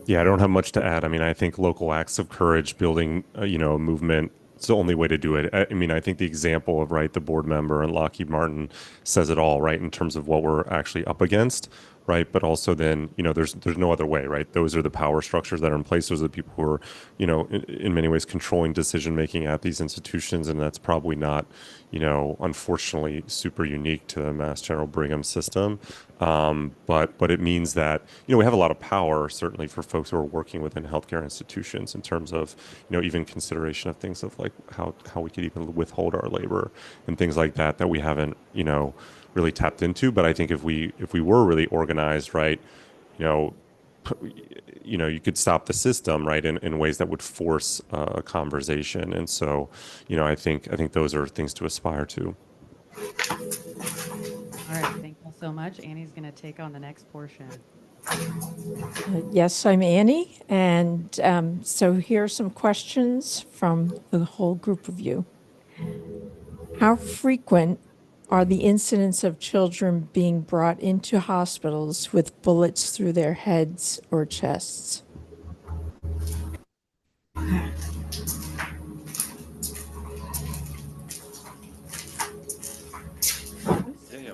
Yeah, I don't have much to add. I mean, I think local acts of courage, building, a movement, it's the only way to do it. I mean, I think the example of, right, the board member and Lockheed Martin says it all, right, in terms of what we're actually up against, right? But also then, there's no other way, right? Those are the power structures that are in place. Those are the people who are, in many ways controlling decision-making at these institutions. And that's probably not, unfortunately, super unique to the Mass General Brigham system. But it means that, we have a lot of power, certainly for folks who are working within healthcare institutions in terms of, even consideration of things of like how we could even withhold our labor and things like that we haven't, really tapped into. But I think if we were really organized, right, you could stop the system, right, in ways that would force a conversation. And so, I think those are things to aspire to. All right, thank you so much. Annie's going to take on the next portion. Yes, I'm Annie, and so here are some questions from the whole group of you. How frequent are the incidents of children being brought into hospitals with bullets through their heads or chests? Yeah,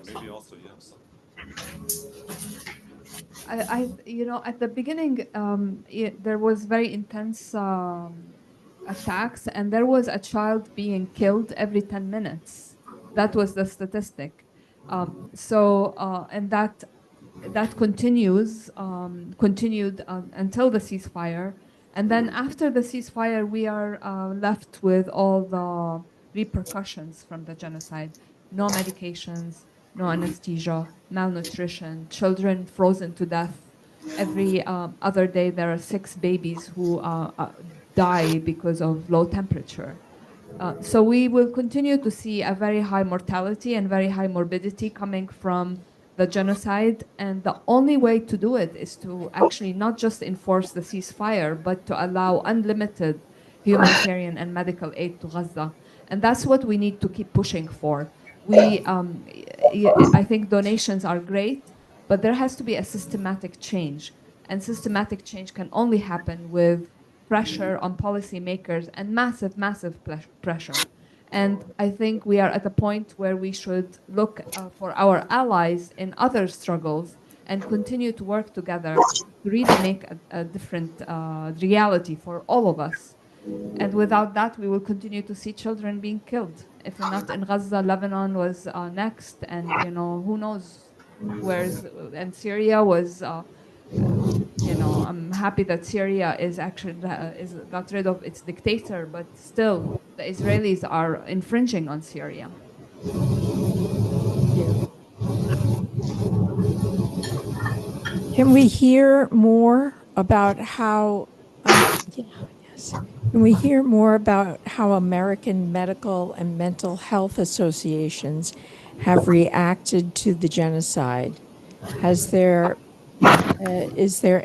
maybe also, yes. At the beginning, there was very intense attacks, and there was a child being killed every 10 minutes. That was the statistic. And that continued until the ceasefire. And then after the ceasefire, we are left with all the repercussions from the genocide. No medications, no anesthesia, malnutrition, children frozen to death. Every other day, there are 6 babies who die because of low temperature. So we will continue to see a very high mortality and very high morbidity coming from the genocide. And the only way to do it is to actually not just enforce the ceasefire, but to allow unlimited humanitarian and medical aid to Gaza. And that's what we need to keep pushing for. I think donations are great, but there has to be a systematic change. And systematic change can only happen with pressure on policymakers and massive, massive pressure. And I think we are at a point where we should look for our allies in other struggles and continue to work together to really make a different reality for all of us. And without that, we will continue to see children being killed. If not in Gaza, Lebanon was next, and who knows and Syria was. I'm happy that Syria is actually got rid of its dictator, but still, the Israelis are infringing on Syria. Can we hear more about how, yes. Can we hear more about how American medical and mental health associations have reacted to the genocide? Is there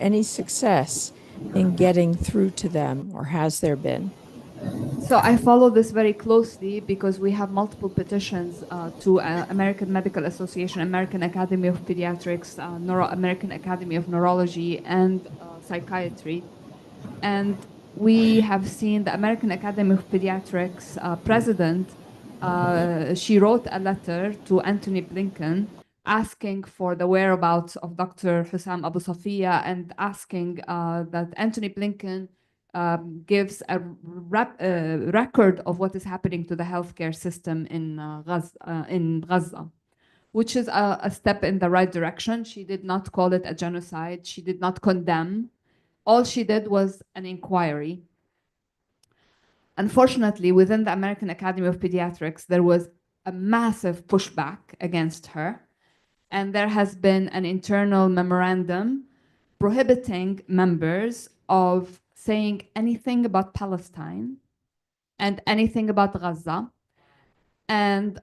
any success in getting through to them, or has there been? So I follow this very closely because we have multiple petitions to American Medical Association, American Academy of Pediatrics, American Academy of Neurology, and Psychiatry. And we have seen the American Academy of Pediatrics president, she wrote a letter to Anthony Blinken asking for the whereabouts of Dr. Hussam Abu Safiya and asking that Anthony Blinken gives a record of what is happening to the healthcare system in Gaza, which is a step in the right direction. She did not call it a genocide. She did not condemn. All she did was an inquiry. Unfortunately, within the American Academy of Pediatrics, there was a massive pushback against her. And there has been an internal memorandum prohibiting members of saying anything about Palestine and anything about Gaza and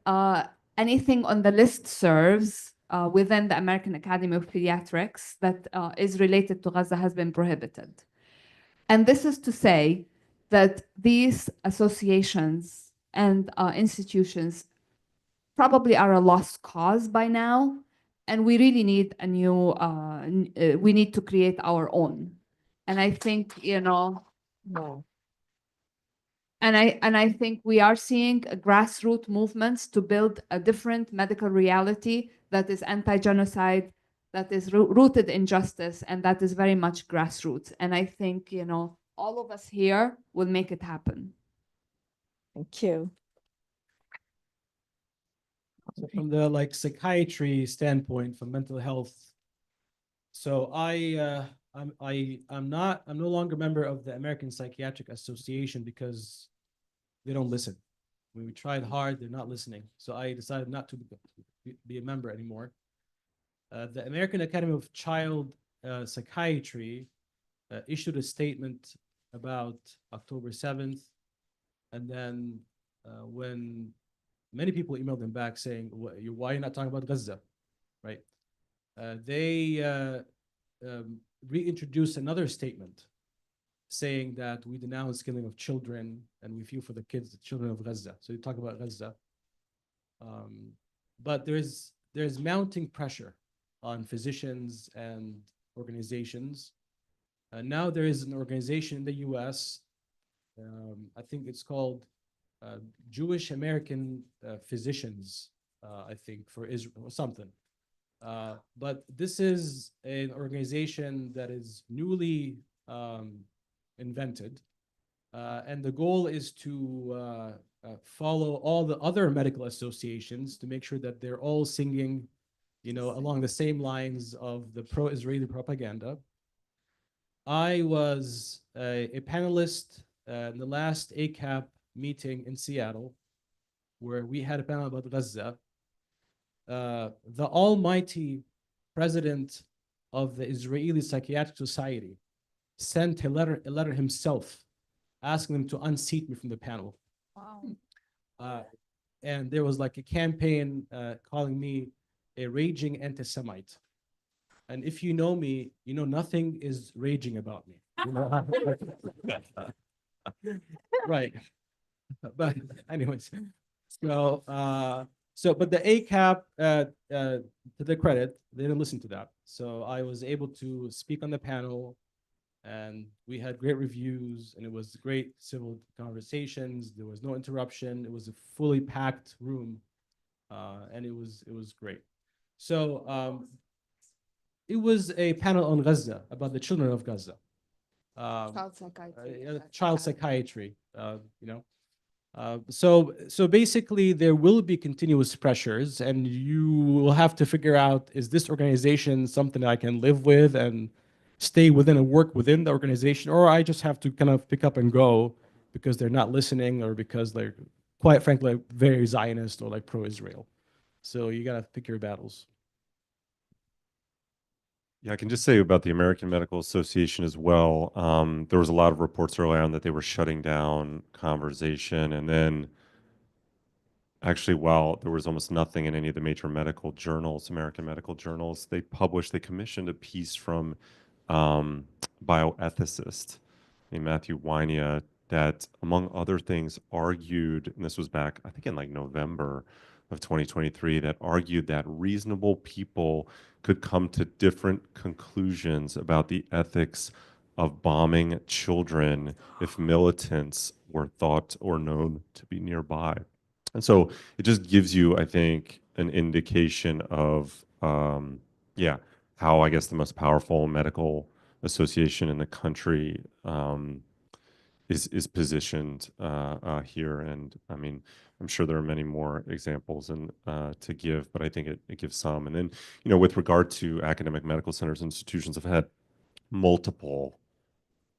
anything on the listservs within the American Academy of Pediatrics that is related to Gaza has been prohibited. And this is to say that these associations and institutions probably are a lost cause by now, and we really need a new, we need to create our own. And I think, you know, No. and I think we are seeing grassroots movements to build a different medical reality that is anti-genocide, that is rooted in justice, and that is very much grassroots. And I think, you know, all of us here will make it happen. Thank you. So from the psychiatry standpoint, from mental health, so I'm no longer a member of the American Psychiatric Association because they don't listen. When we tried hard, they're not listening. So I decided not to be a member anymore. The American Academy of Child Psychiatry issued a statement about October 7th. And then when many people emailed them back saying, why are you not talking about Gaza, right? They reintroduced another statement saying that we denounce killing of children and we feel for the kids, the children of Gaza. So you talk about Gaza. But there's mounting pressure on physicians and organizations. Now there is an organization in the US, I think it's called Jewish American Physicians, I think, for Israel or something. But this is an organization that is newly invented. And the goal is to follow all the other medical associations to make sure that they're all singing, you know, along the same lines of the pro-Israeli propaganda. I was a panelist in the last ACAP meeting in Seattle, where we had a panel about Gaza. The almighty president of the Israeli Psychiatric Society sent a letter himself asking them to unseat me from the panel. Wow. And there was like a campaign calling me a raging anti-Semite. And if you know me, you know nothing is raging about me. You know? Right. But anyways, so but the ACAP, to their credit, they didn't listen to that. So I was able to speak on the panel, and we had great reviews, and it was great civil conversations. There was no interruption. It was a fully packed room, and it was great. So it was a panel on Gaza, about the children of Gaza. Child psychiatry. Child psychiatry, you know. So basically there will be continuous pressures, and you will have to figure out, is this organization something I can live with and stay within and work within the organization, or I just have to kind of pick up and go because they're not listening or because they're, quite frankly, very Zionist or like pro-Israel. So you got to pick your battles. Yeah, I can just say about the American Medical Association as well. There was a lot of reports early on that they were shutting down conversation. And then actually, while there was almost nothing in any of the major medical journals, American medical journals, they commissioned a piece from bioethicist named Matthew Wynia that, among other things, argued, and this was back, I think in like November of 2023, that argued that reasonable people could come to different conclusions about the ethics of bombing children if militants were thought or known to be nearby. And so it just gives you, I think, an indication of, how I guess the most powerful medical association in the country is positioned here. And I mean, I'm sure there are many more examples and to give, but I think it gives some. And then, with regard to academic medical centers and institutions, I've had multiple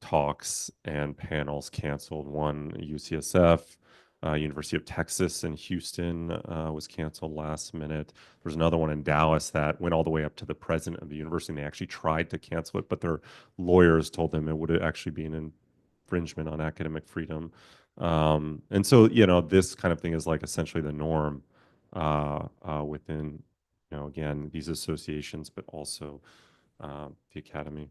talks and panels canceled. One, UCSF, University of Texas in Houston was canceled last minute. There's another one in Dallas that went all the way up to the president of the university, and they actually tried to cancel it, but their lawyers told them it would actually be an infringement on academic freedom. And so, this kind of thing is like essentially the norm within, again, these associations, but also the academy.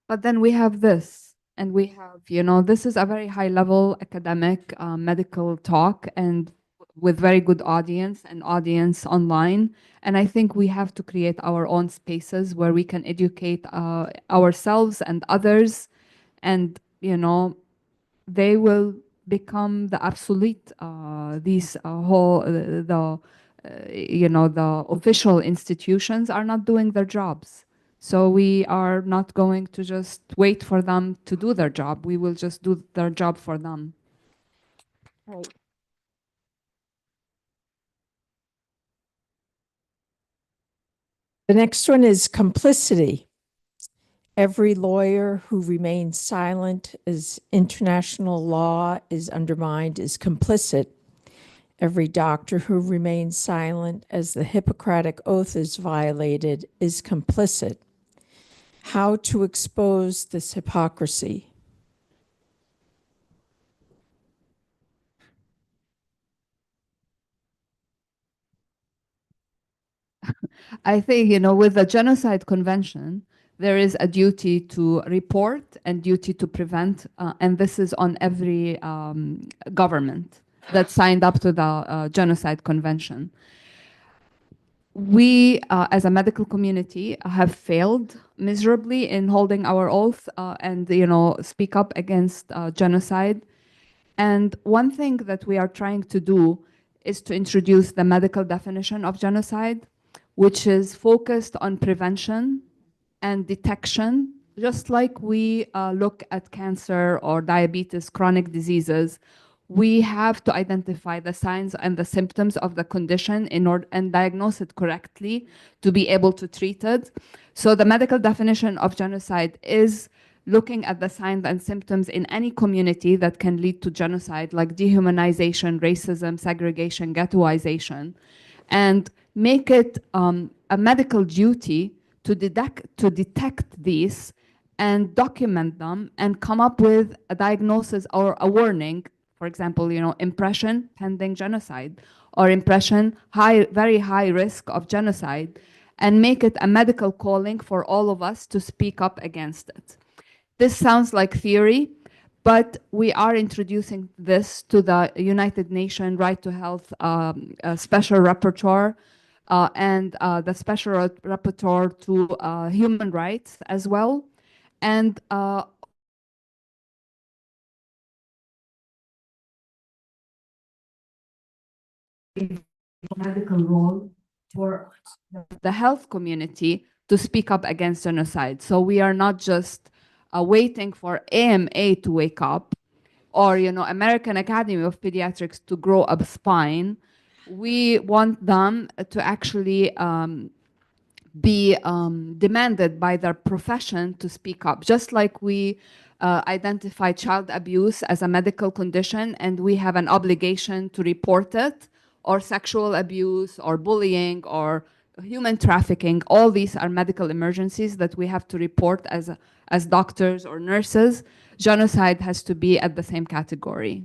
But then we have this, and we have, this is a very high level academic medical talk, and with very good audience and audience online. And I think we have to create our own spaces where we can educate ourselves and others, and they will become the obsolete. These the official institutions are not doing their jobs. So we are not going to just wait for them to do their job. We will just do their job for them. Right. The next one is complicity. Every lawyer who remains silent as international law is undermined is complicit. Every doctor who remains silent as the Hippocratic Oath is violated is complicit. How to expose this hypocrisy? I think, with the Genocide Convention, there is a duty to report and duty to prevent, and this is on every government that signed up to the Genocide Convention. We, as a medical community, have failed miserably in holding our oath and, speak up against genocide. And one thing that we are trying to do is to introduce the medical definition of genocide, which is focused on prevention and detection. Just like we look at cancer or diabetes, chronic diseases, we have to identify the signs and the symptoms of the condition and diagnose it correctly to be able to treat it. So the medical definition of genocide is looking at the signs and symptoms in any community that can lead to genocide, like dehumanization, racism, segregation, ghettoization, and make it a medical duty to detect these and document them and come up with a diagnosis or a warning. For example, impression pending genocide, or impression very high risk of genocide, and make it a medical calling for all of us to speak up against it. This sounds like theory, but we are introducing this to the United Nations Right to Health Special Rapporteur and the Special Rapporteur to Human Rights as well. And medical role for the health community to speak up against genocide. So we are not just waiting for AMA to wake up, or American Academy of Pediatrics to grow a spine. We want them to actually be demanded by their profession to speak up. Just like we identify child abuse as a medical condition and we have an obligation to report it, or sexual abuse or bullying or human trafficking, all these are medical emergencies that we have to report as doctors or nurses. Genocide has to be at the same category.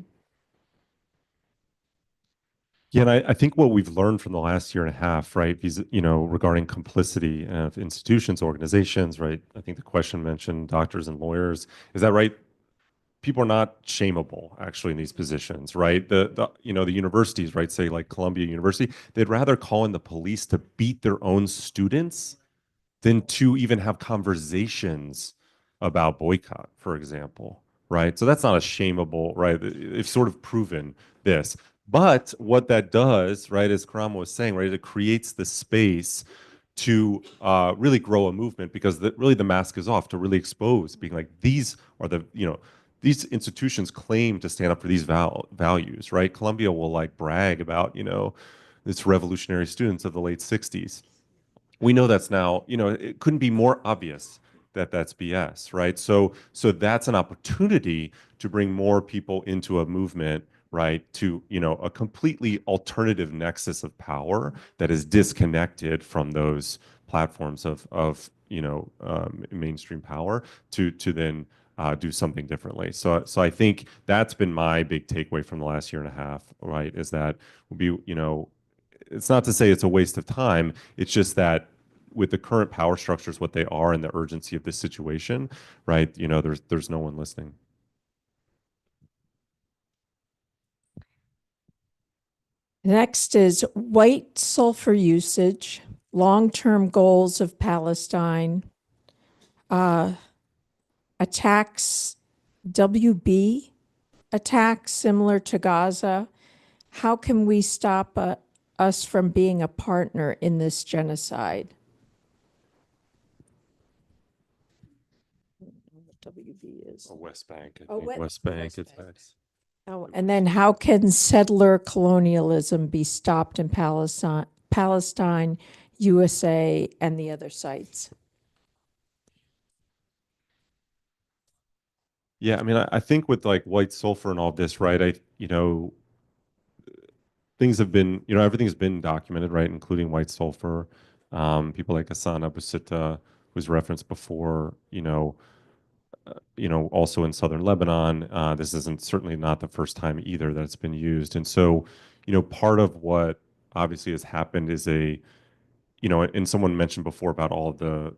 Yeah, and I think what we've learned from the last year and a half, right, regarding complicity of institutions, organizations, right, I think the question mentioned doctors and lawyers, is that right? People are not shameable actually in these positions, right? The universities, right, say like Columbia University, they'd rather call in the police to beat their own students than to even have conversations about boycott, for example, right? So that's not a shameable, right? They've sort of proven this. But what that does, right, as Karam was saying, right, it creates the space to really grow a movement, because really the mask is off, to really expose, being like, these are these institutions claim to stand up for these values, right? Columbia will like brag about, its revolutionary students of the late 60s. We know that's now, it couldn't be more obvious that that's BS, right? So that's an opportunity to bring more people into a movement, right, to a completely alternative nexus of power that is disconnected from those platforms of mainstream power to then do something differently. So I think that's been my big takeaway from the last year and a half, right, is that will be, it's not to say it's a waste of time. It's just that with the current power structures, what they are, and the urgency of this situation, right, there's no one listening. Next is white sulfur usage, long-term goals of Palestine, attacks, WB attacks similar to Gaza. How can we stop us from being a partner in this genocide? WB is. Or West Bank, I Oh, think. West Bank attacks. Oh, and then how can settler colonialism be stopped in Palestine, USA, and the other sites? Yeah, I mean, I think with like white sulfur and all this, right, things have been, everything's been documented, right, including white sulfur. People like Hassan Abu Sitta was referenced before, also in southern Lebanon. This isn't certainly not the first time either that it's been used. And so, part of what obviously has happened is and someone mentioned before about all the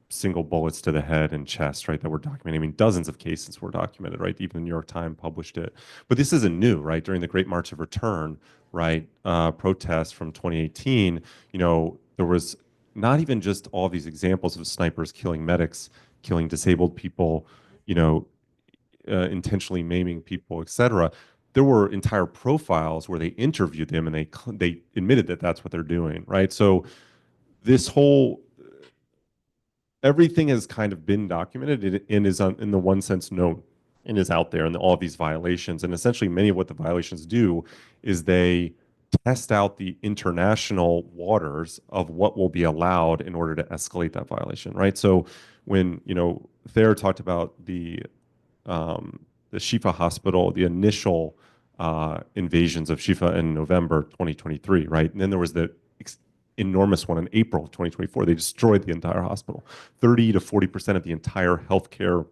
single bullets to the head and chest, right, that were documented. I mean, dozens of cases were documented, right? Even the New York Times published it. But this isn't new, right? During the Great March of Return, right, protests from 2018, there was not even just all these examples of snipers killing medics, killing disabled people, intentionally maiming people, etc. There were entire profiles where they interviewed them and they admitted that that's what they're doing, right? So this whole everything has kind of been documented and is in the one sense known and is out there, and all of these violations. And essentially many of what the violations do is they test out the international waters of what will be allowed in order to escalate that violation, right? So when, Thaer talked about the Shifa hospital, the initial invasions of Shifa in November 2023, right? And then there was the enormous one in April 2024. They destroyed the entire hospital. 30 to 40% of the entire healthcare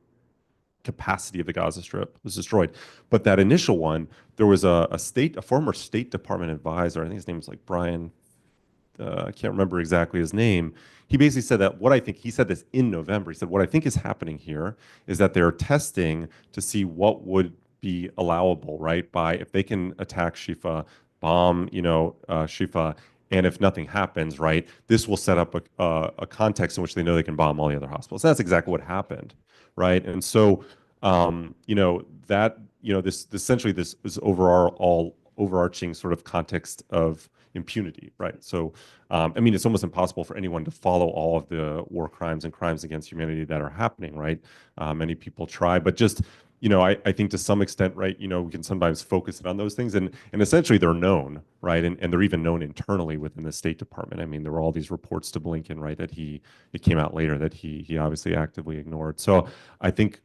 capacity of the Gaza Strip was destroyed. But that initial one, there was a former State Department advisor, I think his name was like Brian, I can't remember exactly his name. He basically said that he said this in November. He said, what I think is happening here is that they're testing to see what would be allowable, right? By if they can attack Shifa, bomb, Shifa, and if nothing happens, right, this will set up a context in which they know they can bomb all the other hospitals. That's exactly what happened, right? And so, this essentially this overarching sort of context of impunity, right? So, I mean, it's almost impossible for anyone to follow all of the war crimes and crimes against humanity that are happening, right? Many people try, but just, I think to some extent, right, we can sometimes focus it on those things, and essentially they're known, right? And they're even known internally within the State Department. I mean, there were all these reports to Blinken, right, that it came out later that he obviously actively ignored. So I think,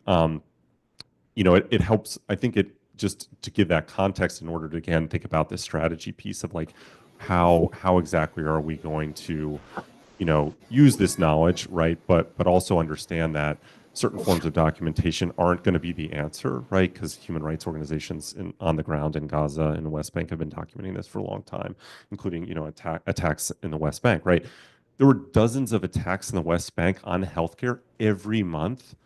it helps, I think it just to give that context in order to, again, think about this strategy piece of like, how exactly are we going to, use this knowledge, right? But also understand that certain forms of documentation aren't going to be the answer, right? Because human rights organizations on the ground in Gaza and the West Bank have been documenting this for a long time, including, attacks in the West Bank, right? There were dozens of attacks in the West Bank on healthcare every month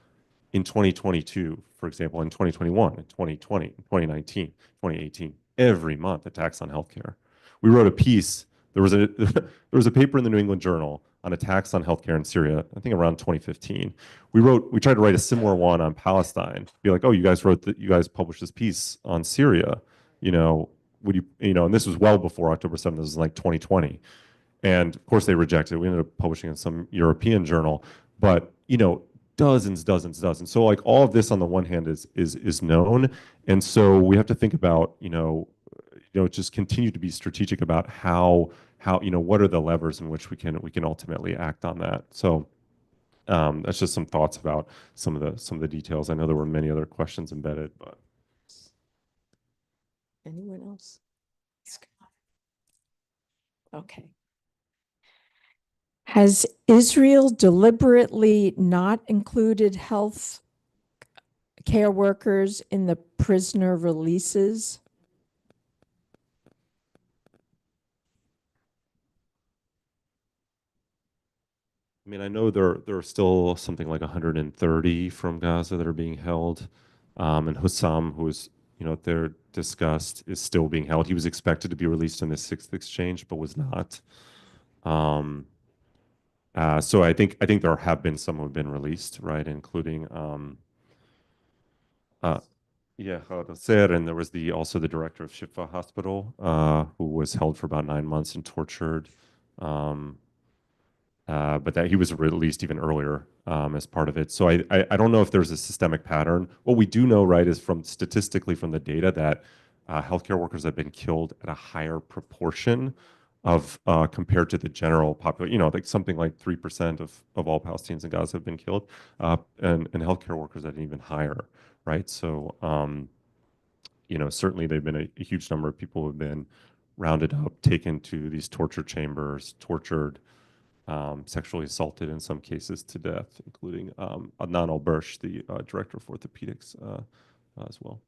in 2022, for example, in 2021, in 2020, in 2019, 2018, every month attacks on healthcare. We wrote a piece. There was a paper in the New England Journal on attacks on healthcare in Syria, I think around 2015. We tried to write a similar one on Palestine. Be like, oh, you guys published this piece on Syria. Would you, and this was well before October 7th. This was like 2020. And of course they rejected it. We ended up publishing in some European journal, but dozens. So like all of this on the one hand is known. And so we have to think about, just continue to be strategic about how what are the levers in which we can ultimately act on that. So that's just some thoughts about some of the details. I know there were many other questions embedded, but Anyone else? Okay. Has Israel deliberately not included health care workers in the prisoner releases? I mean, I know there are still something like 130 from Gaza that are being held, and Hussam, who is they're discussed, is still being held. He was expected to be released in the 6th exchange, but was not. So I think there have been some who have been released, right, including Ahmad Thaer, and there was also the director of Shifa Hospital, who was held for about 9 months and tortured. But that he was released even earlier as part of it. So I don't know if there's a systemic pattern. What we do know, right, is statistically from the data that healthcare workers have been killed at a higher proportion of compared to the general population. Like something like 3% of all Palestinians in Gaza have been killed, and healthcare workers at an even higher, right? So certainly they've been a huge number of people who have been rounded up, taken to these torture chambers, tortured, sexually assaulted in some cases to death, including Adnan Al-Bursh, the director of orthopedics, as well.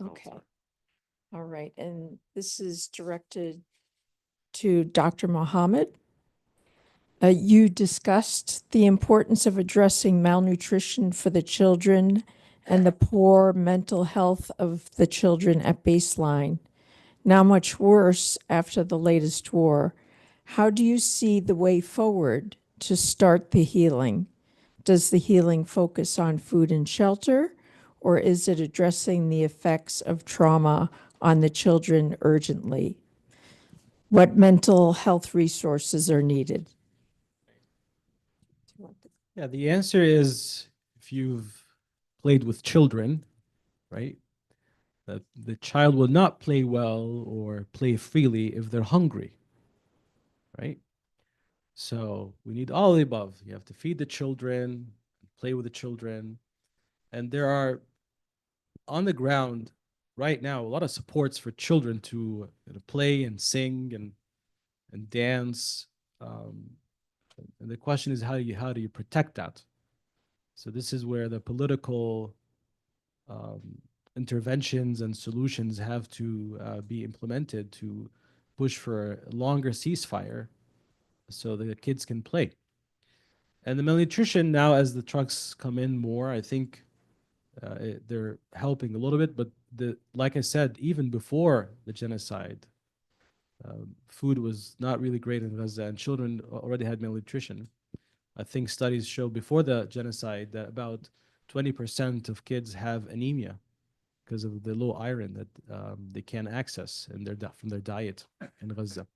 Okay. All right. And this is directed to Dr. Mohammad. You discussed the importance of addressing malnutrition for the children and the poor mental health of the children at baseline. Now much worse after the latest war. How do you see the way forward to start the healing? Does the healing focus on food and shelter, or is it addressing the effects of trauma on the children urgently? What mental health resources are needed? Yeah, the answer is if you've played with children, right? The child will not play well or play freely if they're hungry, right? So we need all of the above. You have to feed the children, play with the children, and there are on the ground right now a lot of supports for children to play and sing and dance. And the question is how do you protect that? So this is where the political interventions and solutions have to be implemented to push for a longer ceasefire so the kids can play. And the malnutrition now, as the trucks come in more, I think they're helping a little bit. But like I said, even before the genocide, food was not really great in Gaza, and children already had malnutrition. I think studies show before the genocide that about 20% of kids have anemia because of the low iron that they can't access in from their diet in Gaza.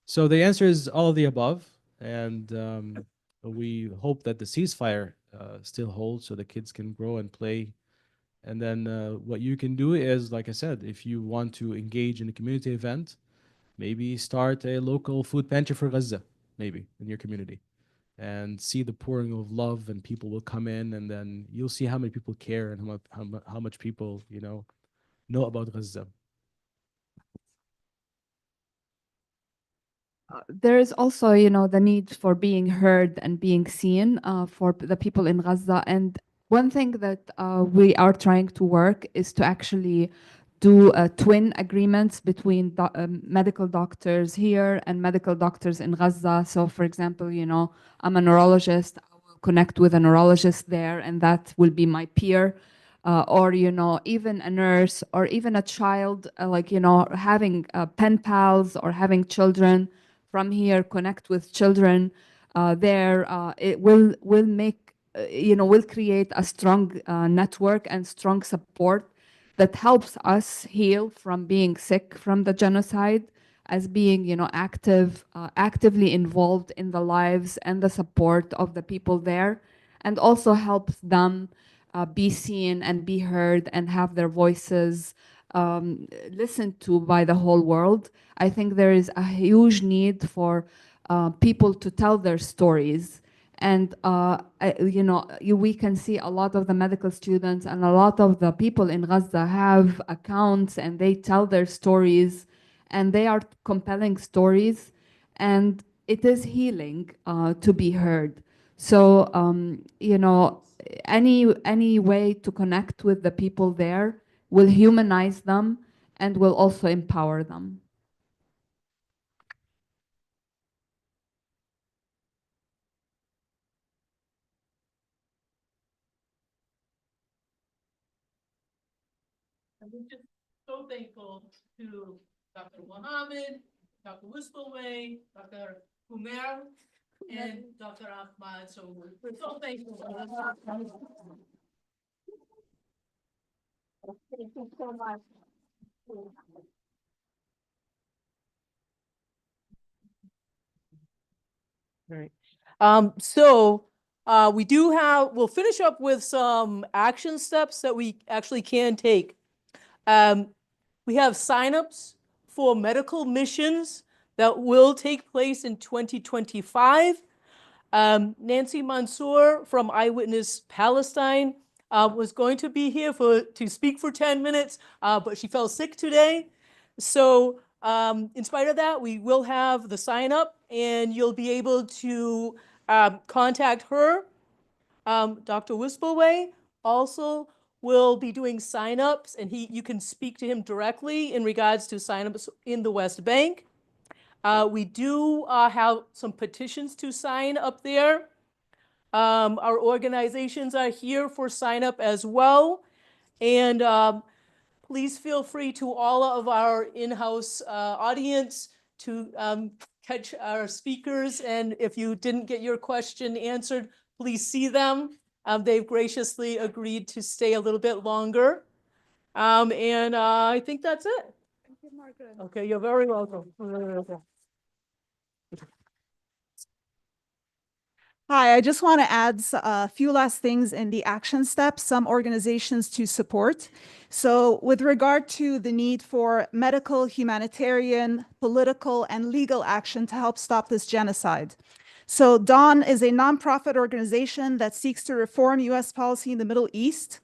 So the answer is all of the above, and we hope that the ceasefire still holds so the kids can grow and play. And then what you can do is, like I said, if you want to engage in a community event, maybe start a local food pantry for Gaza, maybe in your community, and see the pouring of love, and people will come in, and then you'll see how many people care and how much people know about Gaza. There is also, the need for being heard and being seen for the people in Gaza. And one thing that we are trying to work is to actually do twin agreements between medical doctors here and medical doctors in Gaza. So, for example, I'm a neurologist. I will connect with a neurologist there, and that will be my peer. Or, even a nurse, or even a child, having pen pals or having children from here connect with children there. It will make, will create a strong network and strong support that helps us heal from being sick from the genocide, as being, actively involved in the lives and the support of the people there, and also helps them be seen and be heard and have their voices listened to by the whole world. I think there is a huge need for people to tell their stories. And, we can see a lot of the medical students and a lot of the people in Gaza have accounts, and they tell their stories, and they are compelling stories, and it is healing to be heard. So, any way to connect with the people there will humanize them and will also empower them. And we're just so thankful to Dr. Mohammad, Dr. Wispelwey, Dr. Umer, and Dr. Ahmad. So we're so thankful. Thank you so much. Right. We'll finish up with some action steps that we actually can take. We have signups for medical missions that will take place in 2025. Nancy Mansour from Eyewitness Palestine was going to be here to speak for 10 minutes, but she fell sick today. So in spite of that, we will have the sign up, and you'll be able to contact her. Dr. Wispelwey also will be doing signups, and you can speak to him directly in regards to signups in the West Bank. We do have some petitions to sign up there. Our organizations are here for sign up as well. And please feel free to all of our in-house audience to catch our speakers. And if you didn't get your question answered, please see them. They've graciously agreed to stay a little bit longer. And I think that's it. Thank you, Margaret. Okay, you're very welcome. Hi, I just want to add a few last things in the action steps, some organizations to support. So with regard to the need for medical, humanitarian, political, and legal action to help stop this genocide. So DAWN is a nonprofit organization that seeks to reform U.S. policy in the Middle East.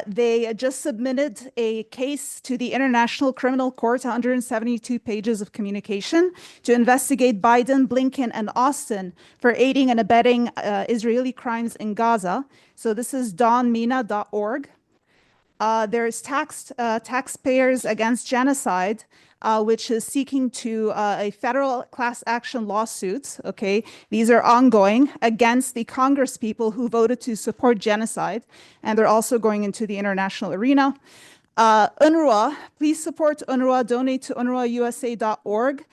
They just submitted a case to the International Criminal Court, 172 pages of communication, to investigate Biden, Blinken, and Austin for aiding and abetting Israeli crimes in Gaza. So this is dawnmina.org. There's Taxpayers Against Genocide, which is seeking to a federal class action lawsuits. Okay, these are ongoing against the Congress people who voted to support genocide, and they're also going into the international arena. UNRWA, please support UNRWA. Donate to UNRWAUSA.org.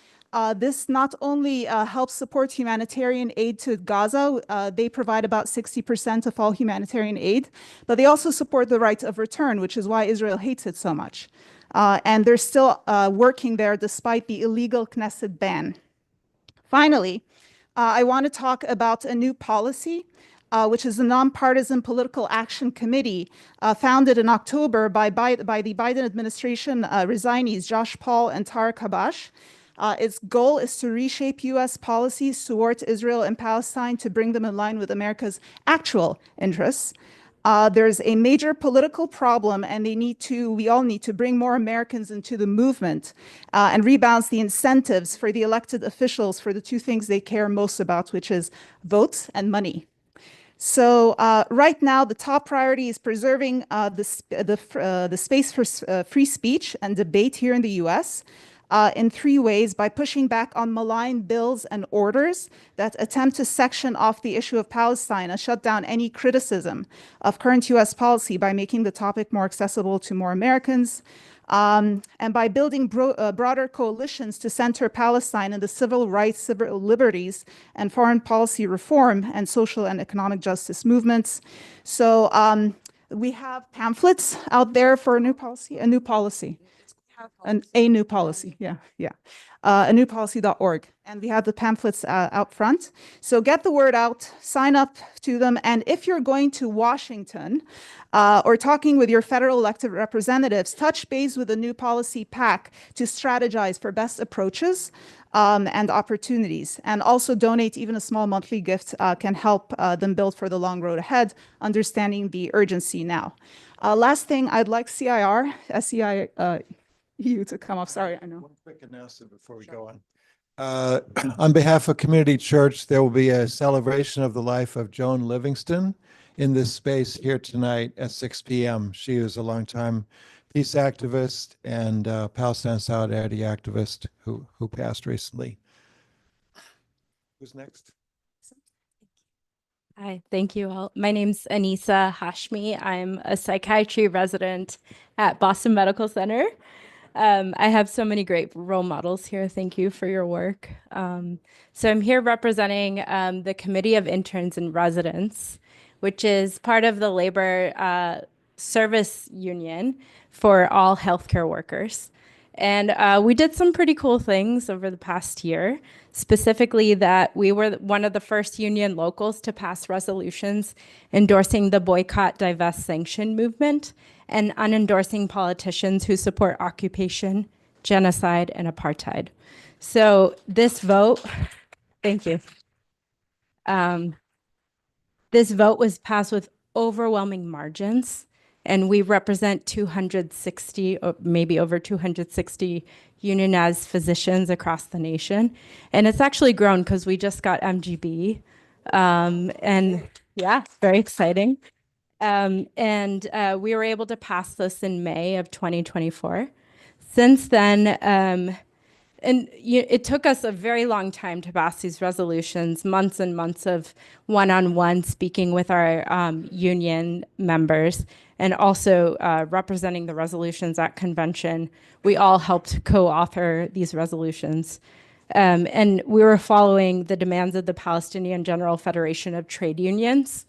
This not only helps support humanitarian aid to Gaza, they provide about 60% of all humanitarian aid, but they also support the right of return, which is why Israel hates it so much. And they're still working there despite the illegal Knesset ban. Finally, I want to talk about a new policy, which is a nonpartisan political action committee founded in October by the Biden administration resignees Josh Paul and Tariq Habash. Its goal is to reshape U.S. policies towards Israel and Palestine to bring them in line with America's actual interests. There's a major political problem, and we all need to bring more Americans into the movement and rebalance the incentives for the elected officials for the two things they care most about, which is votes and money. So right now, the top priority is preserving the space for free speech and debate here in the U.S. In three ways: by pushing back on malign bills and orders that attempt to section off the issue of Palestine and shut down any criticism of current U.S. policy by making the topic more accessible to more Americans, and by building broader coalitions to center Palestine in the civil rights, civil liberties, and foreign policy reform and social and economic justice movements. So we have pamphlets out there for a new policy, a new policy. A new policy, a newpolicy.org. And we have the pamphlets out front. So get the word out, sign up to them. And if you're going to Washington or talking with your federal elected representatives, touch base with the New Policy PAC to strategize for best approaches and opportunities. And also donate. Even a small monthly gift can help them build for the long road ahead, understanding the urgency now. Last thing, I'd like SEI, you to come up. Sorry, I know. One quick announcement before we go on. On behalf of Community Church, there will be a celebration of the life of Joan Livingston in this space here tonight at 6 p.m. She was a longtime peace activist and Palestine solidarity activist who passed recently. Who's next? Hi, thank you all. My name's Anissa Hashmi. I'm a psychiatry resident at Boston Medical Center. I have so many great role models here. Thank you for your work. So I'm here representing the Committee of Interns and Residents, which is part of the labor service union for all healthcare workers. And we did some pretty cool things over the past year, specifically that we were one of the first union locals to pass resolutions endorsing the boycott, divest, sanction movement and unendorsing politicians who support occupation, genocide, and apartheid. So this vote, thank you. This vote was passed with overwhelming margins, and we represent 260, or maybe over 260 unionized physicians across the nation. And it's actually grown because we just got MGB. And yeah, very exciting. We were able to pass this in May of 2024. Since then, it took us a very long time to pass these resolutions, months and months of one-on-one speaking with our union members and also representing the resolutions at convention. We all helped co-author these resolutions. And we were following the demands of the Palestinian General Federation of Trade Unions,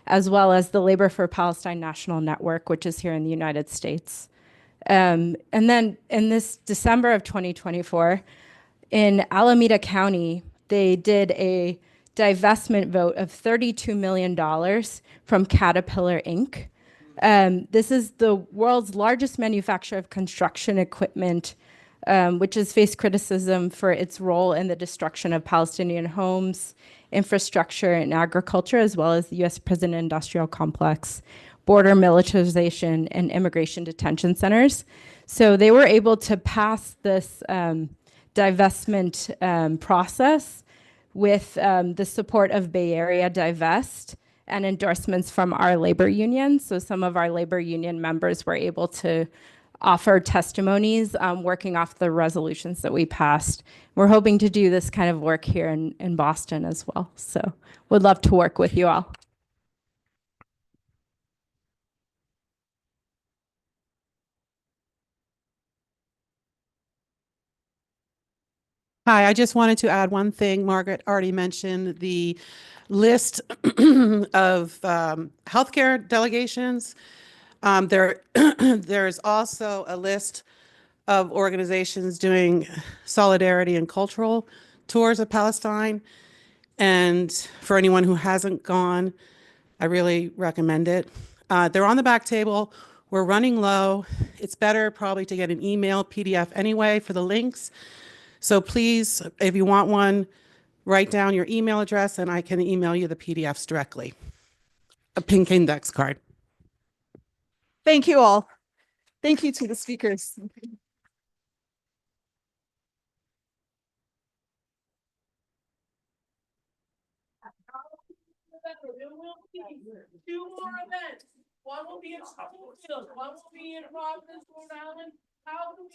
as well as the Labor for Palestine National Network, which is here in the United States. And then in this December of 2024, in Alameda County, they did a divestment vote of $32 million from Caterpillar Inc. This is the world's largest manufacturer of construction equipment, which has faced criticism for its role in the destruction of Palestinian homes, infrastructure, and agriculture, as well as the U.S. prison industrial complex, border militarization, and immigration detention centers. So they were able to pass this divestment process with the support of Bay Area Divest and endorsements from our labor union. So some of our labor union members were able to offer testimonies working off the resolutions that we passed. We're hoping to do this kind of work here in Boston as well. So would love to work with you all. Hi, I just wanted to add one thing. Margaret already mentioned the list of healthcare delegations. There's also a list of organizations doing solidarity and cultural tours of Palestine. And for anyone who hasn't gone, I really recommend it. They're on the back table. We're running low. It's better probably to get an email PDF anyway for the links. So please, if you want one, write down your email address and I can email you the PDFs directly. A pink index card. Thank you all. Thank you to the speakers. There will be 2 more events. One will be in Springfield, one will be in Providence, Rhode Island. How do we